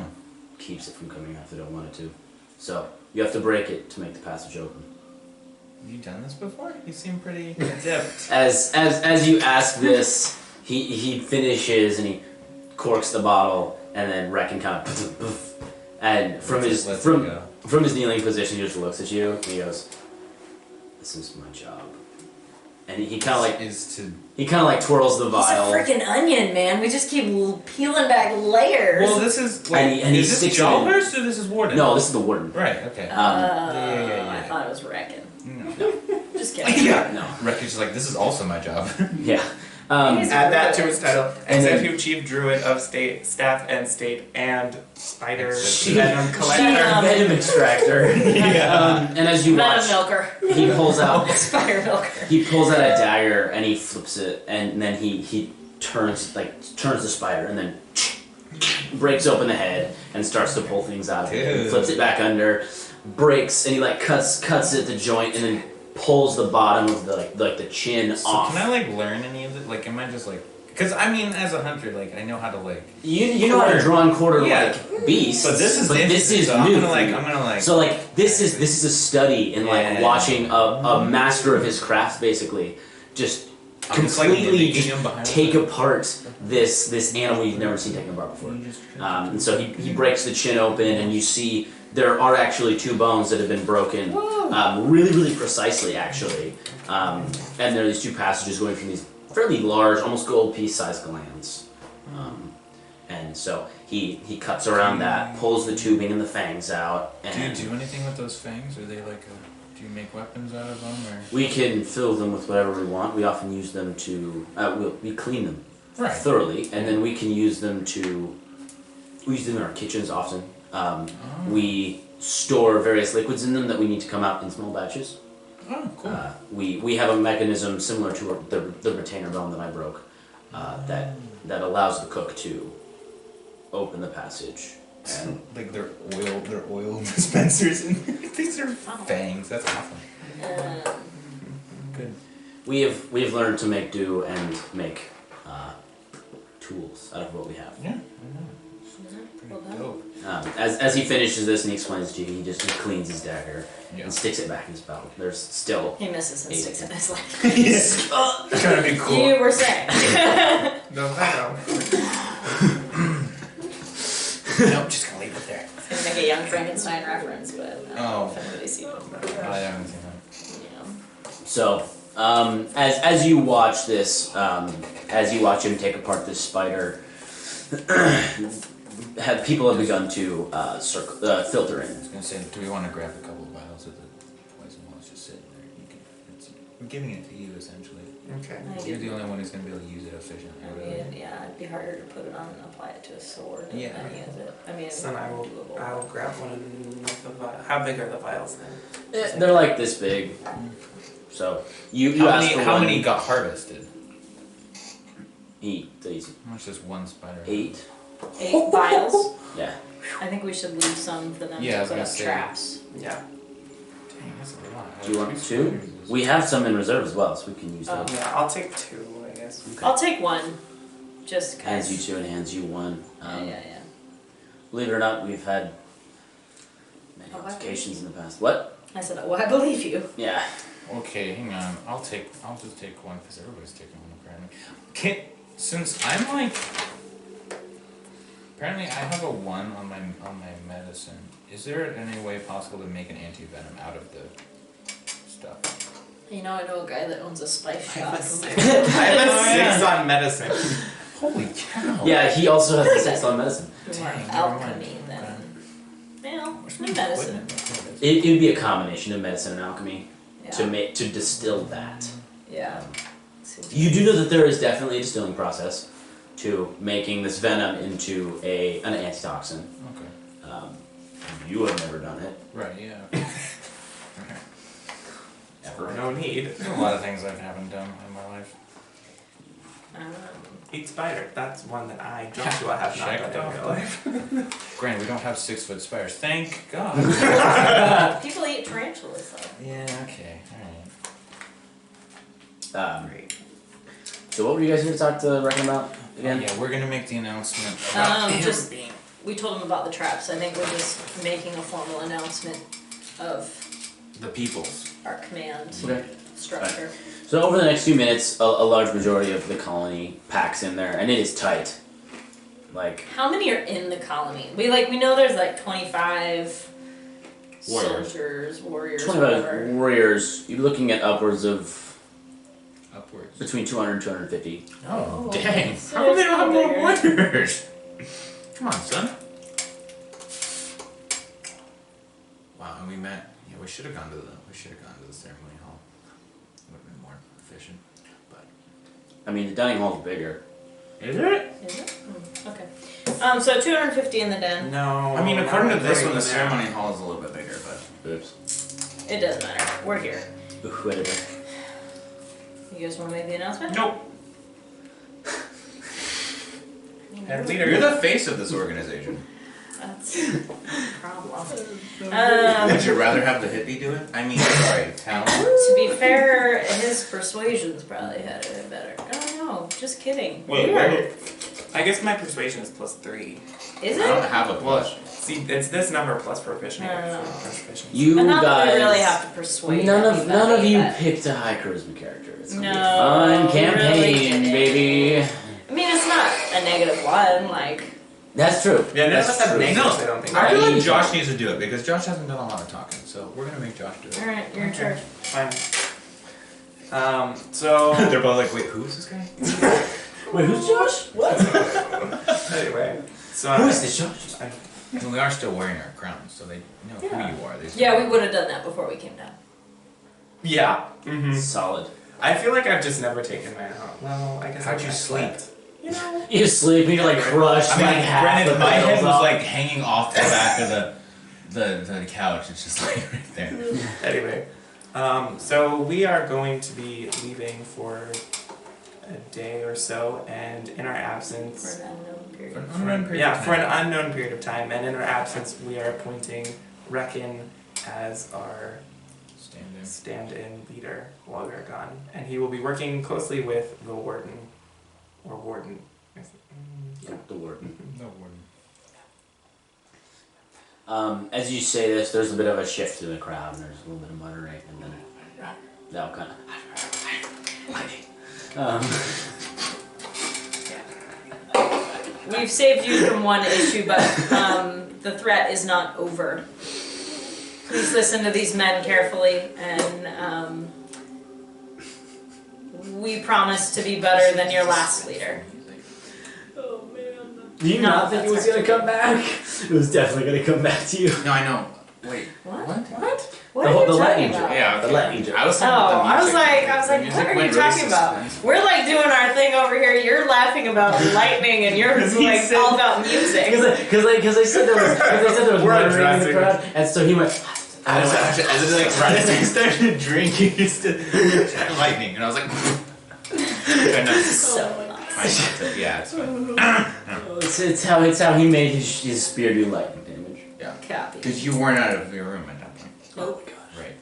keeps it from coming out if they don't want it to. So you have to break it to make the passage open. Have you done this before? You seem pretty adept. As you ask this, he finishes and he corks the bottle, and then Reckon kind of and from his kneeling position, he just looks at you and he goes, "This is my job." And he kind of like twirls the He's vial. a freaking onion, man. We just keep peeling back layers. Well, this is like, And he is this sticks it in. Jawhurst or this is Warden? No, this is the warden. Right. Okay. I thought it was Reckon. No. Just kidding. Yeah. No. Record's like, this is also my job. Yeah. Add that to his title. And then- Executive Chief Druid of State, Staff and State, and Spider Chief- Venom Collector. Venom extractor. And as you Venom watch, milker. he pulls out Spider milker. a dagger and he flips it, and then he turns the spider and then breaks open the head and starts to pull things out of it. And Dude. flips it back under, breaks, and he like cuts at the joint and then pulls the bottom of the chin So off. can I like learn any of it? Like, am I just like? Because I mean, as a hunter, like I know how to like. You know how to draw and quarter Yeah. like beasts, But this is new. I'm for you. gonna like. So like this is a study in like Yeah. watching a master of his craft basically just I'm just, like, completely mimicking just him behind take the- apart this animal you've never seen taken apart before. And so he breaks the chin open, and you see there are actually 2 bones that have been broken, really precisely actually. And there are these 2 passages going from these fairly large, almost gold piece-sized glands. And so he cuts around that, pulls the tubing and the fangs out, Do you and do anything with those fangs? Are they like do you make weapons out of them or? we can fill them with whatever we want. We often use them to we clean them Right. thoroughly, and then we can use them to We use them in our kitchens often. We store various liquids in them that we need to come out in small batches. Oh, cool. We have a mechanism similar to the retainer dome that I broke that allows the cook to open the passage. And Like they're oil dispensers and these are fangs. That's awesome. Good. we have learned to make do and make tools out of what we have. Yeah. Well Pretty done. dope. As he finishes this and he explains to you, he just cleans his dagger Yeah. and sticks it back in his belt. There's still He misses and Eight. sticks in his leg. Trying to be cool. You were saying. No, I know. Nope, just gonna leave it there. It's gonna make a Young Frankenstein reference, but I don't know if anybody's seen it. I haven't seen that. Yeah. so. As you watch this, as you watch him take apart this spider, people have begun to filter in. I was gonna say, do we want to grab a couple of vials of the poison while it's just sitting there? We're giving it to you essentially. Okay. You're the only one who's gonna be able to use it efficiently. I mean, yeah, it'd be harder to put it on and apply it to a sword than Yeah. use it. I mean, So then I will grab one of the vials. How big are the vials then? They're like this big. So you asked for How one. many got harvested? These How much does one spider? 8. 8 vials. Yeah. I think we should leave some for them Yeah, I to was put gonna up say. traps. Yeah. Dang, that's a lot. Do you want 2? We have some in reserve as well, so we can use those. Yeah, I'll take 2, I guess. I'll take one, just Hands you cause. 2 and hands you 1. Yeah. Believe it or not, we've had many Oh, I altercations in the past. What? I said, well, I believe you. Yeah. Okay, hang on. I'll just take one because everybody's taking one apparently. Since I'm like, apparently I have a 1 on my medicine. Is there any way possible to make an anti-venom out of the stuff? You know, I know a guy that owns a spice shop. I have a 6 on medicine. Holy cow! Yeah, he also has a 6 on medicine. More Dang, never alchemy mind. than, well, Where's new my medicine. equipment? It would be a combination of medicine and alchemy Yeah. to distill that. Yeah. You do know that there is definitely a distilling process to making this venom into an antitoxin. Okay. You have never done it. Right. Yeah. Ever. No need. There's a lot of things I haven't done in my life. Eat spider. That's one that I, Joshua, have not Check done in real life. Granted, we don't have 6-foot spiders. Thank God. People eat tarantulas though. Yeah. Okay. All right. Great. So what were you guys here to talk to Reckon about again? Yeah, we're gonna make the announcement about Just- being. We told him about the traps. I think we're just making a formal announcement of The peoples. our command Okay. structure. So over the next few minutes, a large majority of the colony packs in there, and it is tight. Like, How many are in the colony? We know there's like 25 Warriors. soldiers, warriors, 25 whatever. warriors, you're looking at upwards of Upwards. between 200 and 250. Oh, Oh, dang. so How come they it's don't have more bigger. warriors? Come on, son. Wow, and we met. Yeah, we should have gone to the ceremony hall. Would have been more efficient. But I mean, the dining hall's bigger. is it? Is it? Okay. So 250 in the den. No. I mean, according to this one, the now. ceremony hall is a little bit bigger, but Oops. It doesn't matter. We're here. Ooh, whatever. You guys want to make the announcement? Nope. Head leader. you're the face of this organization. That's a problem. Would you rather have the hippie do it? I mean, sorry, Tal. To be fair, his persuasion's probably had it better. Oh no, just kidding. Wait. I guess my persuasion is +3. Is I it? don't have a plush. See, it's this number plus proficiency. No. Proficiency. You And not that guys. we really have to persuade none of everybody, you but- picked a high charisma character. It's gonna be No, a fun we really campaign, didn't. baby. I mean, it's not a -1, like. That's true. Yeah, no, That's that's true. negative. No, I don't think. I feel I- like Josh needs to do it because Josh hasn't done a lot of talking, so we're gonna make Josh do it. Alright, you're in charge. Fine. So They're both like, wait, who is this guy? Wait, who's Josh? What? anyway, so Who is this Josh? And we are still wearing our crowns, so they know who you are. They Yeah, we would have done that before we came down. Yeah. Mm-hmm. Solid. I feel like I've just never taken my own. Well, I guess. How'd I you sleep? slept. You know. You sleep and you're like crushed. I mean, like half granted, the my head pedals was off. like hanging off the back of the couch. It's just like right there. Anyway, so we are going to be leaving for a day or so, and in our absence, For an unknown period. For an unknown period yeah, of for an time. unknown period of time, and in our absence, we are appointing Reckon as our stand-in leader while we're gone, and he will be working closely with the warden, or warden. Yeah. The warden. No warning. As you say this, there's a bit of a shift in the crowd, and there's a little bit of muttering, and then that'll kind of. We've saved you from one issue, but the threat is not over. Please listen to these men carefully, and we promise to be better than your last leader. Oh man. Do you not think it was gonna come back? It was definitely gonna come back to you. No, I know. Wait. What? What? What The are whole- you the talking lightning about? joke. Yeah, The okay. lightning joke. I was Oh, thinking about the I was music. like, The music what are you went talking racist about? then. We're like doing our thing over here. You're laughing about lightning, and you're Because he like said- all about music. Because they said there was We're muttering in the addressing crowd, and so he went. As I started to drink, you used to lightning, and I was like, So yeah, it's fine. It's how he made his spear do lightning damage. Yeah, copy. because you weren't out of your room at that point. Nope. Right.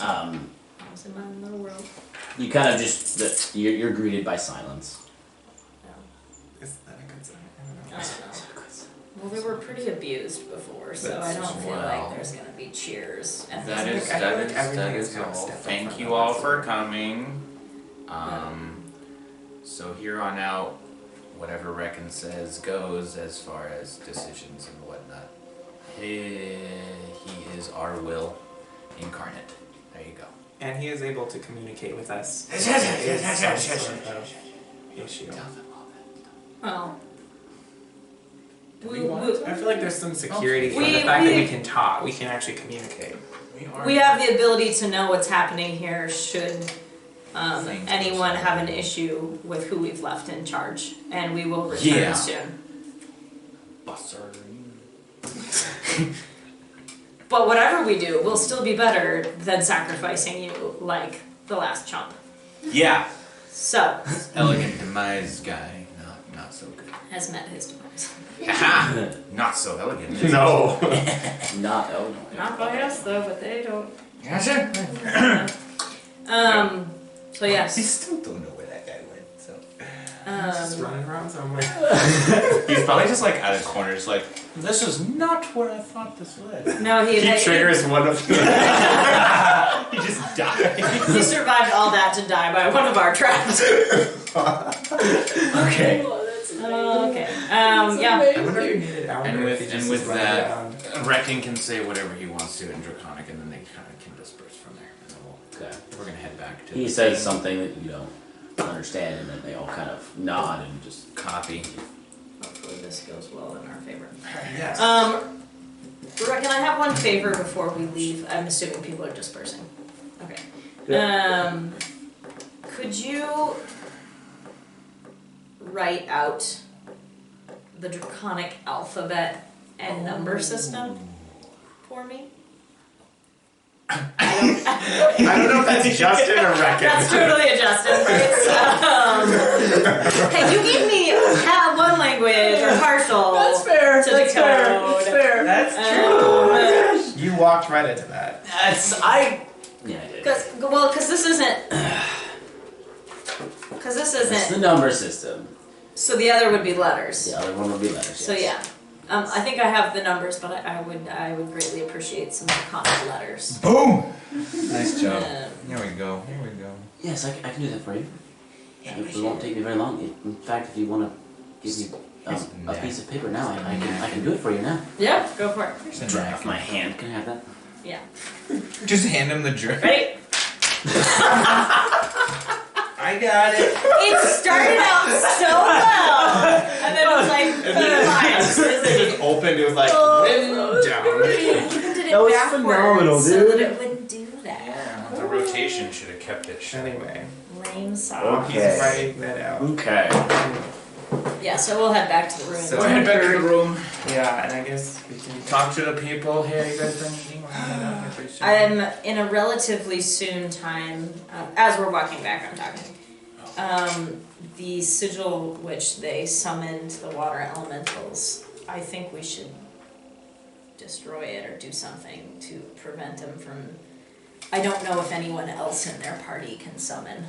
I was in my own little world. You kind of just you're greeted by silence. Is that a good sign? I don't know. I don't know. Well, they were pretty abused before, so I don't feel like there's gonna be cheers. And That is I feel like everything is all. gonna step up Thank from you the all last for one. coming. So here on out, whatever Reckon says goes as far as decisions and whatnot. He is our will incarnate. There you go. And he is able to communicate with us. Yes. Issue. Well, Do we want? I feel like there's some security from We- the fact that we- we can talk. We can actually communicate. we have the ability to know what's happening here should Things anyone go have an south. issue with who we've left in charge, and we will return Yeah. soon. Busser. But whatever we do, we'll still be better than sacrificing you like the last chump. Yeah. So, Elegant demise guy. Not so good. has met his demise. Aha! Not so elegant. No. Not Illinois. Not by us though, but they don't. Gotcha. So yes. still don't know where that guy went, so. Just running around somewhere. He's probably just like out of corners, like, this is not where I thought this led. No, he triggers one of them. He just died. he survived all that to die by one of our traps. Okay. Okay. Yeah. I wonder if we needed Albert And if he with, just and was with running that, around. Reckon can say whatever he wants to in Draconic, and then they kind of can disperse from there. And then Okay. we're gonna head back to He the says thing. something that you don't understand, and then they all kind of nod and just. Copy. Hopefully this goes well in our favor. Yes. Reckon I have one favor before we leave. I'm assuming people are dispersing. Okay. Could you write out the Draconic alphabet and number system for me? I don't know if that's Justin or Reckon. That's totally a Justin, right? Hey, you gave me one language or partial. That's fair. To That's fair. decode. That's fair. That's Um, You walked right into that. That's I. Yeah, I did. Because this isn't. Because this It's the isn't. number system. So the other would be letters. The other one would be letters. So yes. yeah. I think I have the numbers, but I would greatly appreciate some Draconic letters. Boom! Nice job. Um, Here we go. Yes, I can do that for you. It won't take me very long. In fact, if you want to give me a piece of paper now, I can do it for you now. yeah, go for it. Dry off my hand. Can I have that? Yeah. Just hand him the drink. Ready? I got it. It started out so well, and then it was like lines. It just opened, it was like, wind down. You even did it That was backwards phenomenal, so dude. that it wouldn't do that. Yeah, the rotation should have kept it shut. Anyway, Lame song. he's writing that out. Okay. Yeah, so we'll head back to the ruins. So- We'll head back to the room. Yeah, and I guess we can Talk to the people. Hey, you guys done eating? We're heading out here pretty soon. I'm in a relatively soon time, as we're walking back, I'm talking. The sigil which they summoned the water elementals, I think we should destroy it or do something to prevent them from. I don't know if anyone else in their party can summon.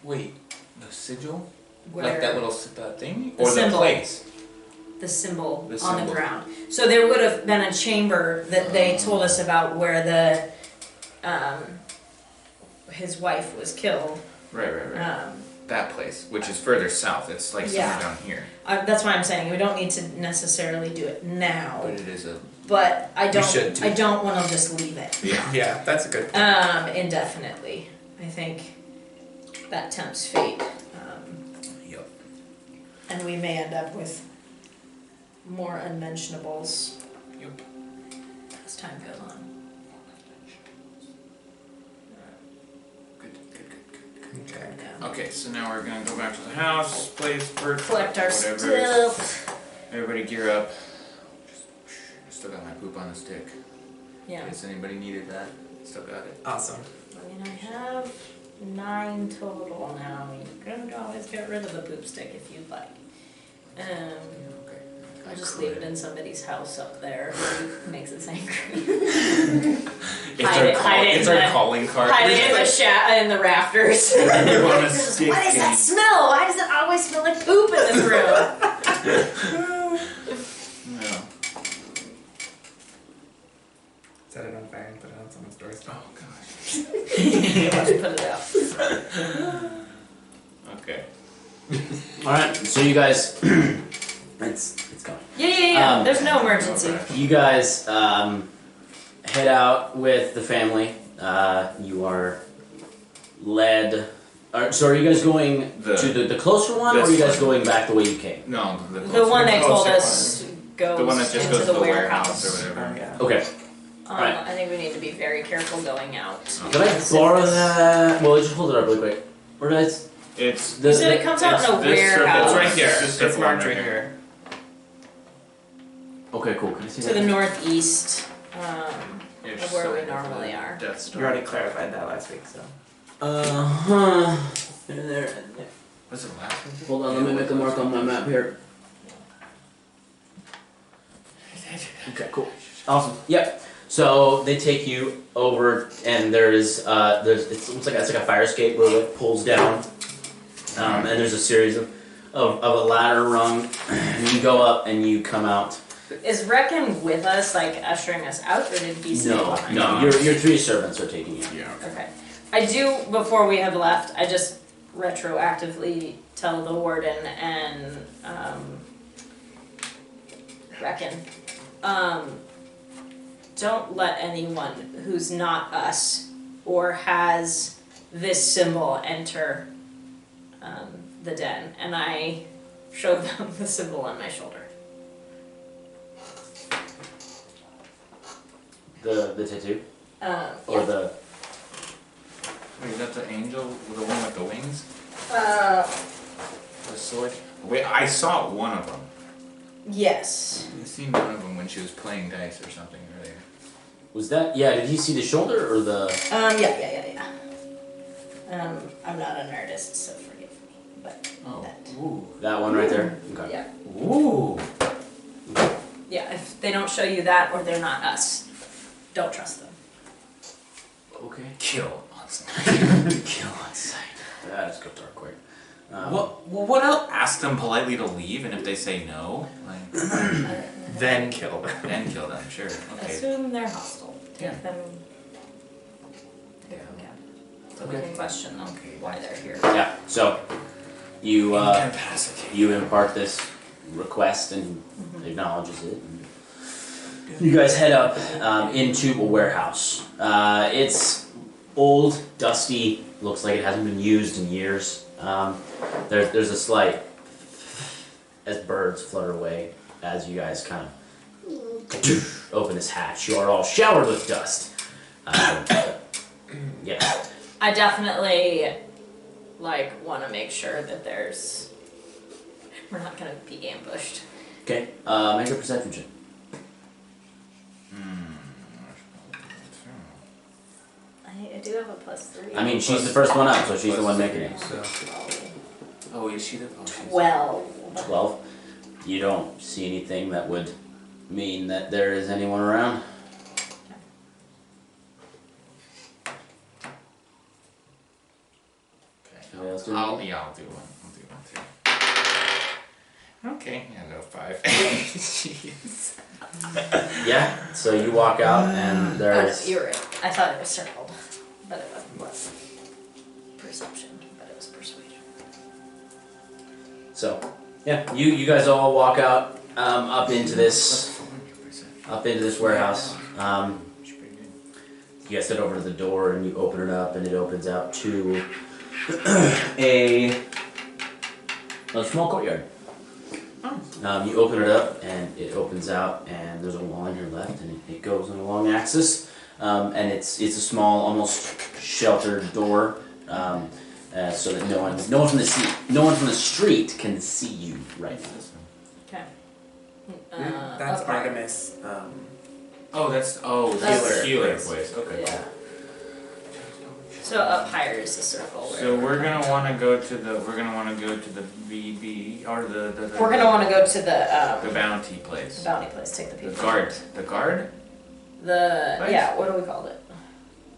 Wait, the sigil? Where Like that little thing? The Or symbol. the place? the symbol The on symbol. the ground. So there would have been a chamber that they told us about where the his wife was killed. Right. That place, which is further south. It's like somewhere Yeah. down here. That's why I'm saying we don't need to necessarily do it now. But it is a... But I should don't. do I don't want to just leave it Yeah, that's a good point. indefinitely. I think that tempts fate, Yep. and we may end up with more unmentionables Yep. as time goes on. Good. Okay. Yeah. Okay, so now we're gonna go back to the house, place, bird, Collect our whatever. stuff. Everybody gear up. I still got my poop on the stick. Yeah. In case anybody needed that. Still got it. Awesome. I mean, I have 9 total now. You could always get rid of the poop stick if you'd like. Okay. I'll just leave it in somebody's house up there who makes us angry. It's our calling card. Hide it in the rafters. Everyone is stick What is that game. smell? Why does it always smell like poop in this room? No. Set it on fire and put it on someone's doorstep. Oh gosh. Watch it put it out. Okay. Alright, so you guys, it's coming. Yeah. There's no emergency. You guys head out with the family. You are led. So are you guys going to the closer one, or are you guys going back the way you came? No, The one they told closer us goes The one that just into goes to the warehouse warehouse. or whatever. Oh, yeah. Okay. Right. I think we need to be very careful going out. Can I borrow that? Well, just hold it up really quick. Where did I? It's The, So it comes out in a this circle. warehouse. It's right here. It's just It's a marked corner right here. here. Okay, cool. Can I see To that? the northeast, It's of where we side normally the are. Death Star. You already clarified that last week, so. There. Was it last week? Hold on, let me make a mark on my map here. Okay, cool. Awesome. Yep. So they take you over, and there's it's like a fire escape where it pulls down, and there's a series of a ladder rung, and you go up and you come out. Is Reckon with us, like ushering us out, or did he stay behind? No, your 3 servants are taking you. Yeah. Okay. I do, before we have left, I just retroactively tell the warden and Reckon, don't let anyone who's not us or has this symbol enter the den. And I show them the symbol on my shoulder. The tattoo or Yeah. the. Wait, is that the angel, the one with the wings? The sword? Wait, I saw one of them. Yes. I seen one of them when she was playing dice or something earlier. Was that? Yeah. Did you see the shoulder or the? Yeah. I'm not an artist, so forgive me. But that. Ooh. That one right there. Okay. Yeah. Ooh. Yeah, if they don't show you that or they're not us, don't trust them. Okay. Kill on sight. Kill on sight. That just go dark quick. What else? Ask them politely to leave, and if they say no, like, Then kill them. then kill them. Sure. Okay. Assume they're hostile. Yeah. Take them captive. So we Okay. can question them why they're here. Yeah. So you Incapacitate. you impart this request and acknowledges it. And you guys head up into a warehouse. It's old, dusty. Looks like it hasn't been used in years. There's a slight as birds flutter away as you guys kind of open this hatch. You are all showered with dust. Yeah. I definitely want to make sure that there's We're not gonna be ambushed. Okay, make a perception check. I do have a +3. I mean, she's the first one up, so she's the one making it. So. Oh, is she the? Oh, she's 12. 12. You don't see anything that would mean that there is anyone around. Anybody else do anything? I'll do one. I'll do one too. Okay, yeah, no 5. Jeez. Yeah, so you walk out and Oh, there's... no, you're right. I thought it was circled, but it wasn't. Perception, but it was persuasion. So, yeah, you guys all walk out up into this warehouse. You guys head over to the door and you open it up and it opens out to a small courtyard. You open it up and it opens out and there's a wall on your left and it goes on a long axis and it's a small, almost sheltered door so that no one from the street can see you right now. Okay. That's okay. Artemis. That's Healer healer place. place. Okay. Yeah. So up higher is the circle. So we're gonna want to go to the VB or the We're gonna want to go to the bounty place. bounty place. Take the The people. guard. The guard? The yeah. What do we call it?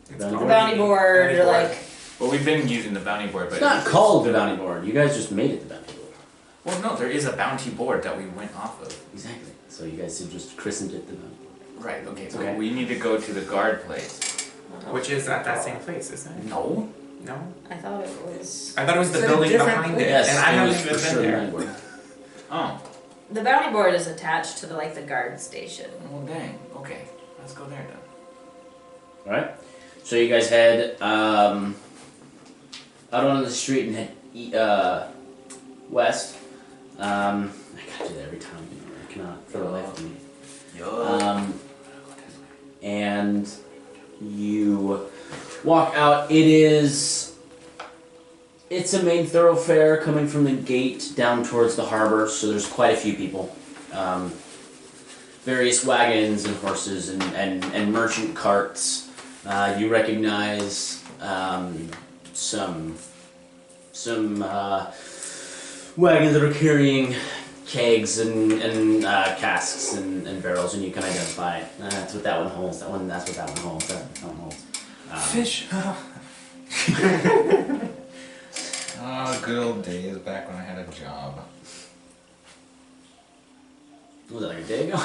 It's Bounty The called bounty board, bounty or board. like. Well, we've been using the bounty board, but It's not called the bounty board. You guys just made it the bounty board. Well, no, there is a bounty board that we went off of. Exactly. So you guys have just christened it the bounty board. Right. Okay. So Okay. we need to go to the guard place. Which is at that same place, isn't it? No. No? I thought it was. I thought it was the Is it a building different behind place? it, Yes, and I it haven't was even for been sure the there. bounty board. Oh. The bounty board is attached to the guard station. Well, dang. Okay. Let's go there then. Alright. So you guys head out onto the street and head west. I gotta do that every time. I cannot for the life of me. And you walk out. It's a main thoroughfare coming from the gate down towards the harbor, so there's quite a few people. Various wagons and horses and merchant carts. You recognize some wagons that are carrying kegs and casks and barrels, and you can identify that's what that one holds. That's what that one holds. That one holds. Fish. Oh, good old days back when I had a job. Was that like a day ago?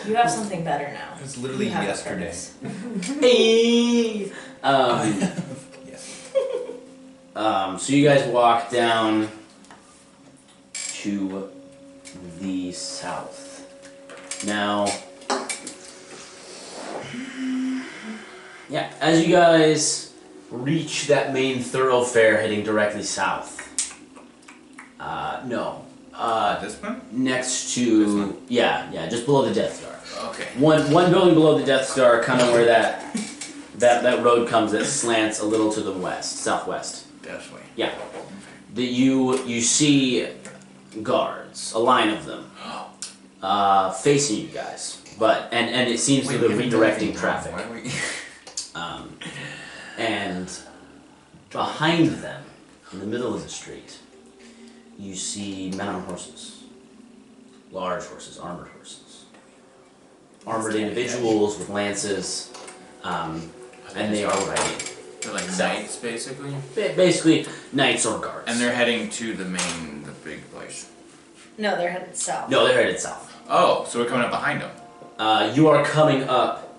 You have something better now. It was literally You have a yesterday. purpose. Hey. Yes. So you guys walk down to the south. Now, yeah, as you guys reach that main thoroughfare heading directly south. This one? Next This to one? yeah, just below the Death Star. Okay. One building below the Death Star, kind of where that road comes that slants a little to the southwest. Definitely. Yeah. That you see guards, a line of them, facing you guys. But and it seems to be redirecting traffic. Why are we? And behind them, in the middle of the street, you see men on horses. Large horses, armored horses. Armored individuals with lances, and they are riding. They're like knights, basically. Basically, knights or guards. And they're heading to the big place. No, they're headed south. No, they're headed south. Oh, so we're coming up behind them. You are coming up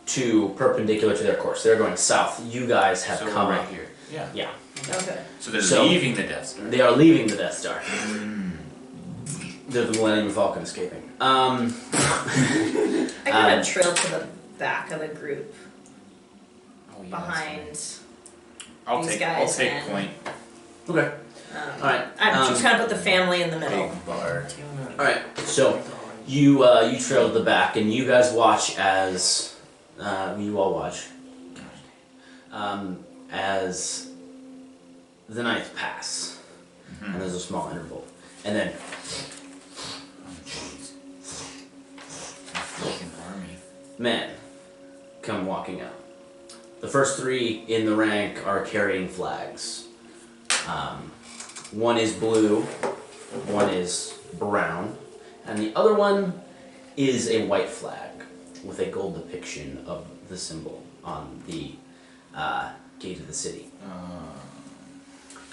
to perpendicular to their course. They're going south. You guys have So come we're up. right here. Yeah. Yeah. Okay. So they're So- leaving the Death Star. They are leaving the Death Star. They're the Millennium Falcon escaping. I kind of trailed to the back of the group Oh, yeah, behind. I'll these take guys and- point. Okay. Alright. I'm just trying to put the family in the middle. Big bar. Alright. So you trail to the back, and you guys watch as you all watch as the nights pass. and there's a small interval. And then Oh, jeez. A freaking army. men come walking out. The first three in the rank are carrying flags. One is blue, one is brown, and the other one is a white flag with a gold depiction of the symbol on the gate of the city.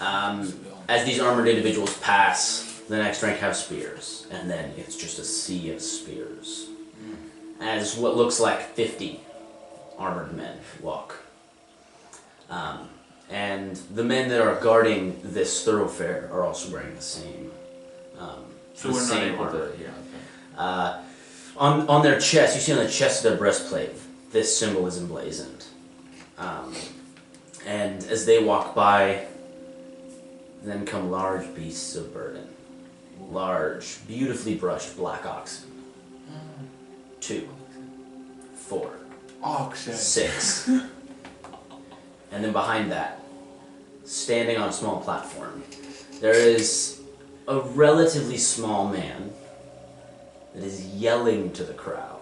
As these armored individuals pass, the next rank have spears, and then it's just a sea of spears. As what looks like 50 armored men walk. And the men that are guarding this thoroughfare are also wearing the same. So the we're not same able armor. to. Yeah. Okay. On their chest, you see on the chest of their breastplate, this symbol is emblazoned. And as they walk by, then come large beasts of burden. Large, beautifully brushed black oxen. 2, 4, Oxen. 6. And then behind that, standing on a small platform, there is a relatively small man that is yelling to the crowd.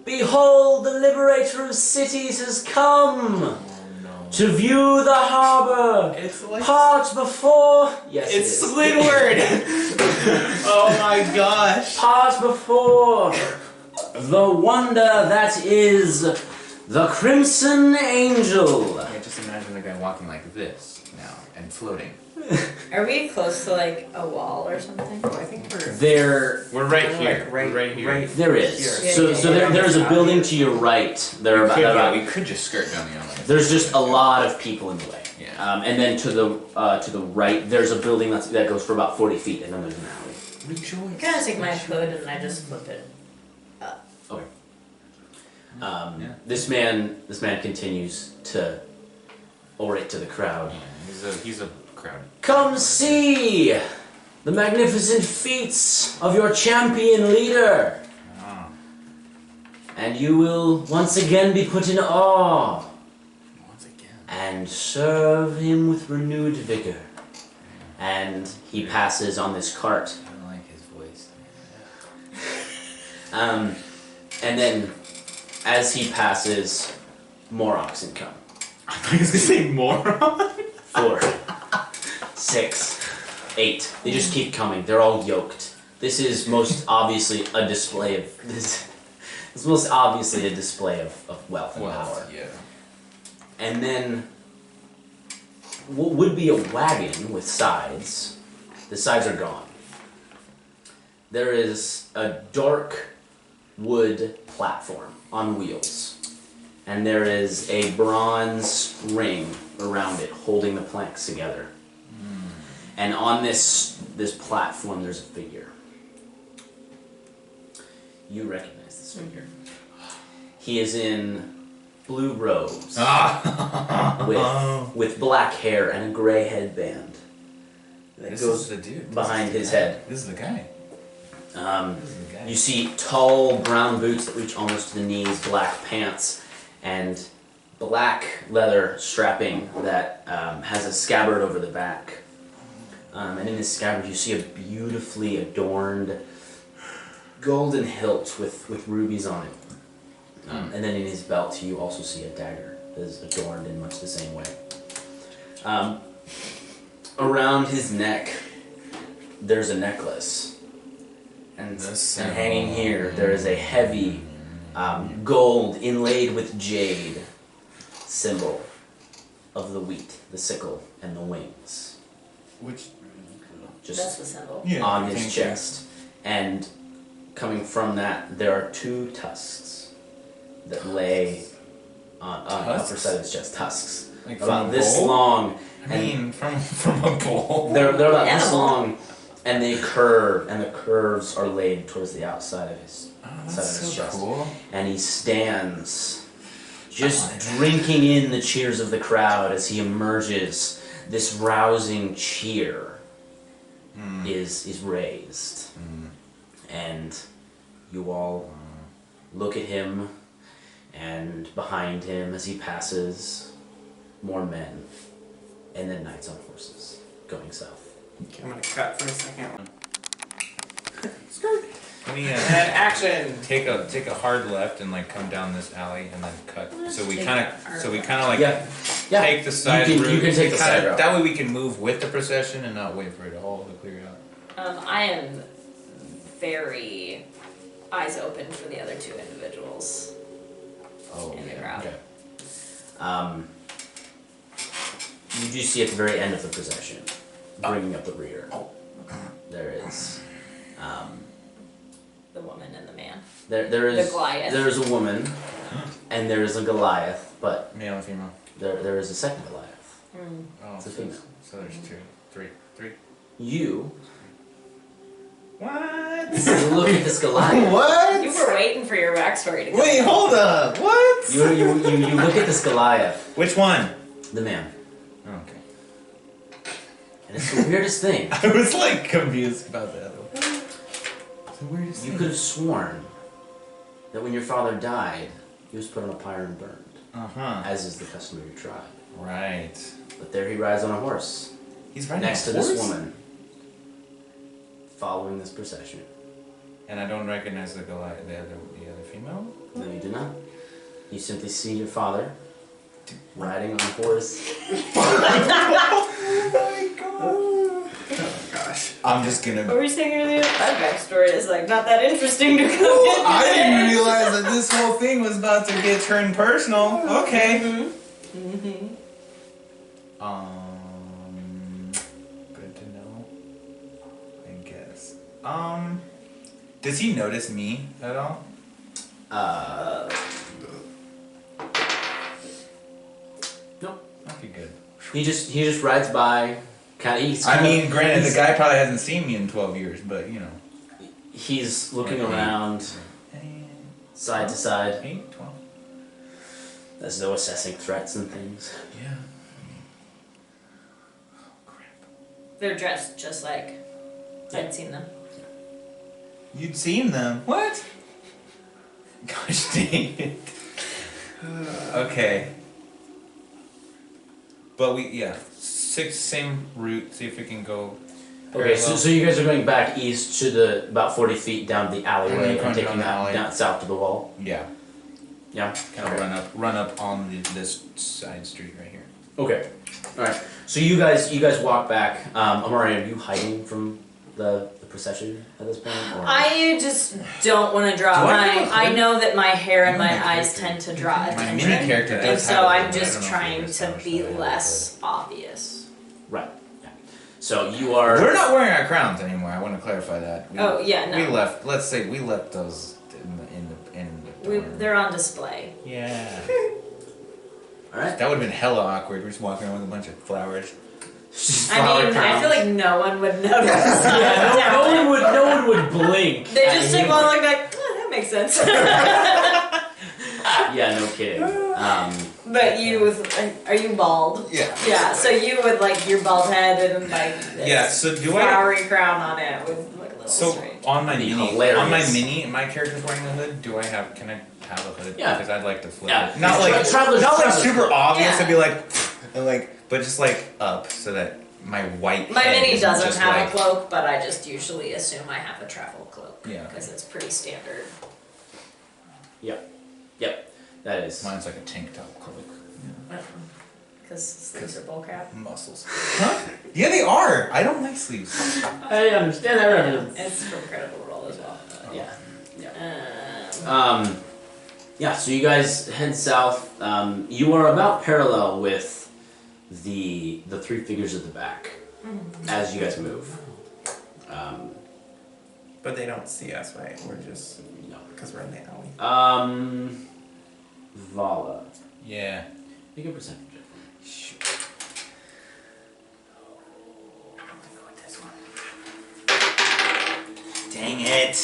Behold, the liberator of cities has come Oh no. to view the harbor. It's like. Part before. Yes, it It's is. Squidward! Oh my gosh! Part before the wonder that is the Crimson Angel. I just imagine the guy walking like this now and floating. Are we close to like a wall or something? I think we're We're right kinda here. like We're right here. There is. Here. So, Yeah, so yeah, there is a building to your right. There are We could, about, we could just skirt down the alley. there's just a lot of people in the way. Yeah. And then to the right, there's a building that goes for about 40 feet, and then there's an alley. Rejoice. I kind of take my hood and I just flip it. Okay. Yeah. This man continues to orate to the crowd. He's a crowd. Come see the magnificent feats of your champion leader, Oh. and you will once again be put in awe Once again. and serve him with renewed vigor. And he passes on this cart. I don't like his voice. And then, as he passes, more oxen come. I thought he was gonna say moron. 4, 6, 8. They just keep coming. They're all yoked. This is most obviously a display of this. It's most obviously a display of wealth and power. Yeah. And then, what would be a wagon with sides, the sides are gone. There is a dark wood platform on wheels, and there is a bronze ring around it holding the planks together. And on this platform, there's a figure. You recognize this figure. He is in blue robes with black hair and a gray headband that This goes is the dude. behind his head. This is the guy. This is the guy. You see tall brown boots that reach almost to the knees, black pants, and black leather strapping that has a scabbard over the back. And in this scabbard you see a beautifully adorned golden hilt with rubies on it. And then in his belt you also see a dagger that is adorned in much the same way. Around his neck there's a necklace. And hanging here there is a heavy gold inlaid with jade symbol of the wheat, the sickle, and the wings. Which? That's Just the symbol. Yeah. on his thank you. chest. And coming from that, there are 2 tusks that lay on the upper Tusks? side of his chest. Tusks. Like About from a this bowl? long. I mean, from a bowl. They're about this Animal. long, and they curve, and the curves are laid towards the outside of his Oh, side that's of his so chest. cool. And he stands, just drinking in the cheers of the crowd as he emerges. This rousing cheer is raised, and you all look at him, and behind him as he passes, more men, and then knights on horses. going south. Okay, I'm gonna cut for a second. Can we And action. take a hard left and like come down this alley and then cut? So we Take kind a of hard like Yeah. Yeah. take the side You can- route. you can take the side route. That way we can move with the procession and not wait for it all to clear out. I am very eyes open for the other two individuals Oh, in the okay. crowd. Okay. You do see at the very end of the procession, bringing up the rear, there is, The woman and the man. there is, The Goliath. there is a woman, and there is a Goliath, but Male and female. there is a second Goliath. Oh, It's a female. So there's three. You What? look at this Goliath. What? You were waiting for your backstory to come. Wait, hold up. What? You look at this Goliath, Which one? the man, Okay. and it's the weirdest thing. I was like confused about that. It's the weirdest You thing. could have sworn that when your father died, he was put on a pyre and burned, Uh-huh. as is the custom of your tribe. Right. But there he rides on a horse, He's riding next a to horse? this woman, following this procession. And I don't recognize the Goliath, the other female? No, you do not. You simply see your father riding on a horse. Oh my god. Oh gosh. I'm just What gonna... were you saying earlier? That backstory is like not that interesting to come in. I didn't realize that this whole thing was about to get turned personal. Okay. Good to know. I guess. Does he notice me at all? Nope. Okay, good. He just rides by. I mean, granted, the guy probably hasn't seen me in 12 years, but you know. He's looking around, side to side, 8, 12? as though assessing threats and things. Yeah. Oh, crap. They're dressed just like I'd seen them. You'd seen them. What? Gosh dang it. Okay. But same route, see if we can go. Okay, so you guys are going back east to the about 40 feet down the alleyway And then and taking down the alley. down south to the wall. Yeah. Yeah. Kind of run up on this side street right here. Okay. All right. So you guys walk back. Amari, are you hiding from the procession at this point? Or? I just don't want to draw Do I have a I hood? know that my hair and my My eyes character. tend to draw My attention. mini character And does so have a I'm hood, but I just don't know if trying we to established be that I have a less obvious. Right. Yeah. So you are. We're not wearing our crowns anymore. I want to clarify that. Oh, yeah, no. We left. Let's say we left those in the dorm. They're on display. Yeah. All right. That would have been hella awkward. We're just walking around with a bunch of flowers. I feel like no one would notice. Yeah, no one would blink. They at just you. take one look like, oh, that makes sense. Yeah, no kidding. But you are you bald? Yeah. Yeah, so you with like your bald head and like this Yeah. So do I? flowery crown on it with like a little So string. on my That'd be mini, hilarious. my character's wearing a hood. Can I have a hood? Yeah. Because I'd like to flip Yeah. it. Not like Traveler's super hood. obvious. Yeah. It'd be like, and like, but just like up so that my white. My head mini isn't doesn't just have like, a cloak, but I just usually assume I have a travel cloak. Yeah. Because it's pretty standard. Yep. That is. Mine's like a tank top cloak. Because sleeves are bull crap. Muscles. Huh? Yeah, they are. I don't like sleeves. I understand that reference. It's from Critical Role as well. Yeah. Um, Yeah. So you guys head south. You are about parallel with the three figures at the back as you guys move. But they don't see us, right? We're just No. because we're in the alley. Vala. Yeah. Make a perception check. Shoot. I'm gonna go with this one. Dang it.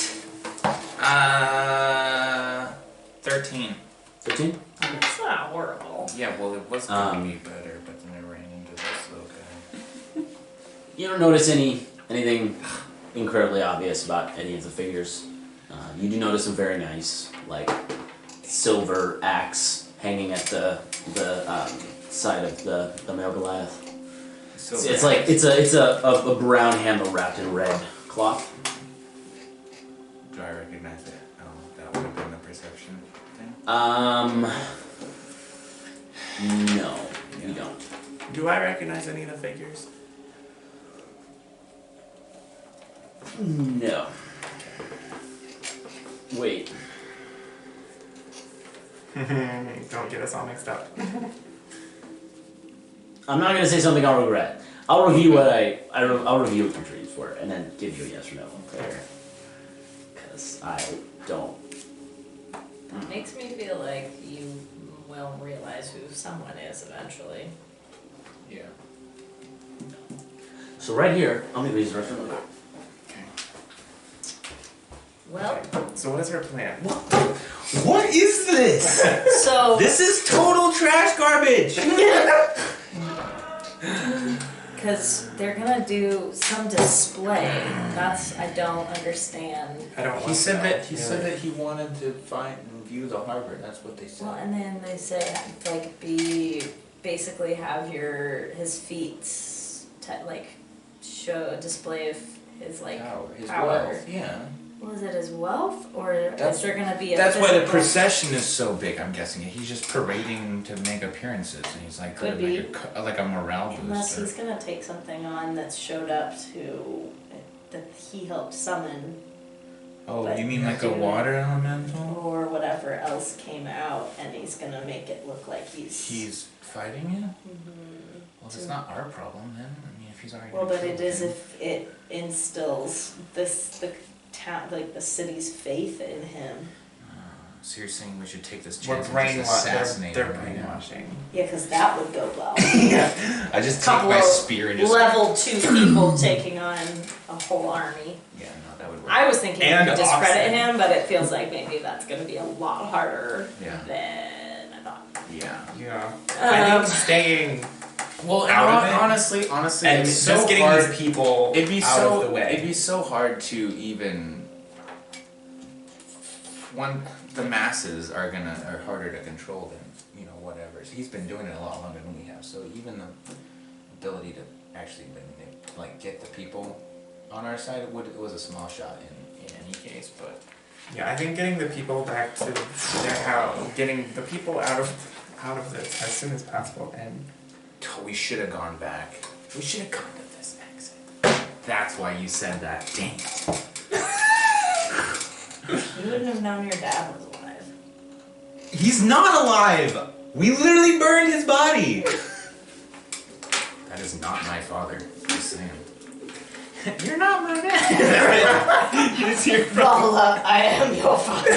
13. 13? it's not horrible. Yeah, well, it was gonna Um, be better, but then I ran into this little guy. You don't notice anything incredibly obvious about any of the figures. You do notice some very nice, like, silver axe hanging at the side of the male Goliath. It's like it's a brown handle wrapped in red cloth. Do I recognize it? Oh, that would have been the perception thing. No, you don't. Do I recognize any of the figures? No. Wait. Don't get us all mixed up. I'm not gonna say something I'll regret. I'll review what I'll review what your dreams were, and then give you a yes or no there. Because I don't. It makes me feel like you will realize who someone is eventually. Yeah. So right here, I'll make these reference. Okay. Well, So what is her plan? What is this? so This is total trash garbage. because they're gonna do some display. That's I don't understand. I don't want He said to know. that he said that he wanted to find and view the harbor. That's what they said. Well, and then they say like basically have his feet like show display of his like His power. wealth. Yeah. Was it his wealth or That's- is there gonna be a That's why the physical- procession is so big. I'm guessing he's just parading to make appearances, and he's like Could like a morale Unless booster. he's gonna take something on that showed up to that he helped summon Oh, but you mean like a dude. water elemental? or whatever else came out, and he's gonna make it look like He's fighting you? Mhm. Well, it's not our problem then. I mean, if he's already. Well, but it killed is him. if it instills the town, like the city's faith in him. So you're saying we should take this We're chance and just brainwashing. assassinate They're him right now? brainwashing. Yeah, because that would go well. I just take Couple my of spear and just. Level 2 people taking on a whole army. Yeah, no, that would work. I was thinking And we could discredit Oxen. him, but it feels like maybe that's going to be a lot harder Yeah. than I thought. Yeah. Yeah. I think staying Well, Out of it? honestly, and it's just so getting hard. these people It'd be out so of the way. It'd be so hard to even. The masses are harder to control than whatever. So he's been doing it a lot longer than we have. So even the ability to actually get the people on our side was a small shot in any case. But Yeah, I think getting the people back to their house, getting the people out of this as soon as possible, and we should have gone back. We should have gone to this exit. That's why you said that. Dang it. You wouldn't have known your dad was alive. He's not alive. We literally burned his body. That is not my father. Just saying. You're not my dad. You just hear from. Vala, I am your father.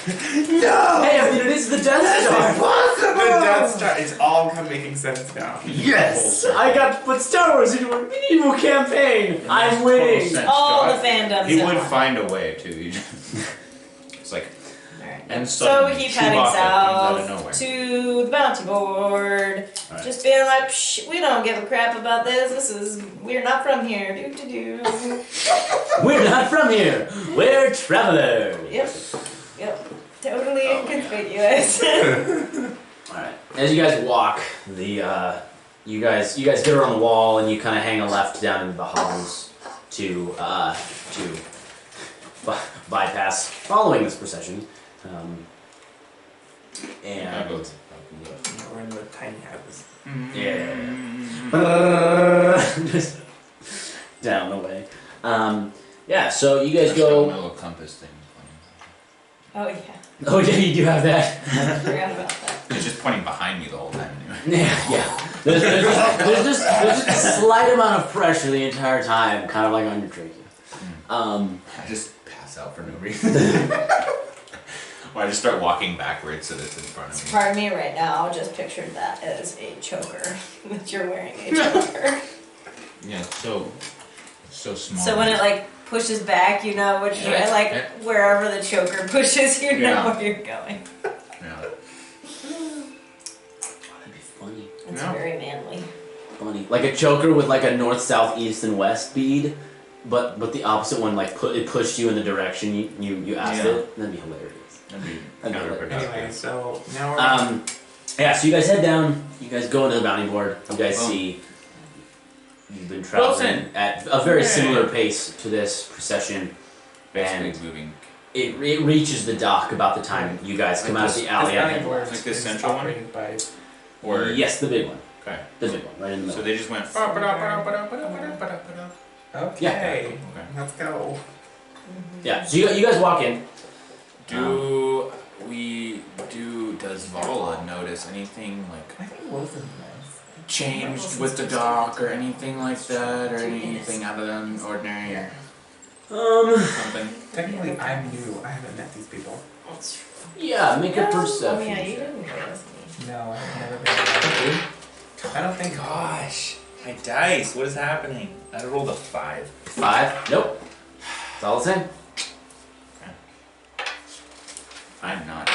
No. Hey, I mean, it is the Death Star. the Death Star is all making sense now. Yes, I got to put Star Wars into a medieval campaign. I'm winning. Sense, All Josh. the fandoms. He in would one. find a way too. It's like, Alright. and So suddenly we keep Chewbacca heading comes out of south nowhere. to the bounty board. Alright. Just being like, Psh, we don't give a crap about this. We're not from here. Do. We're not from here. We're travelers. Yep. Totally inconspicuous. All right. As you guys walk, you guys get around the wall and you kind of hang a left down into the hollows to bypass following this procession. And We're in the tiny house. yeah, just down the way. Yeah. So you guys There's no go. little compass thing. Oh yeah. Oh yeah, you do have that. I forgot about that. It's just pointing behind me the whole time anyway. Yeah. There's just a slight amount of pressure the entire time, kind of like on your trachea. I just pass out for no reason. Or I just start walking backwards so that it's in front of me. Pardon me right now, just pictured that as a choker. That you're wearing a choker. Yeah, it's so small. So when it like pushes back, you know which way, Yeah. like Yeah. wherever the choker pushes, you know Yeah. where you're going. Yeah. That'd be funny. It's Yeah. very manly. Funny. Like a choker with like a north, south, east, and west bead, but the opposite one like it pushed you in the direction you asked Yeah. it. That'd be hilarious. That'd be That'd be counterproductive. Anyway, so now we're Yeah, so you guys head down, you guys go into the bounty board, you guys Boom. see you've been traveling Wilson! at a very Hey. similar pace to this procession. Basically And moving. it reaches the dock about the time you guys come out of the alley. This I think. bounty Like this is central one? operated by Or Yes, the big one. okay. The big one, right in the So middle. they just went. Okay, Okay. let's go. Yeah. So you guys walk in. Does Vala notice anything like I think Wilson knows. changed with the dock or anything like that, or anything out of the ordinary or something? Technically, I'm new. I haven't met these people. Yeah, make a perception. Oh yeah, you check. didn't go with me. No, I've never been around. I don't think. Gosh, my dice. What is happening? I rolled a 5. 5. Nope. It's all the same. I'm not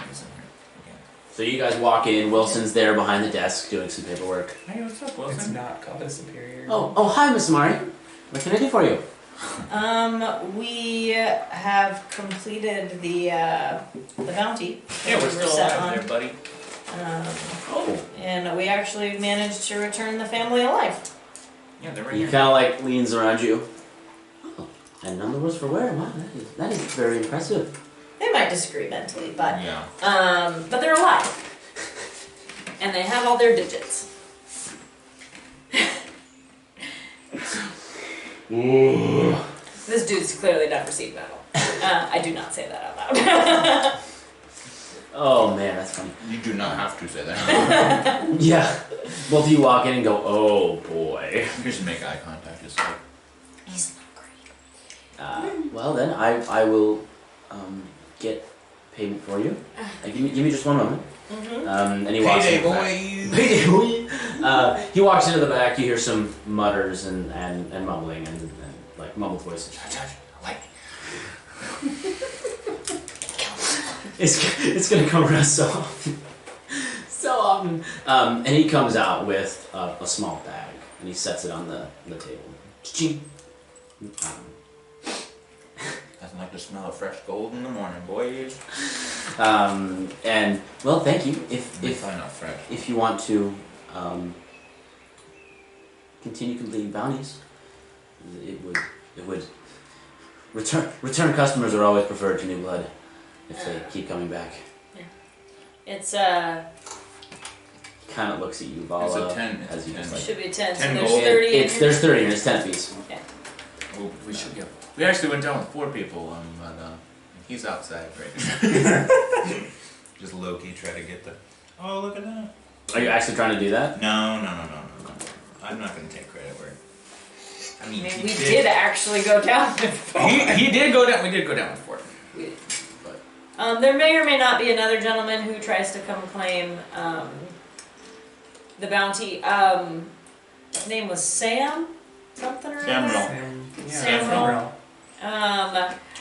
using her again. So you guys walk in. Wilson's there behind the desk doing some paperwork. Hey, what's up, It's Wilson? not called a superior. Oh, hi, Miss Amari. What can I do for you? We have completed the bounty. Yeah, we're We still set alive on. there, buddy. Oh. And we actually managed to return the family alive. Yeah, they're right He here. kind of like leans around you. Oh, and none the worse for wear. Wow, that is very impressive. They might disagree mentally, but Yeah. but they're alive. And they have all their digits. Ooh. This dude's clearly never seen metal. I do not say that out loud. Oh man, that's funny. You do not have to say that. Yeah. Both of you walk in and go, oh boy. You just make eye contact. Just like, He's not great. Well then, I will get payment for you. Give me just one moment. Mm-hmm. And he walks payday in the back. boys. Payday boy. He walks into the back. You hear some mutters and mumbling and like mumbled voices. Like, It's gonna come around so often. So often. And he comes out with a small bag and he sets it on the table. Ching. nothing like the smell of fresh gold in the morning, boys. And well, thank you. If Probably not fresh. if you want to continue completing bounties, it would return customers are always preferred to new blood if they keep coming back. It's Kind of looks at you, Vala, It's a 10. as you just it like. should be 10, so 10 there's gold. 30 in It's here. there's 30 and it's 10 apiece. Well, we should go. We actually went down with 4 people, but he's outside right. Just low key try to get the. Oh, look at that. Are you actually trying to do that? No. I'm not gonna take credit where. I I mean, mean, he we did actually go down with 4. He did go down. We did go down with 4. We- there may or may not be another gentleman who tries to come claim the bounty. His name was Sam something or Sam other. Roll. Sam Roll. Roll.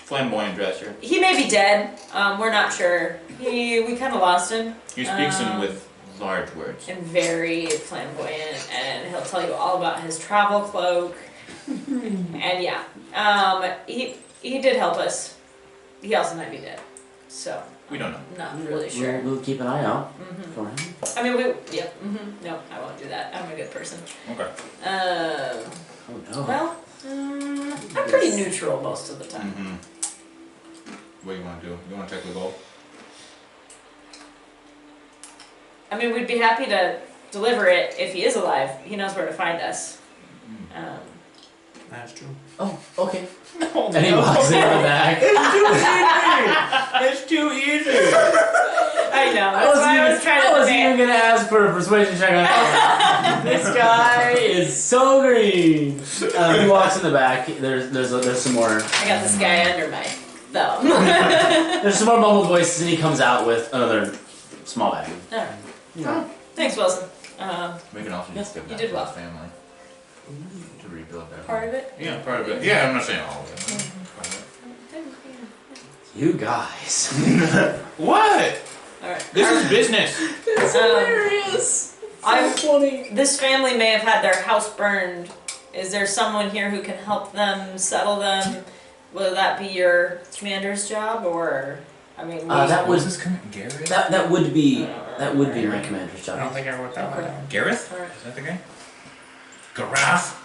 Flamboyant dresser. He may be dead. We're not sure. We kind of lost him. He speaks in with large words. And very flamboyant, and he'll tell you all about his travel cloak. And yeah, he did help us. He also might be dead, so We don't know. not really sure. We'll keep an eye out Mhm. for him. I mean, no, I won't do that. I'm a good person. Okay. Oh no. Well, I'm pretty neutral most of the time. Mm-hmm. What do you want to do? You want to check the goal? I mean, we'd be happy to deliver it if he is alive. He knows where to find us. That's true. Oh, okay. And he walks in the back. It's too easy. I know. That's why I was trying to I wasn't debate. even gonna ask for a persuasion check on that. This guy is so green. He walks in the back. There's some more. I got this guy under my thumb. There's some more mumbled voices, and he comes out with another small bag. Alright. Yeah. Thanks, Wilson. We can also Yes, just give you that did to well. his family to rebuild that. Part of it? Yeah, part of it. Yeah, I'm not saying all of it. Part of You guys. it. What? Alright. This is business. It's hilarious. This family may have had their house burned. Is there someone here who can help them settle them? Will that be your commander's job, or I mean, That Was would this coming? Gareth? that would be my commander's I don't job. think I wrote that one down. Gareth? Alright. Is that the guy? Gareth?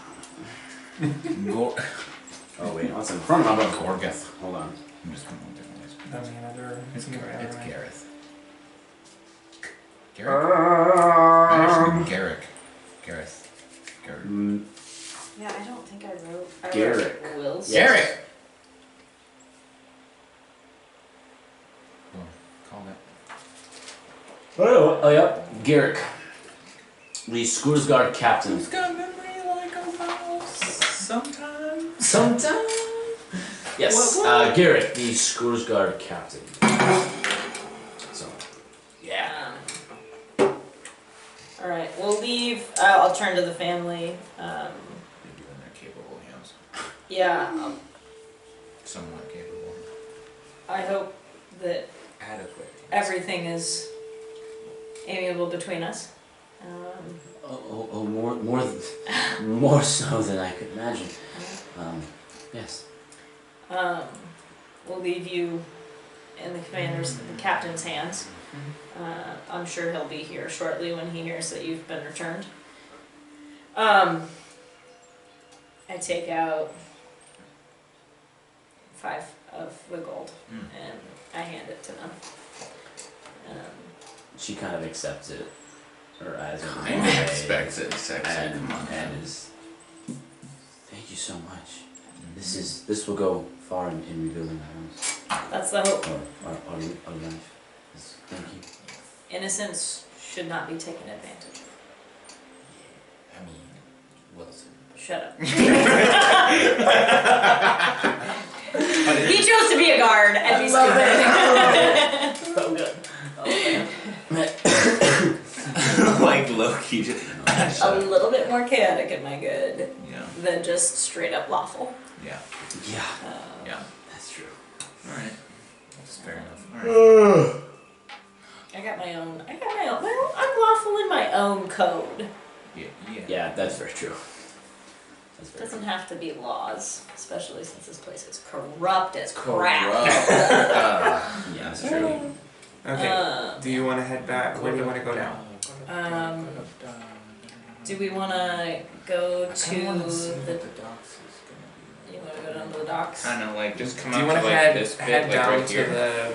Oh wait, what's in front of my book? Gorgeth. Hold on. I'm just going different ways. The manager. It's Gareth. Um, Garrick. Gareth. Garrett. Yeah, I don't think I wrote. Garrick. Wills. Yeah. Garrick! Well, call that. Oh, yep. Garrick. The Skursgard captain. Who's got memory like a mouse? Sometimes. Sometime. Yes. Garrick, the Skursgard captain. So, yeah. All right, we'll leave. I'll turn to the family. Maybe when they're capable hands. Yeah, Somewhat capable. I hope that Adequate. everything is amiable between us. More so than I could imagine. Yes. We'll leave you in the captain's hands. I'm sure he'll be here shortly when he hears that you've been returned. I take out 5 of the gold and I hand it to them. She kind of accepts it. Her eyes are Kind of expects it, sexy. Come on. and is. Thank you so much. This will go far in rebuilding our house. That's the hope. Or our life. Thank you. Innocence should not be taken advantage of. I mean, Wilson. Shut up. He chose to be a guard and be stupid. So good. Like Loki just. A little bit more chaotic in my good Yeah. than just straight up lawful. Yeah. Yeah, Yeah. that's true. Alright. That's fair enough. Alright. I got my own. Well, I'm lawful in my own code. Yeah, that's very true. That's It very doesn't have to be laws, especially since this place is corrupt as crap. true. Yeah, that's true. Okay. Do you want to head back? Where do you want to go now? Do we want to go to I wanna see the? what the docks is gonna be. You want to go down to the docks? Kind of like just come Do you out want to to like head this bit, head like down right to here. the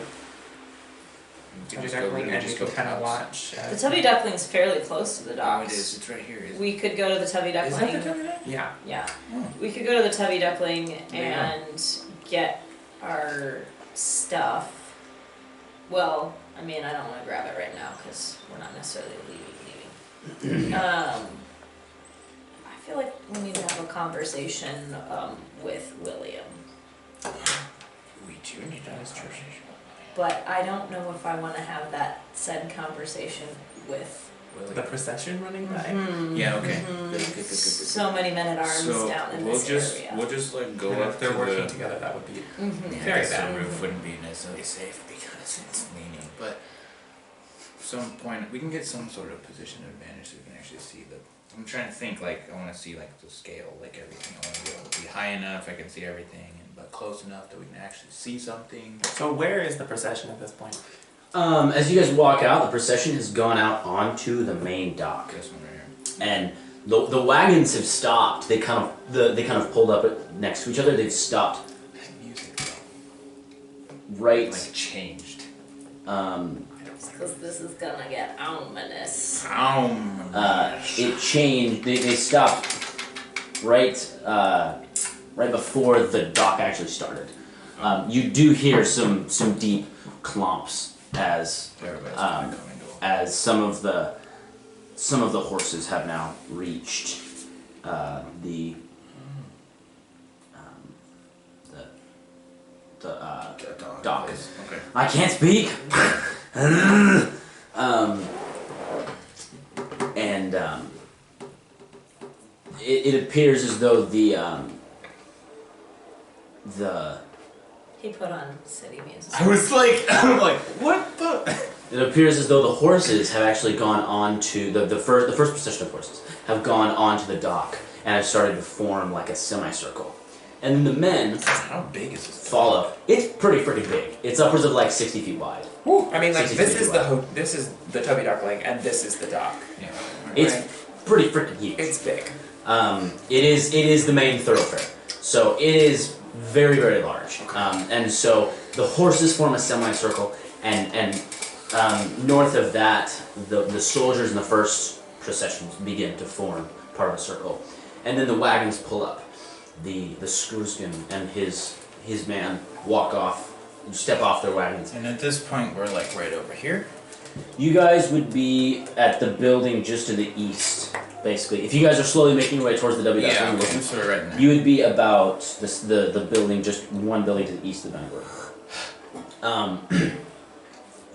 Just Tubby go- Duckling and just you go can kind of past. watch? The Tubby Duckling's fairly close to the Oh, it docks. is. It's right here. Isn't We could go to the Tubby it? Is that the Duckling. Tubby Duck? Yeah. Yeah. Oh. We could go to the Tubby Duckling There you go. and get our stuff. Well, I mean, I don't want to grab it right now because we're not necessarily leaving. I feel like we need to have a conversation with William, We do need to have a conversation. but I don't know if I want to have that said conversation with. Willie. The procession running by? Yeah. Okay. Mhm. Good. Good. So many men at arms So down in we'll this just area. like go And up if they're to working the. together, that would be Yeah, Very I guess bad. the roof wouldn't be necessarily safe because it's leaning, but some point we can get some sort of position advantage so we can actually see the. I'm trying to think like I want to see like the scale, like everything. I want to be able to be high enough I can see everything, but close enough that we can actually see something. So where is the procession at this point? As you guys walk out, the procession has gone out onto the main dock, This one right here. and the wagons have stopped. They kind of pulled up next to each other. They've stopped That music though, right. like changed. Because this is gonna get ominous. It changed. They stopped right before the dock actually started. You do hear some deep clumps as Everybody's Um, coming to as some of the horses have now reached the dock. Okay. I can't speak. It appears as though the He put on city music. I was like, I'm like, what the? it appears as though the horses have actually gone on to the first procession of horses have gone onto the dock and have started to form like a semicircle, and then the men How big is this? follow. It's pretty freaking big. It's upwards of like 60 feet wide. I mean, like 60 this feet is wide. this is the Tubby Duckling, and this is the dock. Yeah. It's Right. pretty freaking huge. It's big. It is the main thoroughfare, so it is very, very large. And so the horses form a semicircle, and north of that, the soldiers in the first procession begin to form part of a circle, and then the wagons pull up. The Skrurskin and his man walk off, step off their wagons. And at this point, we're like right over here. You guys would be at the building just to the east, basically. If you guys are slowly making your way towards the W, Yeah, okay, so we're right in there. you would be about the building, just one building to the east of the banquet.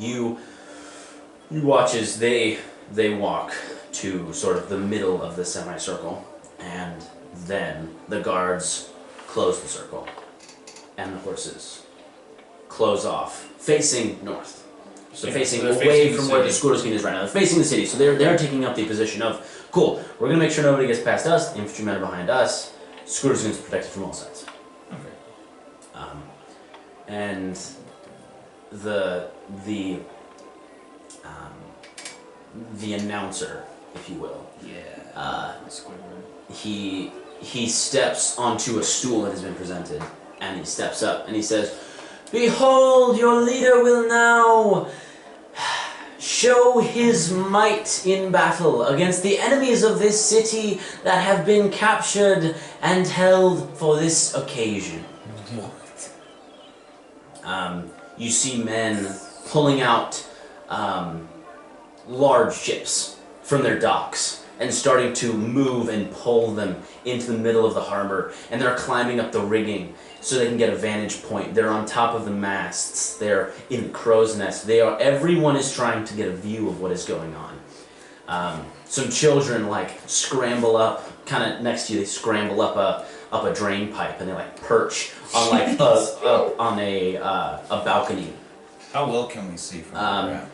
You watch as they walk to sort of the middle of the semicircle, and then the guards close the circle, and the horses close off, facing north. So facing away from where the Skurskin is right now. They're facing the city, so they're taking up the position of, cool, we're gonna make sure nobody gets past us, the infantrymen are behind us, Skurskin's protected from all sides. Okay. And the announcer, if you will, Yeah. he steps onto a stool that has been presented, and he steps up and he says, "Behold, your leader will now show his might in battle against the enemies of this city that have been captured and held for this occasion." You see men pulling out large ships from their docks and starting to move and pull them into the middle of the harbor, and they're climbing up the rigging so they can get a vantage point. They're on top of the masts, they're in the crow's nest, everyone is trying to get a view of what is going on. Some children like scramble up, kind of next to you, they scramble up a drain pipe, and they like perch on like on a balcony. How well can we see from where we're at?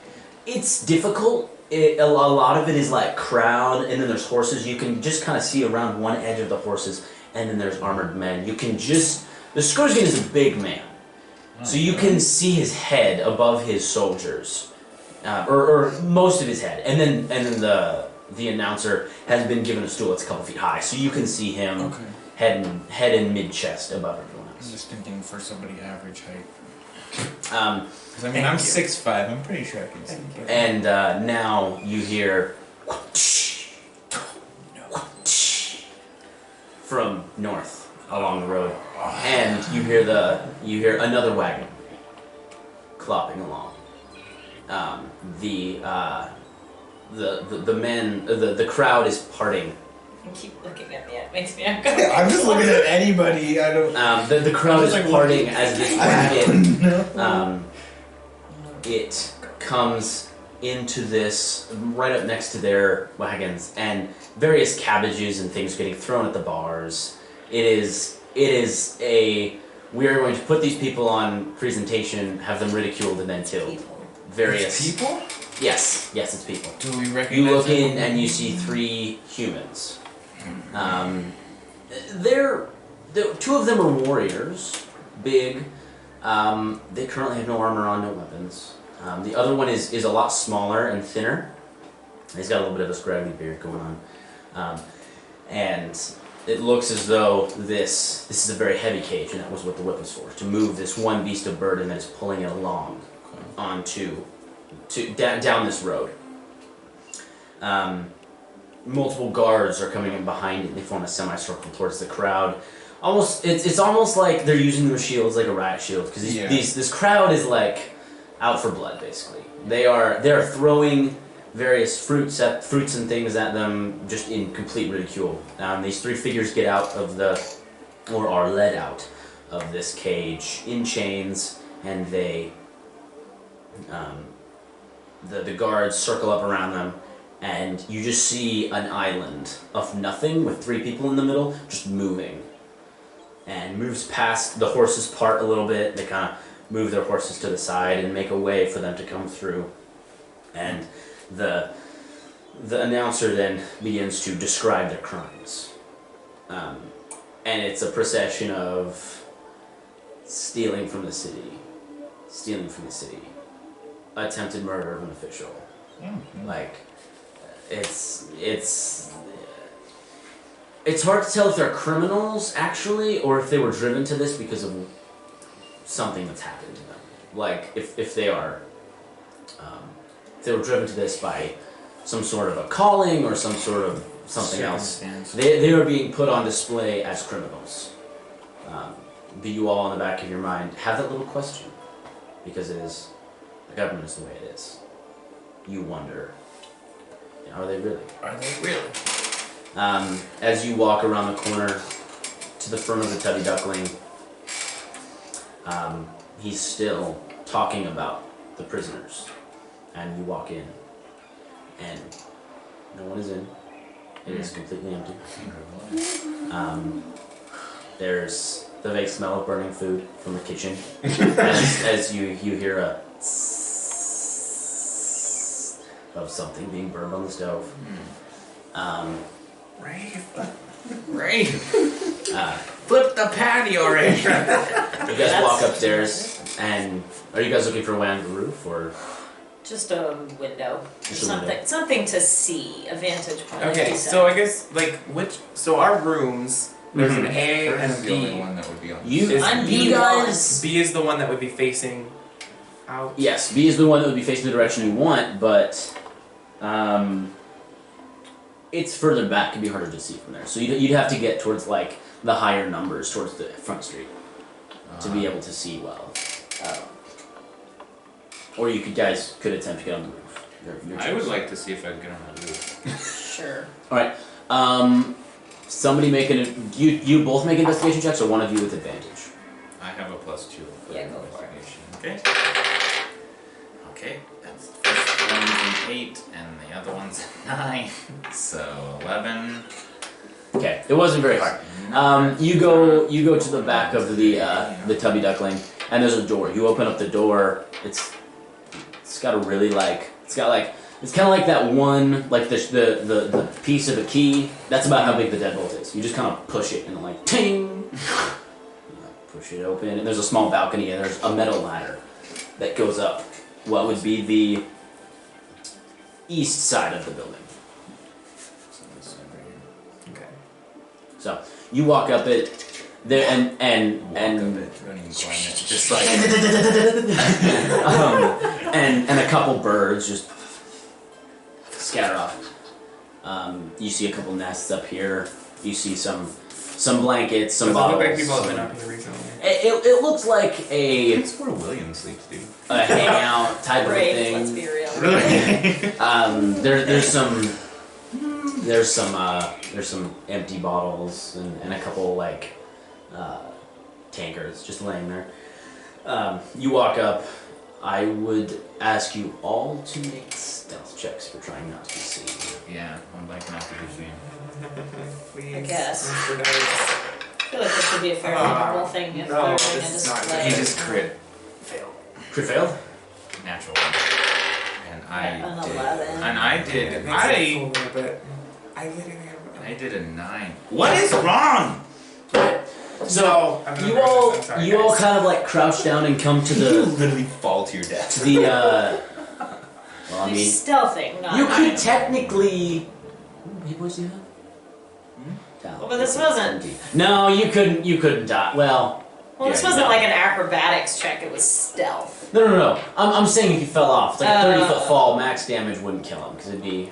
It's difficult. A lot of it is like crowd, and then there's horses. You can just kind of see around one edge of the horses, and then there's armored men. You can just... The Skurskin is a big man, so you can see his head above his soldiers, or most of his head, and then the announcer has been given a stool that's a couple feet high, so you can see him head and mid chest above everyone I'm else. just thinking for somebody average height. 'Cause I mean, Thank I'm you. 6'5", I'm pretty sure I can see. And now you hear from north along the road, and you hear another wagon clopping along. The crowd is parting. You keep looking at me. It makes me uncomfortable. I'm just looking at anybody. I don't. The crowd is like parting looking- as this wagon. It comes into this right up next to their wagons, and various cabbages and things getting thrown at the bars. It is a, we are going to put these people on presentation, have them ridiculed, and then killed. People. Various people? Yes, it's people. Do we recognize You look them? in and you see 3 humans. Two of them are warriors, big. They currently have no armor on, no weapons. The other one is a lot smaller and thinner. He's got a little bit of a scraggly beard going on. And it looks as though this is a very heavy cage, and that was what the whip was for, to move this one beast of burden that is pulling it along down this road. Multiple guards are coming in behind it. They form a semicircle towards the crowd. It's almost like they're using their shields like a riot shield, because this crowd is like out for blood, basically. They are throwing various fruits and things at them, just in complete ridicule. These 3 figures get out of or are led out of this cage in chains, and they the guards circle up around them, and you just see an island of nothing with 3 people in the middle, just moving. And moves past the horses part a little bit. They kind of move their horses to the side and make a way for them to come through. And the announcer then begins to describe their crimes. And it's a procession of stealing from the city, attempted murder of an official. Mm-hmm. Like, it's It's hard to tell if they're criminals, actually, or if they were driven to this because of something that's happened to them. Like, if they are... if they were driven to this by some sort of a calling or some sort of something else, they are being put on display as criminals. But you all in the back of your mind have that little question, because it is, the government is the way it is. You wonder, are they really? Are they really? As you walk around the corner to the front of the Tubby Duckling, he's still talking about the prisoners. And you walk in, and no one is in. It is completely empty. There's the vague smell of burning food from the kitchen as you hear a of something being burned on the stove. Ray! Flip the patty already! You guys walk upstairs, and are you guys looking for a way on the roof, or? Just a window. Just a window. Something to see, a vantage point. Okay, so I guess, like, so our rooms, there's an A and a That's the only B. one that would be on I'm you guys... B is the one that would be facing out. Yes, B is the one that would be facing the direction you want, but it's further back. It'd be harder to see from there. So you'd have to get towards like the higher numbers, towards the front street, to be able to see well. Or you guys could attempt to get on the roof. Your I would choice. like to see if I can get on the roof. Sure. All right. Somebody make you both make investigation checks, or one of you with advantage. I have a +2. Yeah, go for it. Okay. Okay, that's the first one's an 8, and the other one's a 9. So 11. Okay, it wasn't very hard. You go to the back of the Tubby Duckling, and there's a door. You open up the door. It's got a really it's kind of like that one, like the piece of a key. That's about how big the deadbolt is. You just kind of push it and like ting. Push it open, and there's a small balcony, and there's a metal ladder that goes up what would be the east side of the building. Okay. So you walk up it there, and just like and a couple birds just scatter off. You see a couple nests up here. You see some blankets, some Does it bottles. look like people have been up here recently? It looks like That's where William sleeps, dude. a hangout type of a Brave, thing. let's be real. There's some empty bottles and a couple tankers just laying there. You walk up. I would ask you all to make stealth checks for trying not to be seen. Yeah, I'd like not to be seen. Please. I guess. Mr. Dice. I feel like this would be a fairly normal thing if no, they're this doing a is not display. He just crit. Failed. Crit failed? Natural one. And An 11. I did a 9. What is wrong? So I'm you gonna all I'm sorry, you all guys. kind of crouch down and come to You the literally fall to your death. well, I You're mean, stealthing, not you hiding. could technically. How many points do you have? Well, but this wasn't. No, you couldn't die. Well, Well, this yeah, wasn't no. like an acrobatics check. It was stealth. No. I'm saying if you fell off, it's like a 30-foot Oh. fall. Max damage wouldn't kill him because it'd be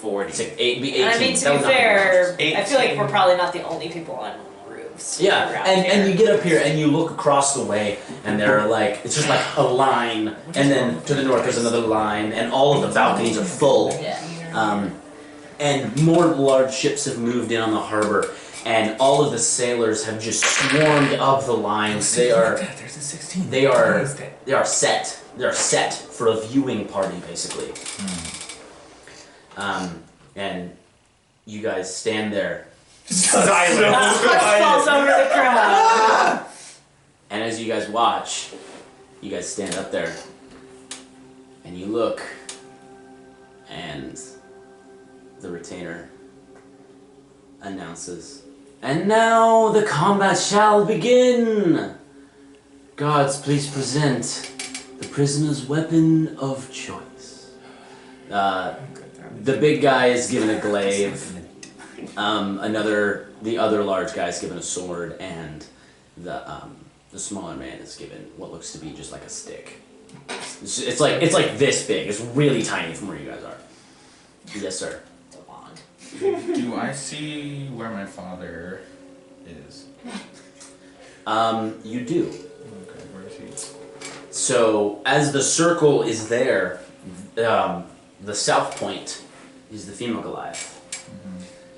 40. It'd be 18. And I mean, to That be would not fair, much. I feel like we're probably not the only people on roofs. Yeah, around and here. you get up here and you look across the way, and there are it's just like a line, and then to the north there's another line, and all of the balconies are full. Yeah. And more large ships have moved in on the harbor, and all of the sailors have just swarmed up the lines. They are There's a 16. they are set. They're set for a viewing party, basically. And you guys stand there. Hush falls over the crowd. And as you guys watch, you guys stand up there, and you look, and the retainer announces, "And now the combat shall begin! Guards, please present the prisoner's weapon of choice." The big guy is given a glaive. The other large guy is given a sword, and the smaller man is given what looks to be just like a stick. It's like this big. It's really tiny from where you guys are. Yes, sir. It's a wand. Do I see where my father is? You do. Okay, where is he? So as the circle is there, the south point is the female Goliath.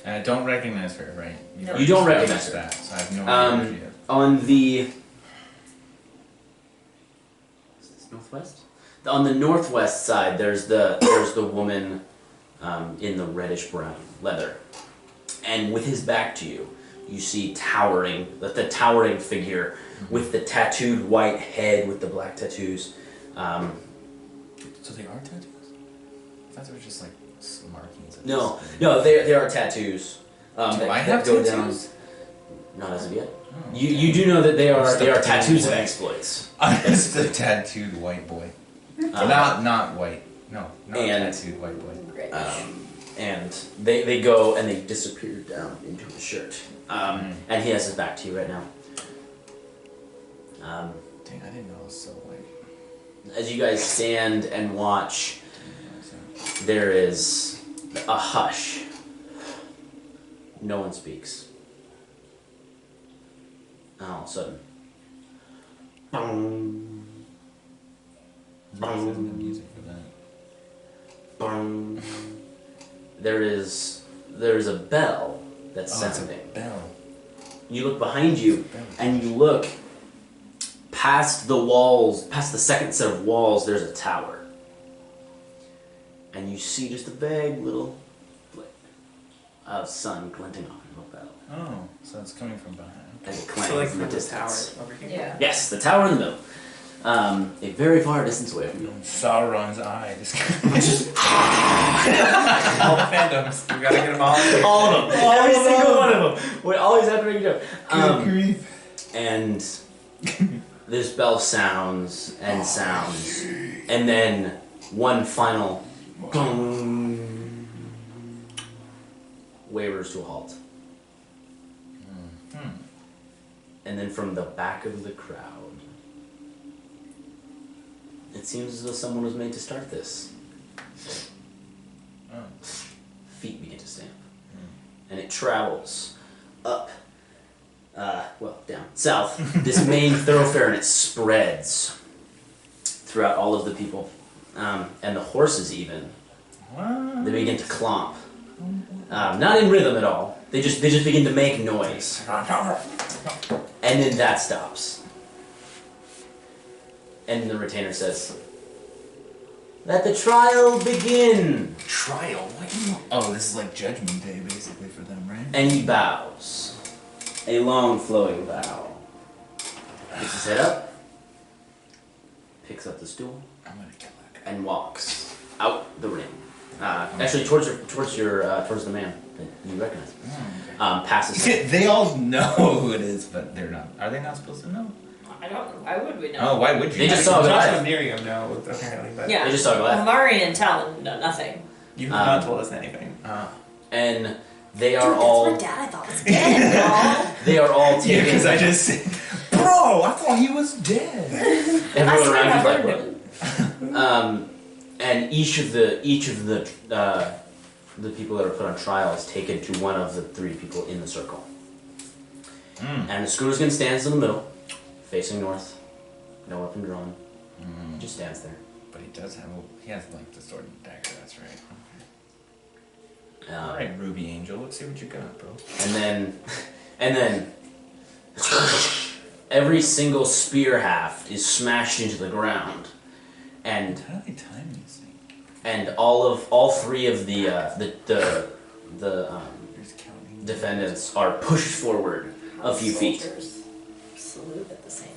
And I don't recognize her, right? No. You don't recognize her. That, so I have no idea who she is. On the is this northwest? On the northwest side, there's the woman in the reddish brown leather, and with his back to you, you see the towering figure with the tattooed white head with the black tattoos. So they are tattoos? I thought they were just like markings. No, they are tattoos. Do I have go tattoos? down. Not as of yet. Oh. You do know that they are Just a tattoos of boy. exploits. I'm just a tattooed white boy. Not white. No, not And- tattooed white boy. Great. And they go and they disappear down into his shirt. And he has his back to you right now. Dang, I didn't know it was so white. As you guys stand and watch, there is a hush. No one speaks. And all of a sudden, bong, There's no bong, music for that. bong. There's a bell that's Oh, it's a sounding. bell. You look behind you, and you look past the walls, past the second set of walls, there's a tower. And you see just a vague little flick of sun glinting off of the bell Oh, so it's coming from behind. as it clangs So like in the from the tower distance. over here. Yeah. Yes, the tower in the middle. A very far distance away from you. Sauron's eye. This All the fandoms. We gotta get them all. All of them. Every of single them. one of them. We always have to make a joke. grief. And this bell sounds and sounds, and then one final gong wavers to a halt. And then from the back of the crowd, it seems as though someone was made to start this. Oh. Feet begin to stamp. And it travels up, down, south, this main thoroughfare, and it spreads throughout all of the people. And the horses even, What? they begin to clomp. Not in rhythm at all. They just begin to make noise. And then that stops. And the retainer says, "Let the trial begin." Trial? What? Oh, this is like Judgment Day, basically, for them, right? And he bows. A long flowing bow. Picks his head up, picks up the stool, I'm gonna kill that guy. and walks out the ring. Actually, towards the man that you recognize. Passes him. They all know who it is, but they're not. Are they not supposed to know? I don't. Why would we know? Oh, why would you? They just saw Joshua Goliath. and Miriam know apparently, but Yeah. They just saw Goliath. Amari and Talon know nothing. you have not told us anything. And they are Dude, that's all my dad. I thought was dead, y'all. they are all Yeah, taking. because I just said, bro, I thought he was dead. Everyone I around you is like, heard what? And each of the people that are put on trial is taken to one of the three people in the circle. And the Screwskin stands in the middle, facing north, no weapon drawn. He just stands there. But he has like the sword and dagger, that's right. Okay. Um, Alright, Ruby Angel, let's see what you got, bro. And then, every single spear haft is smashed into the ground, and How do they time these things? all three of the Here's counting. defendants are pushed forward a few feet. Soldiers salute at the same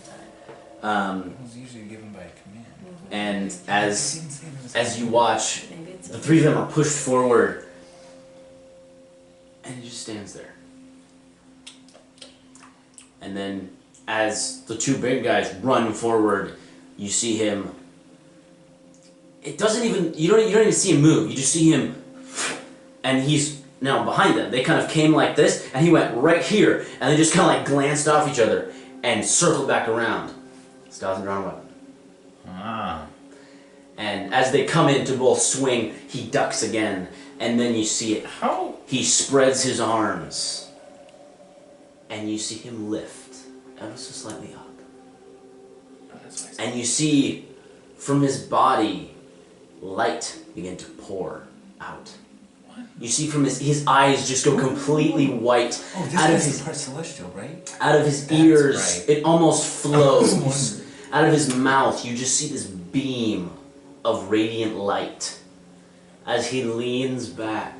time. It was usually given by a command. And as you watch, Maybe it's the three of them are pushed forward, and he just stands there. And then, as the two big guys run forward, you see him. It doesn't even you don't even see him move. You just see him, and he's now behind them. They kind of came like this, and he went right here, and they just kind of like glanced off each other and circled back around. Still hasn't drawn a weapon. Ah. And as they come in to both swing, he ducks again, and then you see it. How? He spreads his arms, and you see him lift ever so slightly up. And you see from his body light begin to pour out. What? You see from his eyes just go completely white. Oh, this out of is his the part celestial, right? out of his That's ears. right. It almost flows. wondering. Out of his mouth, you just see this beam of radiant light as he leans back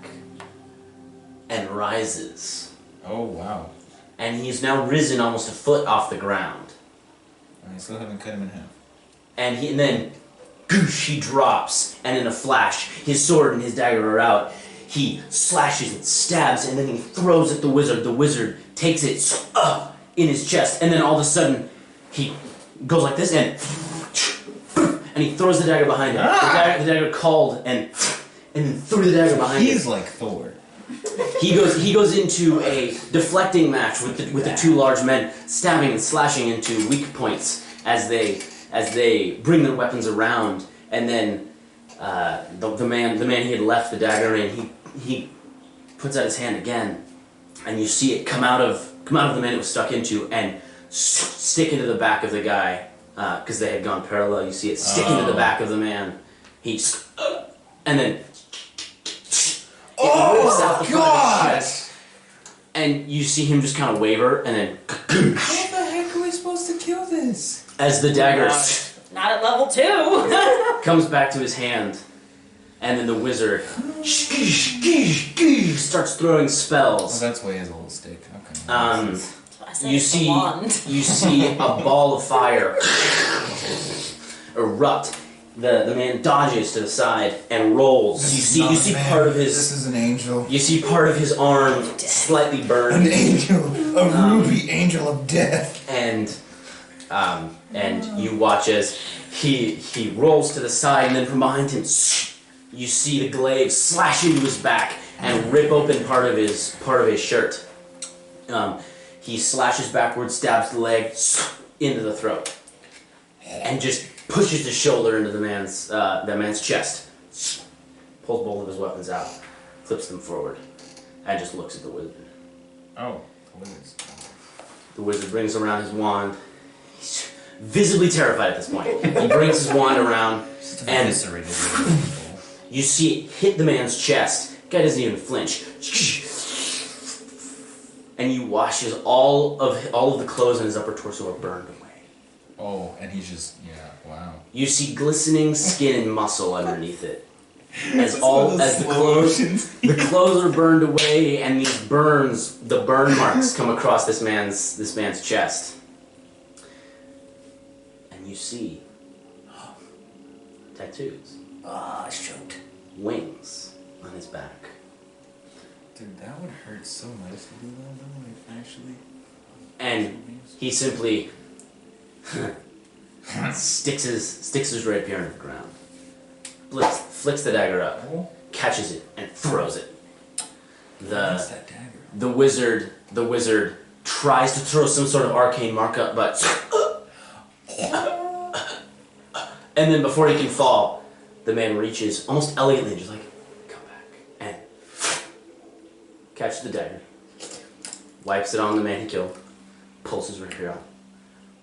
and rises. Oh, wow. And he's now risen almost a foot off the ground. I still haven't cut him in half. And then, goosh, he drops, and in a flash, his sword and his dagger are out. He slashes and stabs, and then he throws at the wizard. The wizard takes it in his chest, and then all of a sudden, he goes like this, and he throws the dagger behind him. The dagger called, and then threw the dagger behind him. He's like Thor. He goes into a deflecting match with the two large men, stabbing and slashing into weak points as they bring their weapons around, and then the man he had left the dagger in, he puts out his hand again, and you see it come out of the man it was stuck into and stick into the back of the guy because they had gone parallel. You see it stick into the back of the man. And then. It rips out the front of his chest, and you see him just kind of waver, and then How the heck are we supposed to kill this? as the dagger Not at level 2. comes back to his hand, and then the wizard starts throwing Oh, spells. that's why he has a little stick. Okay. I said You it's a see, wand. you see a ball of fire erupt. The man dodges to the side and rolls. You see part of his. This is an angel. You see part of his arm slightly An burned. angel. A ruby angel of death. And you watch as he rolls to the side, and then from behind him, you see the glaive slash into his back and rip open part of his shirt. He slashes backwards, stabs the leg into the throat, and just pushes his shoulder into that man's chest. Pulls both of his weapons out, flips them forward, and just looks at the wizard. Oh, the wizards. The wizard brings around his wand. He's visibly terrified at this point. He brings his wand around, and you see it hit the man's chest. Guy doesn't even flinch. And you watch as all of the clothes on his upper torso are burned away. Oh, and he's just, wow. You see glistening skin and muscle underneath it. As the clothes are burned away, and these burns, the burn marks come across this man's chest. And you see tattoos. Shoot. Wings on his back. Dude, that would hurt so much to do that, though, like, actually. And he simply sticks his rapier into the ground. Flicks the dagger up, catches it, and throws it. What's that dagger? The wizard tries to throw some sort of arcane mark up, but and then before he can fall, the man reaches almost elegantly, just like, come back, and catches the dagger, wipes it on the man he killed, pulls his rapier out,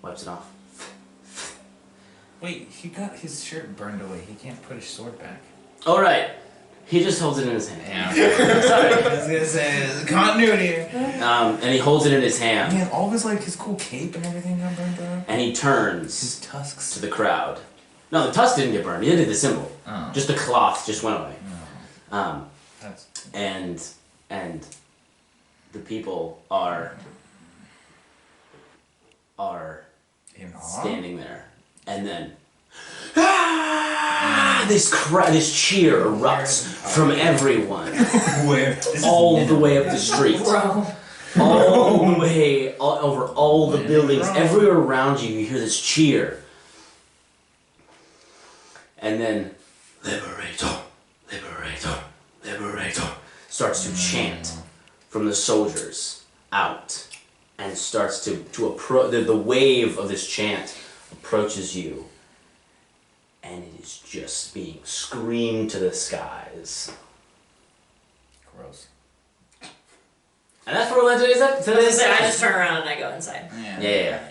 wipes it off. Wait, he got his shirt burned away. He can't put his sword back. All right, he just holds it in his hand. Yeah. Sorry. I was gonna say, continuity here. And he holds it in his hand, Man, all of his, like, his cool cape and everything got burned up. and he turns His tusks. to the crowd. No, the tusk didn't get burned. He did the symbol. Oh. Just the cloth just went away. That's... And the people are In awe? standing there, and then this cheer erupts from everyone, Where? all the way up the street, all the way over all the buildings, everywhere around you. You hear this cheer, and then Liberator, Liberator, Liberator. starts to chant from the soldiers out, and starts to approach. The wave of this chant approaches you, and it is just being screamed to the skies. Gross. And that's for today's episode. I just turn around and I go inside. Yeah.